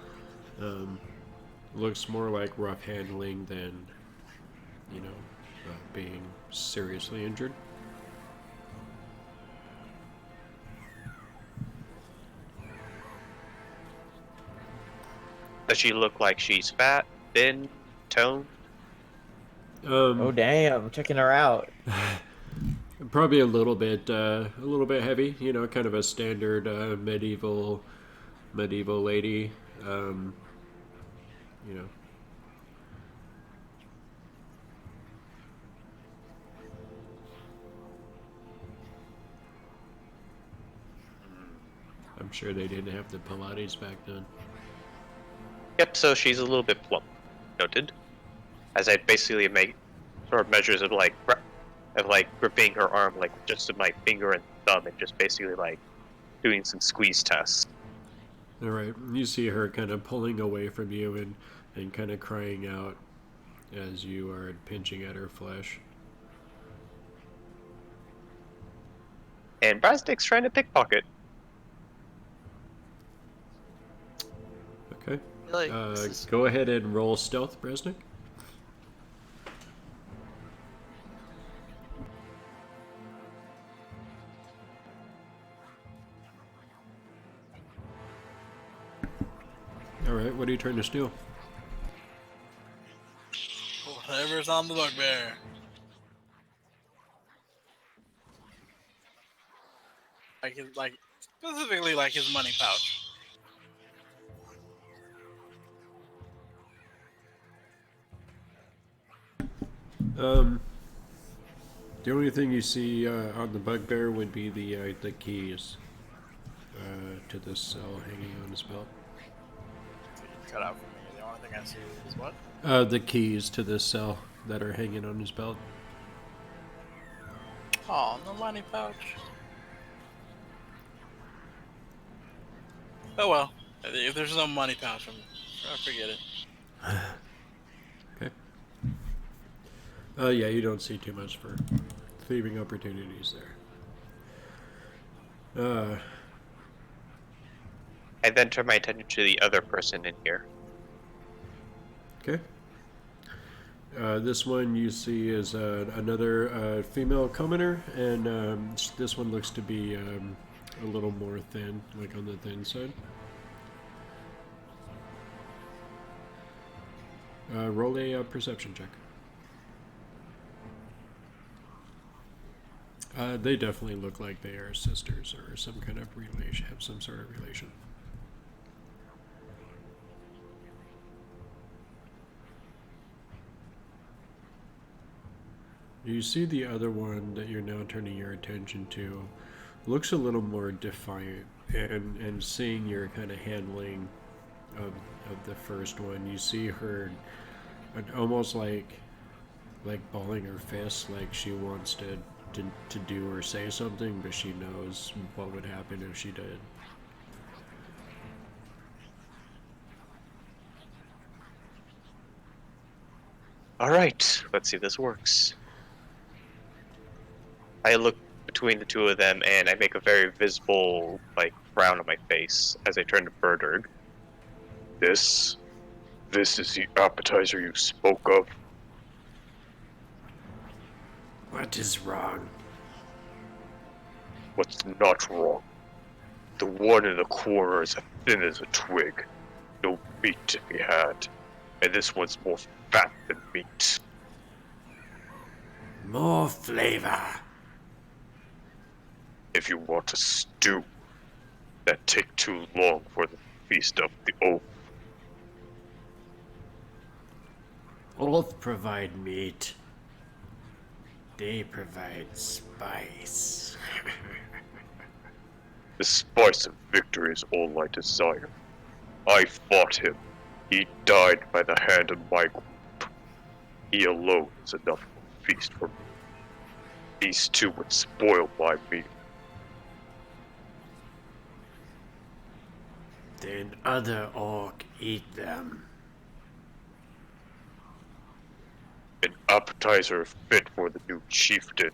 Looks more like rough handling than, being seriously injured. Does she look like she's fat, thin, toned? Oh damn, checking her out. Probably a little bit heavy. Kind of a standard medieval lady. You know. I'm sure they didn't have the Pilates back then. Yep, so she's a little bit plump. Noted. As I basically make sort of measures of gripping her arm like just with my finger and thumb, and just basically like doing some squeeze tests. All right, you see her kind of pulling away from you and kind of crying out as you are pinching at her flesh. And Brasnic's trying to pickpocket. Okay. Like, Go ahead and roll stealth, Brasnic. All right, what are you trying to steal? Whatever's on the bugbear. Specifically like his money pouch. The only thing you see on the bugbear would be the keys to this cell hanging on his belt. Cut out for me. The only thing I see is what? The keys to this cell that are hanging on his belt. Oh, no money pouch. Oh well. If there's no money pouch, I forget it. Okay. Yeah, you don't see too much for thieving opportunities there. I then turn my attention to the other person in here. Okay. This one you see is another female commoner, and this one looks to be a little more thin, like on the thin side. Roll a perception check. They definitely look like they are sisters or some kind of relation, have some sort of relation. You see the other one that you're now turning your attention to looks a little more defiant, and seeing your kind of handling of the first one, you see her almost like balling her fists, like she wants to do or say something, but she knows what would happen if she did. Alright, let's see if this works. I look between the two of them and I make a very visible, frown on my face as I turn to Berderg. This is the appetizer you spoke of? What is wrong? What's not wrong? The one in the corner is as thin as a twig. No meat to be had. And this one's more fat than meat. More flavor. If you want a stew, that take too long for the feast of the oath. Oath provide meat. They provide spice. The spice of victory is all I desire. I fought him. He died by the hand of my group. He alone is enough of a feast for me. These two would spoil my meal. Then other orc eat them. An appetizer fit for the new chieftain,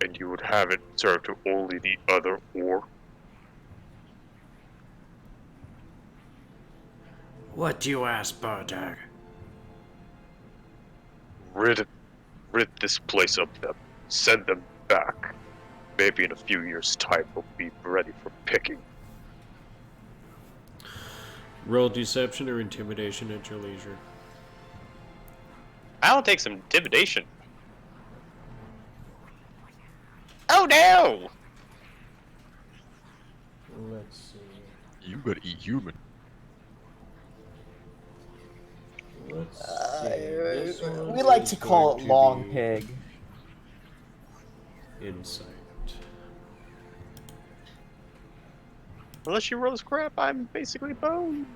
and you would have it served to only the other orc. What do you ask, Bardag? Rid this place of them. Send them back. Maybe in a few years' time we'll be ready for picking. Roll deception or intimidation at your leisure. I'll take some intimidation. Oh no! Let's see. You gotta eat human. Let's see. This one We like is to call going it long be pig. Insight. Unless you roll crap, I'm basically boned.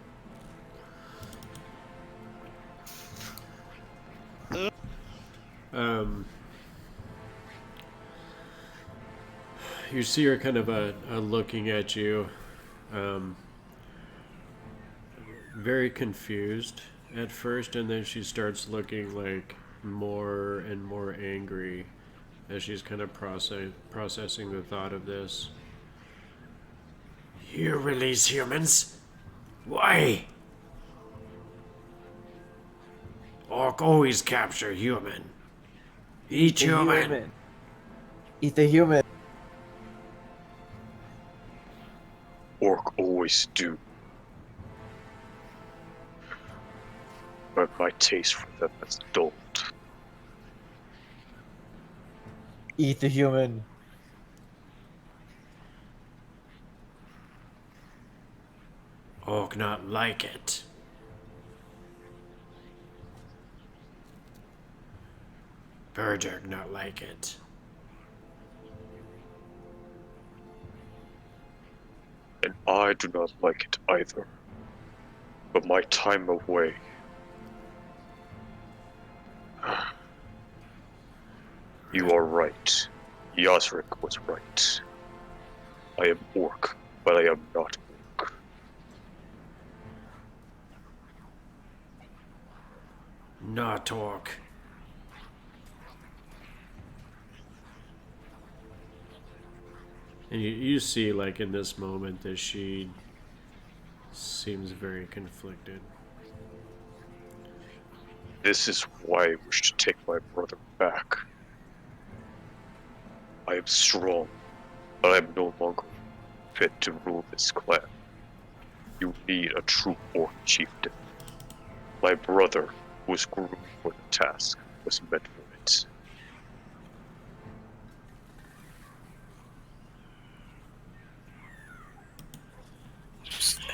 You see her kind of looking at you, very confused at first, and then she starts looking like more and more angry as she's kind of processing the thought of this. You release humans? Why? Orc always capture human. Eat The human. Eat the human. Orc always do. But my taste for them has dulled. Eat the human. Orc not like it. Berger not like it. And I do not like it either. But my time away. You are right. Yasrik was right. I am orc, but I am not orc. Not orc. And you see, like, in this moment that she seems very conflicted. This is why I wish to take my brother back. I am strong, but I am no longer fit to rule this clan. You need a true orc chieftain. My brother, who was groomed for the task, was meant for it.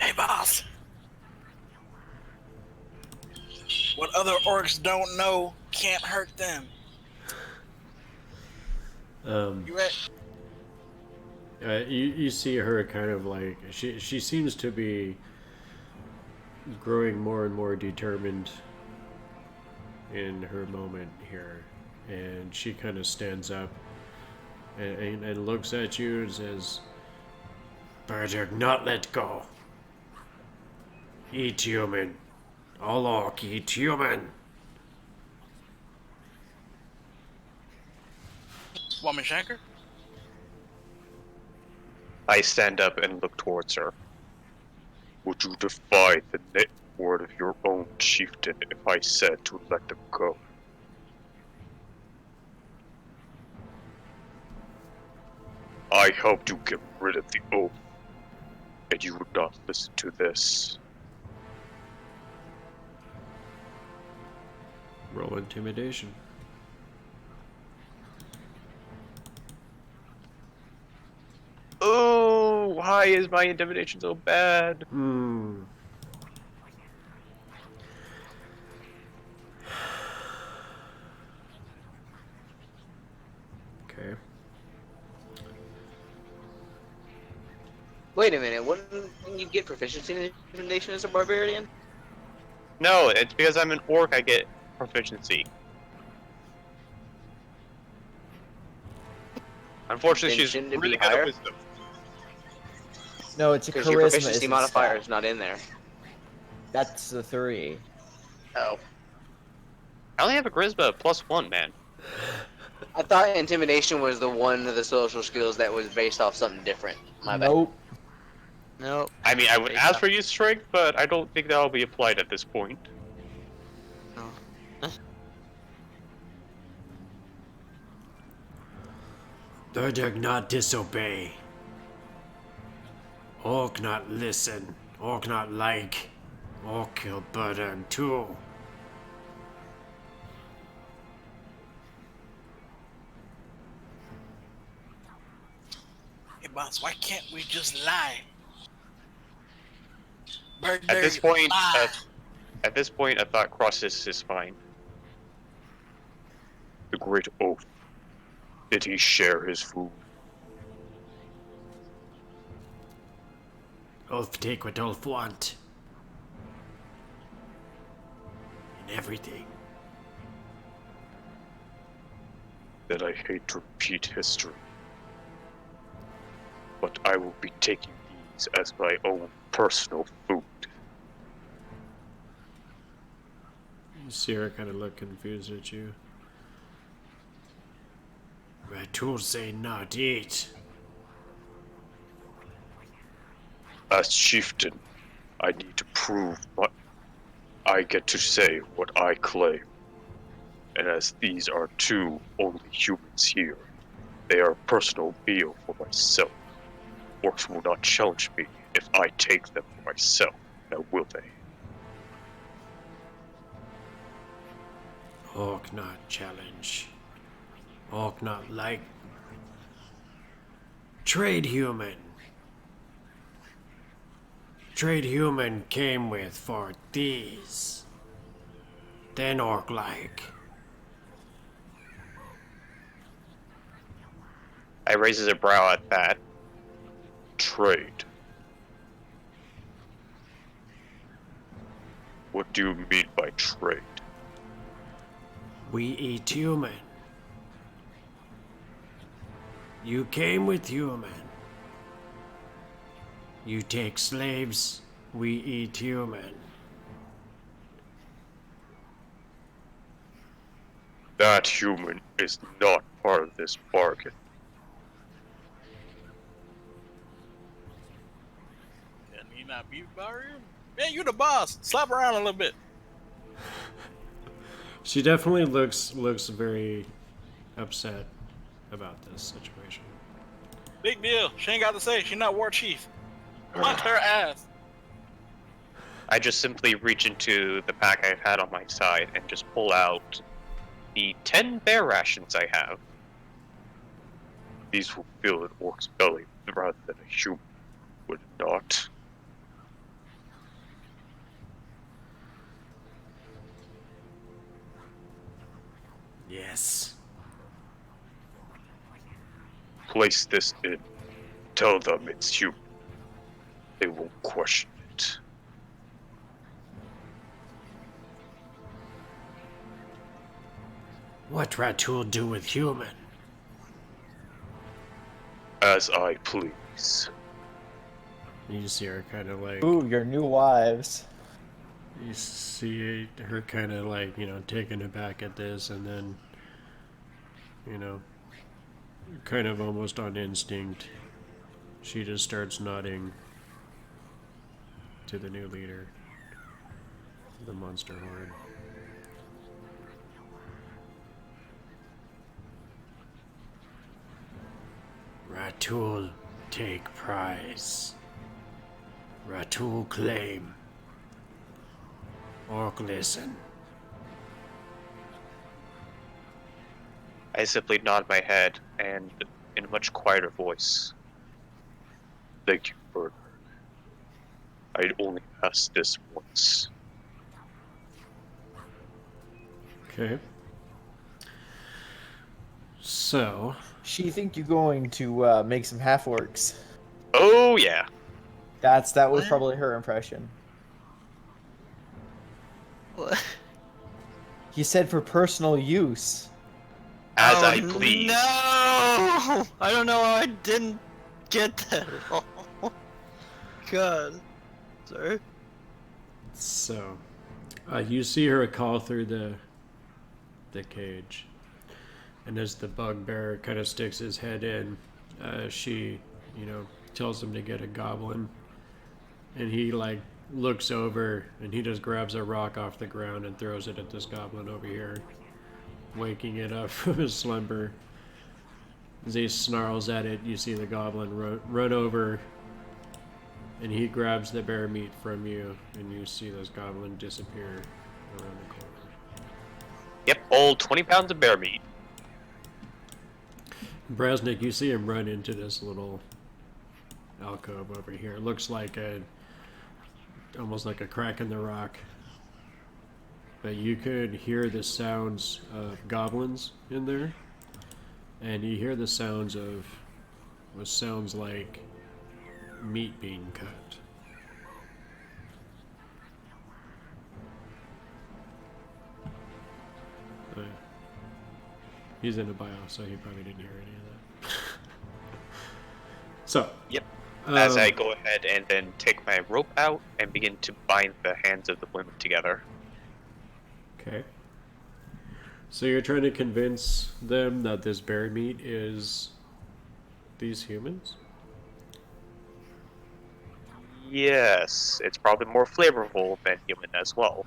Hey, boss. What other orcs don't know can't hurt them. You right? You see her kind of like she seems to be growing more and more determined in her moment here, and she kind of stands up and looks at you and says, Berger not let go. Eat human. All orc eat human. Woman Shanker? I stand up and look towards her. Would you defy the net word of your own chieftain if I said to let them go? I helped you get rid of the oath, and you would not listen to this. Roll intimidation. Oh, why is my intimidation so bad? Hmm. Okay. Wait a minute, wouldn't you get proficiency in intimidation as a barbarian? No, it's because I'm an orc. I get proficiency. Unfortunately, Then she's shouldn't it really be good at higher? wisdom. No, it's a Because your charisma. proficiency Isn't modifier stat. is not in there. That's the 3. Oh. I only have a charisma +1, man. I thought intimidation was the one of the social skills that was based off something different. My bad. Nope. Nope. I mean, I would Based ask off- for use strength, but I don't think that'll be applied at this point. No. Durdag not disobey. Orc not listen. Orc not like. Orc kill burden too. Hey, boss, why can't we just lie? At this point, a thought crosses is fine. The great oath. Did he share his food? Ulf take what Ulf want. And everything. Then I hate to repeat history. But I will be taking these as my own personal food. Sierra kind of looked confused at you. Ratul say not eat. As chieftain, I need to prove what I get to say what I claim. And as these are two only humans here, they are a personal meal for myself. Orcs will not challenge me if I take them for myself, now will they? Orc not challenge. Orc not like. Trade human. Trade human came with for these. Then orc like. I raises a brow at that. Trade. What do you mean by trade? We eat human. You came with human. You take slaves, we eat human. That human is not part of this bargain. Can he not be barbarian? Man, you the boss. Slap around a little bit. She definitely looks very upset about this situation. Big deal. She ain't got to say. She not war chief. Punch her ass. I just simply reach into the pack I've had on my side and just pull out the 10 bear rations I have. These will fill an orc's belly rather than a human, would it not? Yes. Place this in. Tell them it's human. They won't question it. What Ratul do with human? As I please. You see her kind of like. Ooh, your new wives. You see her kind of like, taken aback at this, and then, kind of almost on instinct, she just starts nodding to the new leader, the monster horde. Ratul take prize. Ratul claim. Orc listen. I simply nod my head and, in a much quieter voice, thank you, Bird. I'd only asked this once. Okay. So, She think you're going to make some half orcs. Oh, yeah. That was probably her impression. What? He said for personal use. As Oh, I please. No! I don't know how I didn't get that at all. God. Sorry. so you see her call through the cage, and as the bugbear kind of sticks his head in, she, tells him to get a goblin, and he looks over and he just grabs a rock off the ground and throws it at this goblin over here, waking it up from his slumber. As he snarls at it, you see the goblin run over, and he grabs the bear meat from you, and you see this goblin disappear around the corner. Yep, all 20 pounds of bear meat. Brasnic, you see him run into this little alcove over here. It looks like almost like a crack in the rock. But you could hear the sounds of goblins in there. And you hear the sounds of what sounds like meat being cut. Oh, yeah. He's in a bio, so he probably didn't hear any of that. So. Yep. As I go ahead and then take my rope out and begin to bind the hands of the women together. Okay. So you're trying to convince them that this bear meat is these humans? Yes, it's probably more flavorful than human as well.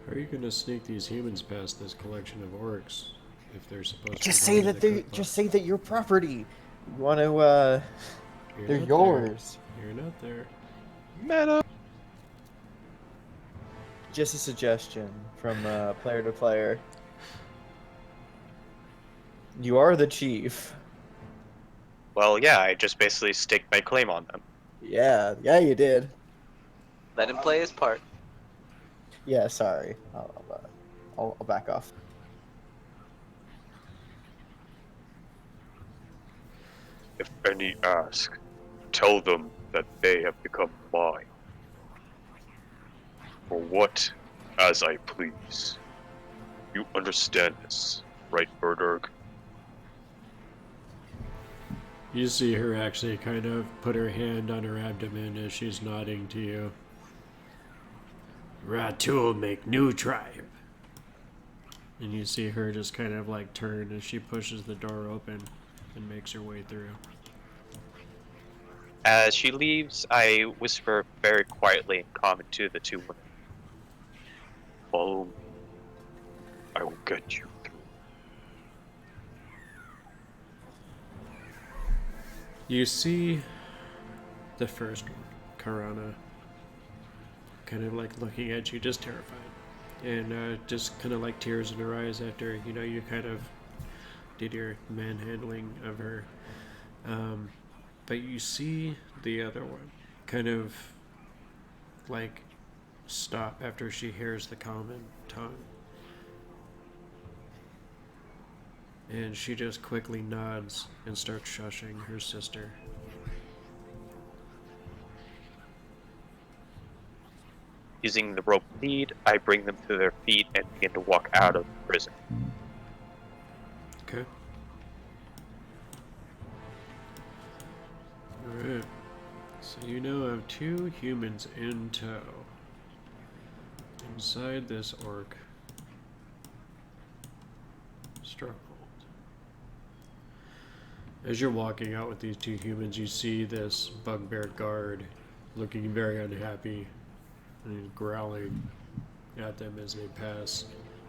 How are you going to sneak these humans past this collection of orcs if they're supposed Just to say go that to the they cookbook? just say that you're property. You want to You're they're not yours. There. You're not there. Meta. Just a suggestion from player to player. You are the chief. Well, yeah, I just basically staked my claim on them. Yeah, you did. Let him play his part. Yeah, sorry. I'll back off. If any ask, tell them that they have become mine. For what, as I please. You understand this, right, Berdurg? You see her actually kind of put her hand on her abdomen as she's nodding to you. Ratul make new tribe. And you see her just kind of turn as she pushes the door open and makes her way through. As she leaves, I whisper very quietly and calm to the two women. Follow me. I will get you through. You see the first one, Karana, kind of looking at you, just terrified. And just kind of tears in her eyes after, you kind of did your manhandling of her. But you see the other one kind of stop after she hears the common tongue. And she just quickly nods and starts shushing her sister. Using the rope lead, I bring them to their feet and begin to walk out of the prison. Okay. Alright. So you now have two humans in tow. Inside this orc stronghold. As you're walking out with these two humans, you see this bugbear guard looking very unhappy and he's growling at them as they pass,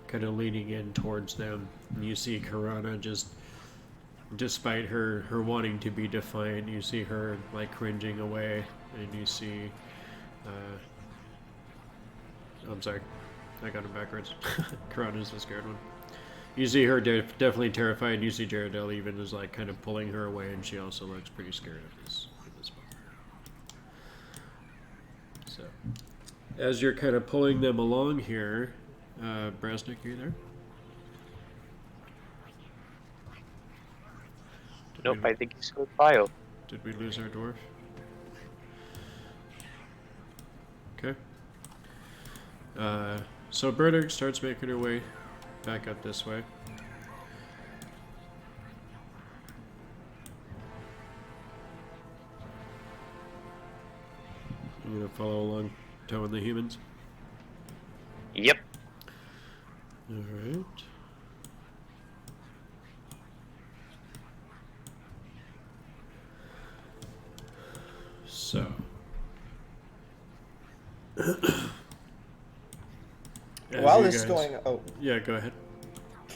kind of leaning in towards them. And you see Karana just despite her wanting to be defiant, you see her like cringing away, and you see. I'm sorry, I got him backwards. Karana's the scared one. You see her definitely terrified. You see Jaredell even is like kind of pulling her away, and she also looks pretty scared of this bar. So, as you're kind of pulling them along here, Brasnic, are you there? Nope, I think he's with bio. Did we lose our dwarf? Okay. So Berdig starts making her way back up this way. You gonna follow along, towing the humans? Yep. Alright. So. While this is going, yeah, go ahead.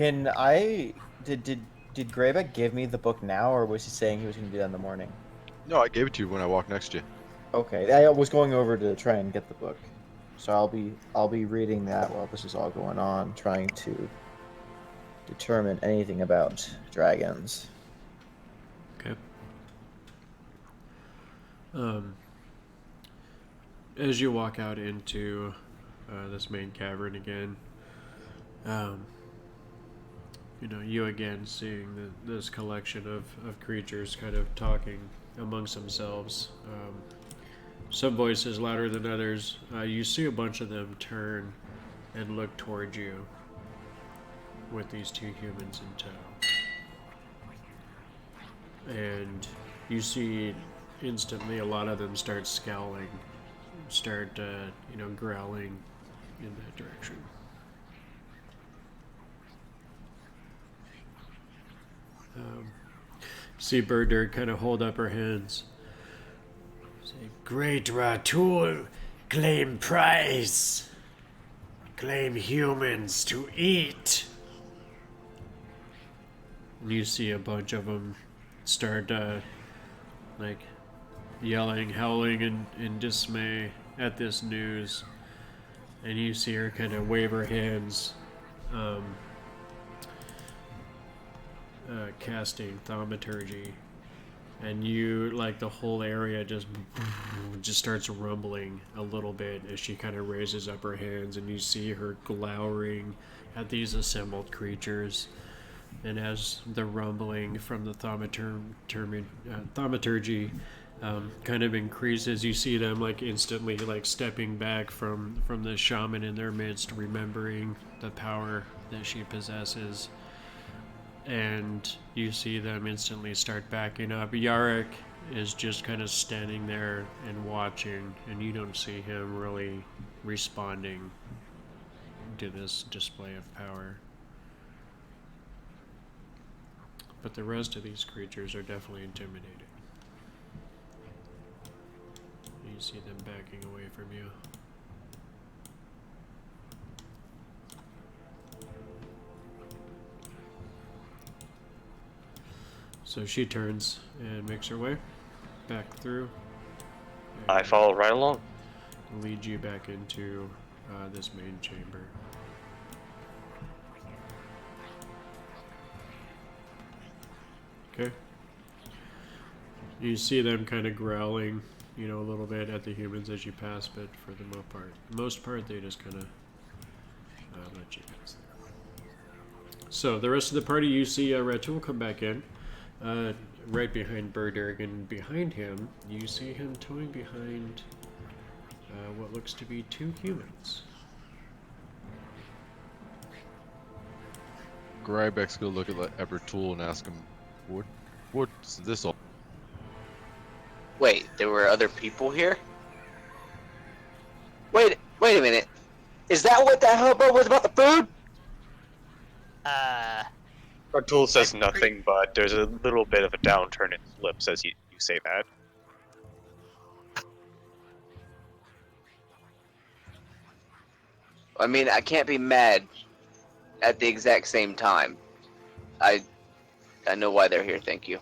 can I did Grybek give me the book now, or was he saying he was going to do that in the morning? No, I gave it to you when I walked next to you. Okay, I was going over to try and get the book, so I'll be reading that while this is all going on, trying to determine anything about dragons. Okay. As you walk out into this main cavern again, you know, you again seeing this collection of creatures kind of talking amongst themselves. Some voices louder than others. You see a bunch of them turn and look towards you with these two humans in tow. And you see instantly a lot of them start scowling, start, you know, growling in that direction. See Birdir kind of hold up her hands. Say, great Ratul, claim prize. Claim humans to eat. And you see a bunch of them start, like, yelling, howling in dismay at this news. And you see her kind of wave her hands, casting thaumaturgy, and you, like, the whole area just starts rumbling a little bit as she kind of raises up her hands, and you see her glowering at these assembled creatures. And as the rumbling from the thaumaturgy kind of increases, you see them like instantly like stepping back from the shaman in their midst, remembering the power that she possesses. And you see them instantly start backing up. Yarek is just kind of standing there and watching, and you don't see him really responding to this display of power. But the rest of these creatures are definitely intimidating. You see them backing away from you. So she turns and makes her way back through. I follow right along. Lead you back into this main chamber. Okay. You see them kind of growling, you know, a little bit at the humans as you pass, but for the most part, they just kind of let you pass there. So the rest of the party, you see Ratul come back in, right behind Birdirg, and behind him, you see him towing behind what looks to be two humans. Grybek's gonna look at Ratul and ask him, what's this all? Wait, there were other people here? Wait a minute. Is that what that hubbub was about the food? Ratul says nothing, but there's a little bit of a downturn in his lips as you say that. I mean, I can't be mad at the exact same time. I I know why they're here. Thank you.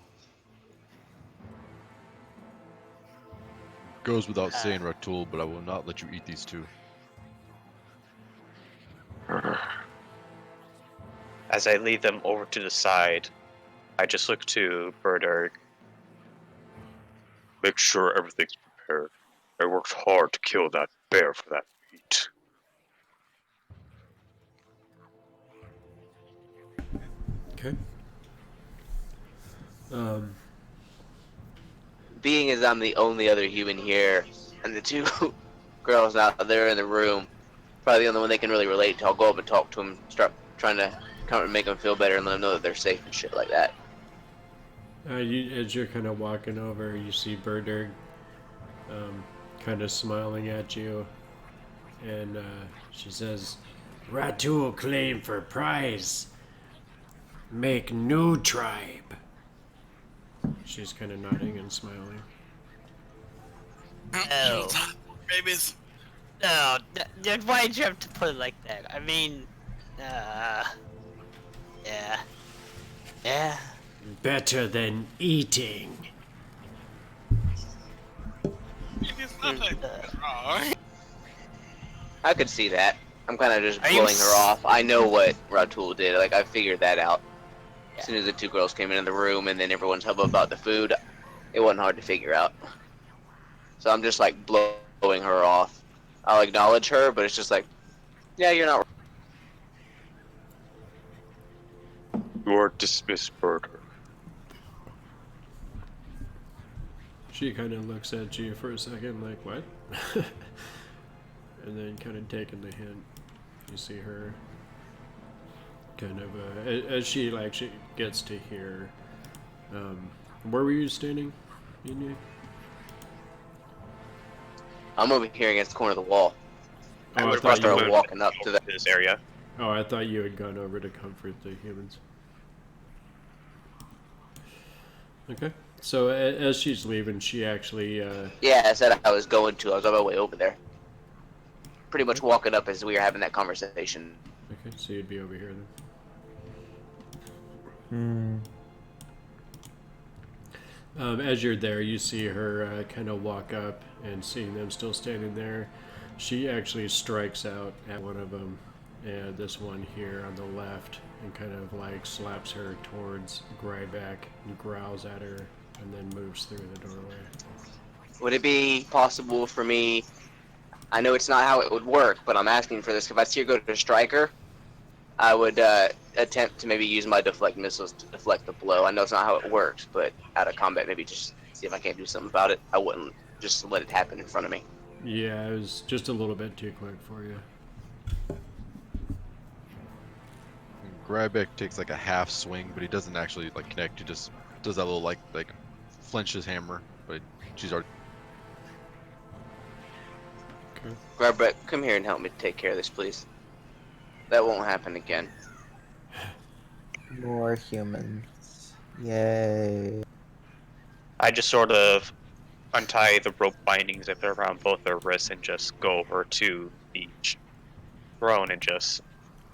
Goes without saying, Ratul, but I will not let you eat these two. As I lead them over to the side, I just look to Birder. Make sure everything's prepared. I worked hard to kill that bear for that meat. Okay. Being as I'm the only other human here, and the two girls out there in the room, probably the only one they can really relate to, I'll go up and talk to them, start trying to come and make them feel better and let them know that they're safe and shit like that. As you're kind of walking over, you see Birder kind of smiling at you, and she says, Ratul claim for prize. Make new tribe. she's kind of nodding and smiling. No. Babies. No, why'd you have to put it like that? I mean, yeah. Better than eating. It's not like wrong. I could see that. I'm kind of just Are you blowing her off. I know what Ratul did. Like, I figured that out. As soon as the two girls came into the room and then everyone's hubbub about the food, it wasn't hard to figure out. So I'm just, like, blowing her off. I'll acknowledge her, but it's just like, yeah, you're not You are dismissed, Birder. She kind of looks at you for a second, like, what? And then kind of taking the hint, you see her kind of, as she gets to here, where were you standing, Yin Yang? I'm over here against the corner of the wall. Oh, I would thought you start went- walking up to the... This area. Oh, I thought you had gone over to comfort the humans. Okay. So as she's leaving, she actually, Yeah, I said I was going to. I was on my way over there. Pretty much walking up as we were having that conversation. okay, so you'd be over here then. As you're there, you see her kind of walk up, and seeing them still standing there, she actually strikes out at one of them, and this one here on the left, and kind of like slaps her towards Grybek and growls at her, and then moves through the doorway. Would it be possible for me... I know it's not how it would work, but I'm asking for this. If I see her go to strike her, I would attempt to maybe use my deflect missiles to deflect the blow. I know it's not how it works, but out of combat, maybe just see if I can't do something about it. I wouldn't just let it happen in front of me. Yeah, it was just a little bit too quick for you. Grybek takes like a half swing, but he doesn't actually like connect. He just does that little like flinch his hammer, but she's already. Okay. Grybek, come here and help me take care of this, please. That won't happen again. More humans. Yay. I just sort of untie the rope bindings if they're around both their wrists and just go over to the throne and just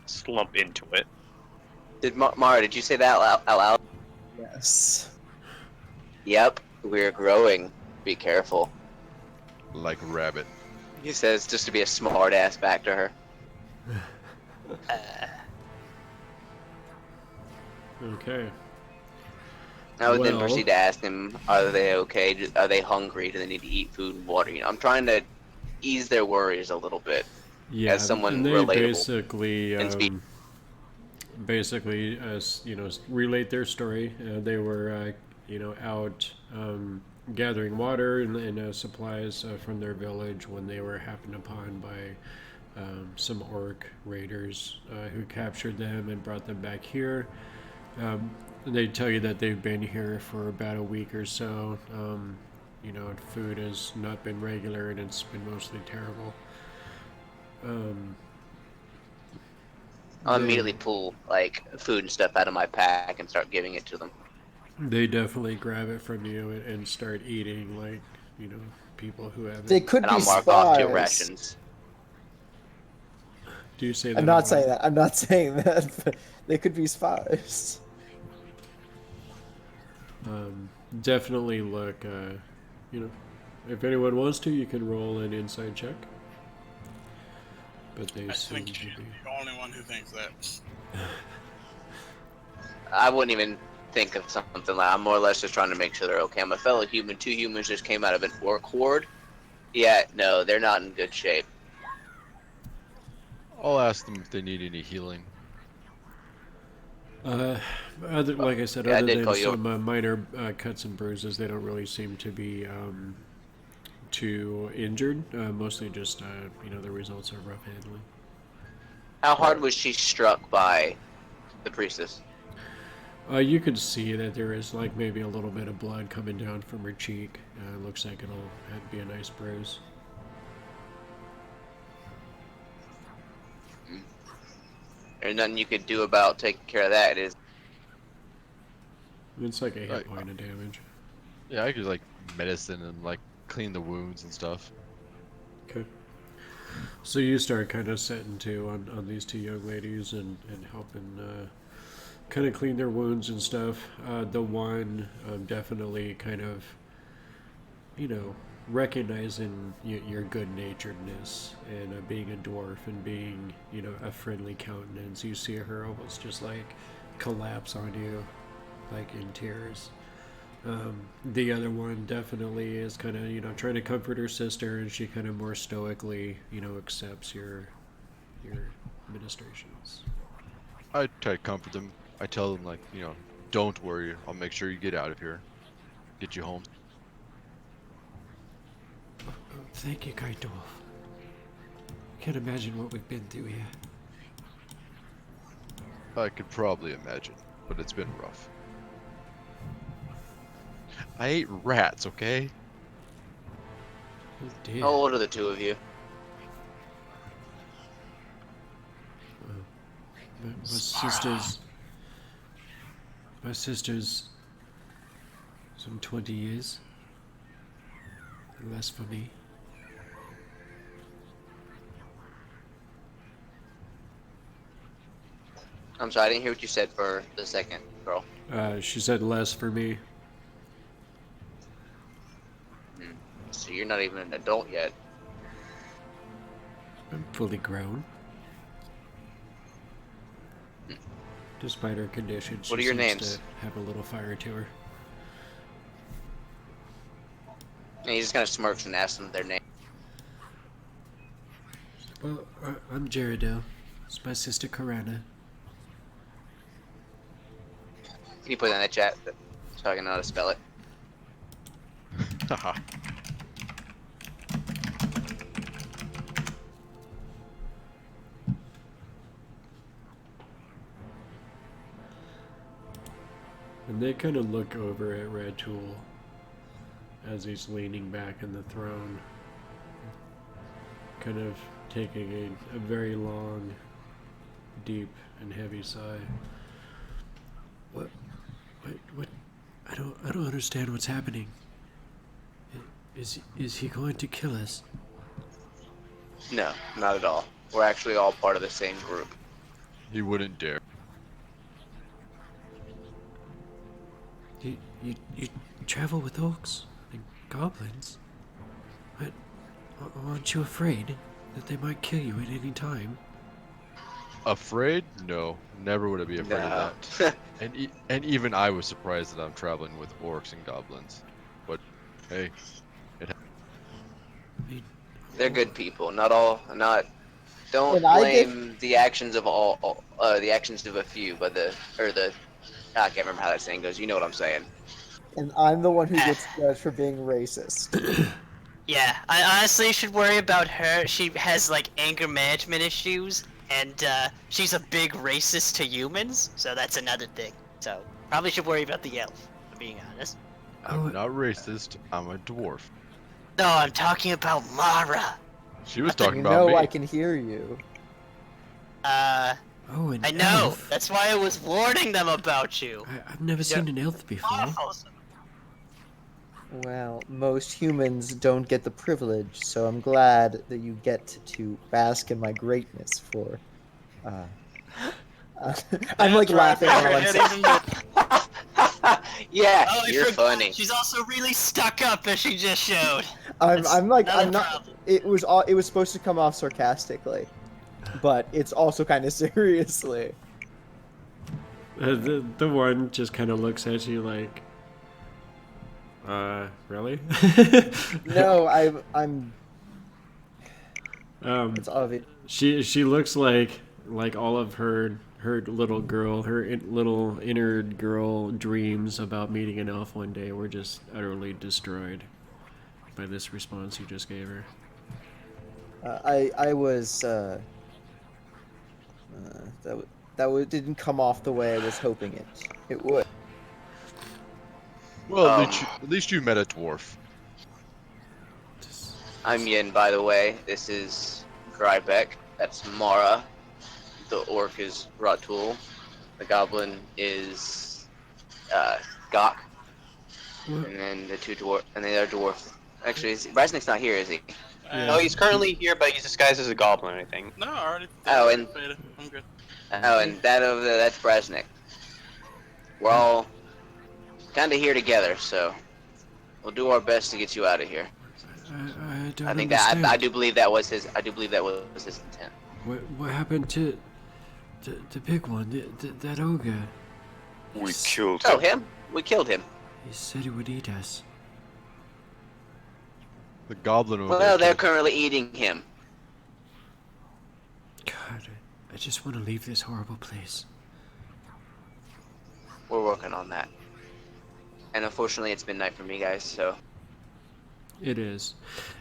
slump into it. Did Mara, did you say that out loud? Yes. Yep, we're growing. Be careful. Like a rabbit. He says just to be a smart ass back to her. Okay. I would then Well- proceed to ask them, are they okay? Are they hungry? Do they need to eat food and water? You know, I'm trying to ease their worries a little bit. Yeah, As someone and they relatable. basically, relate their story. They were, out gathering water and supplies from their village when they were happened upon by some orc raiders who captured them and brought them back here. They tell you that they've been here for about a week or so. Food has not been regular and it's been mostly terrible. I'll immediately pull like food and stuff out of my pack and start giving it to them. They definitely grab it from you and start eating like, people who have They it. could And be I'll mark off two spies. rations. Do you say that? I'm not saying that. I'm not saying that. But they could be spies. Definitely look, you know, if anyone wants to, you can roll an inside check. But they I seem think to she's be. the only one who thinks that. I wouldn't even think of something like. I'm more or less just trying to make sure they're okay. I'm a fellow human. 2 humans just came out of an orc horde. Yeah, no, they're not in good shape. I'll ask them if they need any healing. Like I said, Yeah, I other did than call you. some minor cuts and bruises, they don't really seem to be too injured. Mostly just, you know, the results are rough handling. How hard was she struck by the priestess? You could see that there is like maybe a little bit of blood coming down from her cheek. Looks like it'll be a nice bruise. There's nothing you could do about taking care of that. Is It's like a hit Right. point of damage. Yeah, I could like medicine and like clean the wounds and stuff. Okay. So you start kind of setting to on these 2 young ladies and helping kind of clean their wounds and stuff. The one definitely kind of, you know, recognizing your good-naturedness and being a dwarf and being, you know, a friendly countenance. You see her almost just like collapse on you, like in tears. The other one definitely is kind of, you know, trying to comfort her sister, and she kind of more stoically, you know, accepts your ministrations. I try to comfort them. I tell them like, you know, don't worry. I'll make sure you get out of here. Get you home. Oh, thank you, Guide Dwarf. Can't imagine what we've been through here. I could probably imagine, but it's been rough. I ate rats, okay? Oh dear. how old are the 2 of you? My sister's some 20 years. Less for me. I'm sorry, I didn't hear what you said for the second girl. She said less for me. So you're not even an adult yet. I'm fully grown. Despite her condition, she What are your seems names? to have a little fire to her. And he just kind of smirks and asks them their name. Well, I'm Jaredel. It's my sister Karana. Can you put that in the chat so I can know how to spell it? Haha. And they kind of look over at Red Tool as he's leaning back in the throne, kind of taking a very long, deep, and heavy sigh. What? I don't understand what's happening. Is he going to kill us? No, not at all. We're actually all part of the same group. He wouldn't dare. You travel with orcs and goblins? But aren't you afraid that they might kill you at any time? Afraid? No, never would I be afraid No. of that. And even I was surprised that I'm traveling with orcs and goblins. But hey, I mean, They're good people. Not all. Not. Don't And I get- blame the actions of all. The actions of a few, but the. I can't remember how that saying goes. You know what I'm saying. And I'm the one who gets judged for being racist. Yeah, I honestly should worry about her. She has like anger management issues, and she's a big racist to humans, so that's another thing. So probably should worry about the elf, for being honest. I'm not racist. I'm a dwarf. No, I'm talking about Mara. She was I thought talking You about know me. I can hear you. oh, an I know. elf. That's why I was warning them about you. I've never seen an elf before. Well, most humans don't get the privilege, so I'm glad that you get to bask in my greatness for. I'm like laughing while I'm saying. Yeah, Oh, I you're forgot. funny. She's also really stuck up, as she just showed. I'm That's like another I'm not. problem. It was supposed to come off sarcastically, but it's also kind of seriously. The one just kind of looks at you like, really? No, I'm. Um, It's obvious. she looks like all of her little girl, little inner girl dreams about meeting an elf one day were just utterly destroyed by this response you just gave her. I was didn't come off the way I was hoping it would. Well, Um, at least you met a dwarf. I'm Yin, by the way. This is Grybek. That's Mara. The orc is Ratul. The goblin is Gok. What? And then the two dwarf, and the other dwarf. Actually, Brasnic's not here, is he? No, he's currently here, but he's disguised as a goblin, I think. No, I already. Oh, and Faded. I'm good. oh, and that over there, that's Brasnic. We're all kind of here together, so we'll do our best to get you out of here. I don't I think understand. I do believe that was his. I do believe that was his intent. What happened to the big one, that ogre? We killed Oh, him. him? We killed him. He said he would eat us. The goblin over Well, there. they're currently eating him. God, I just want to leave this horrible place. We're working on that. And unfortunately, it's midnight for me, guys. So It is.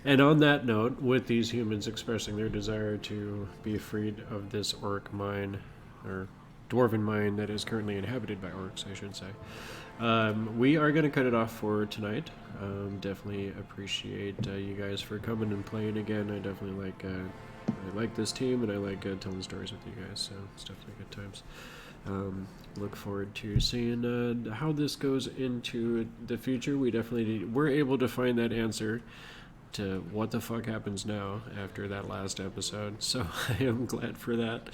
And on that note, with these humans expressing their desire to be freed of this orc mine, or dwarven mine that is currently inhabited by orcs, I should say, we are going to cut it off for tonight. Definitely appreciate you guys for coming and playing again. I definitely like this team, and I like telling stories with you guys, so it's definitely good times. Look forward to seeing how this goes into the future. We're able to find that answer to what the fuck happens now after that last episode, so I am glad for that.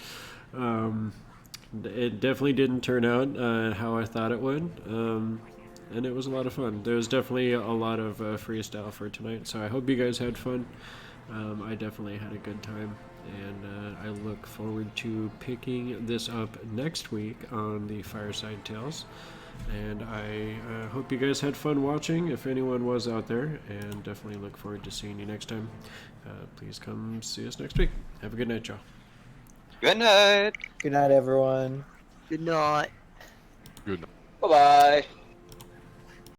It definitely didn't turn out how I thought it would, and it was a lot of fun. There was definitely a lot of freestyle for tonight, so I hope you guys had fun. I definitely had a good time, and I look forward to picking this up next week on the Fireside Tales. And I hope you guys had fun watching, if anyone was out there, and definitely look forward to seeing you next time. Please come see us next week. Have a good night, y'all. Good night. Good night, everyone. Good night. Good. bye bye.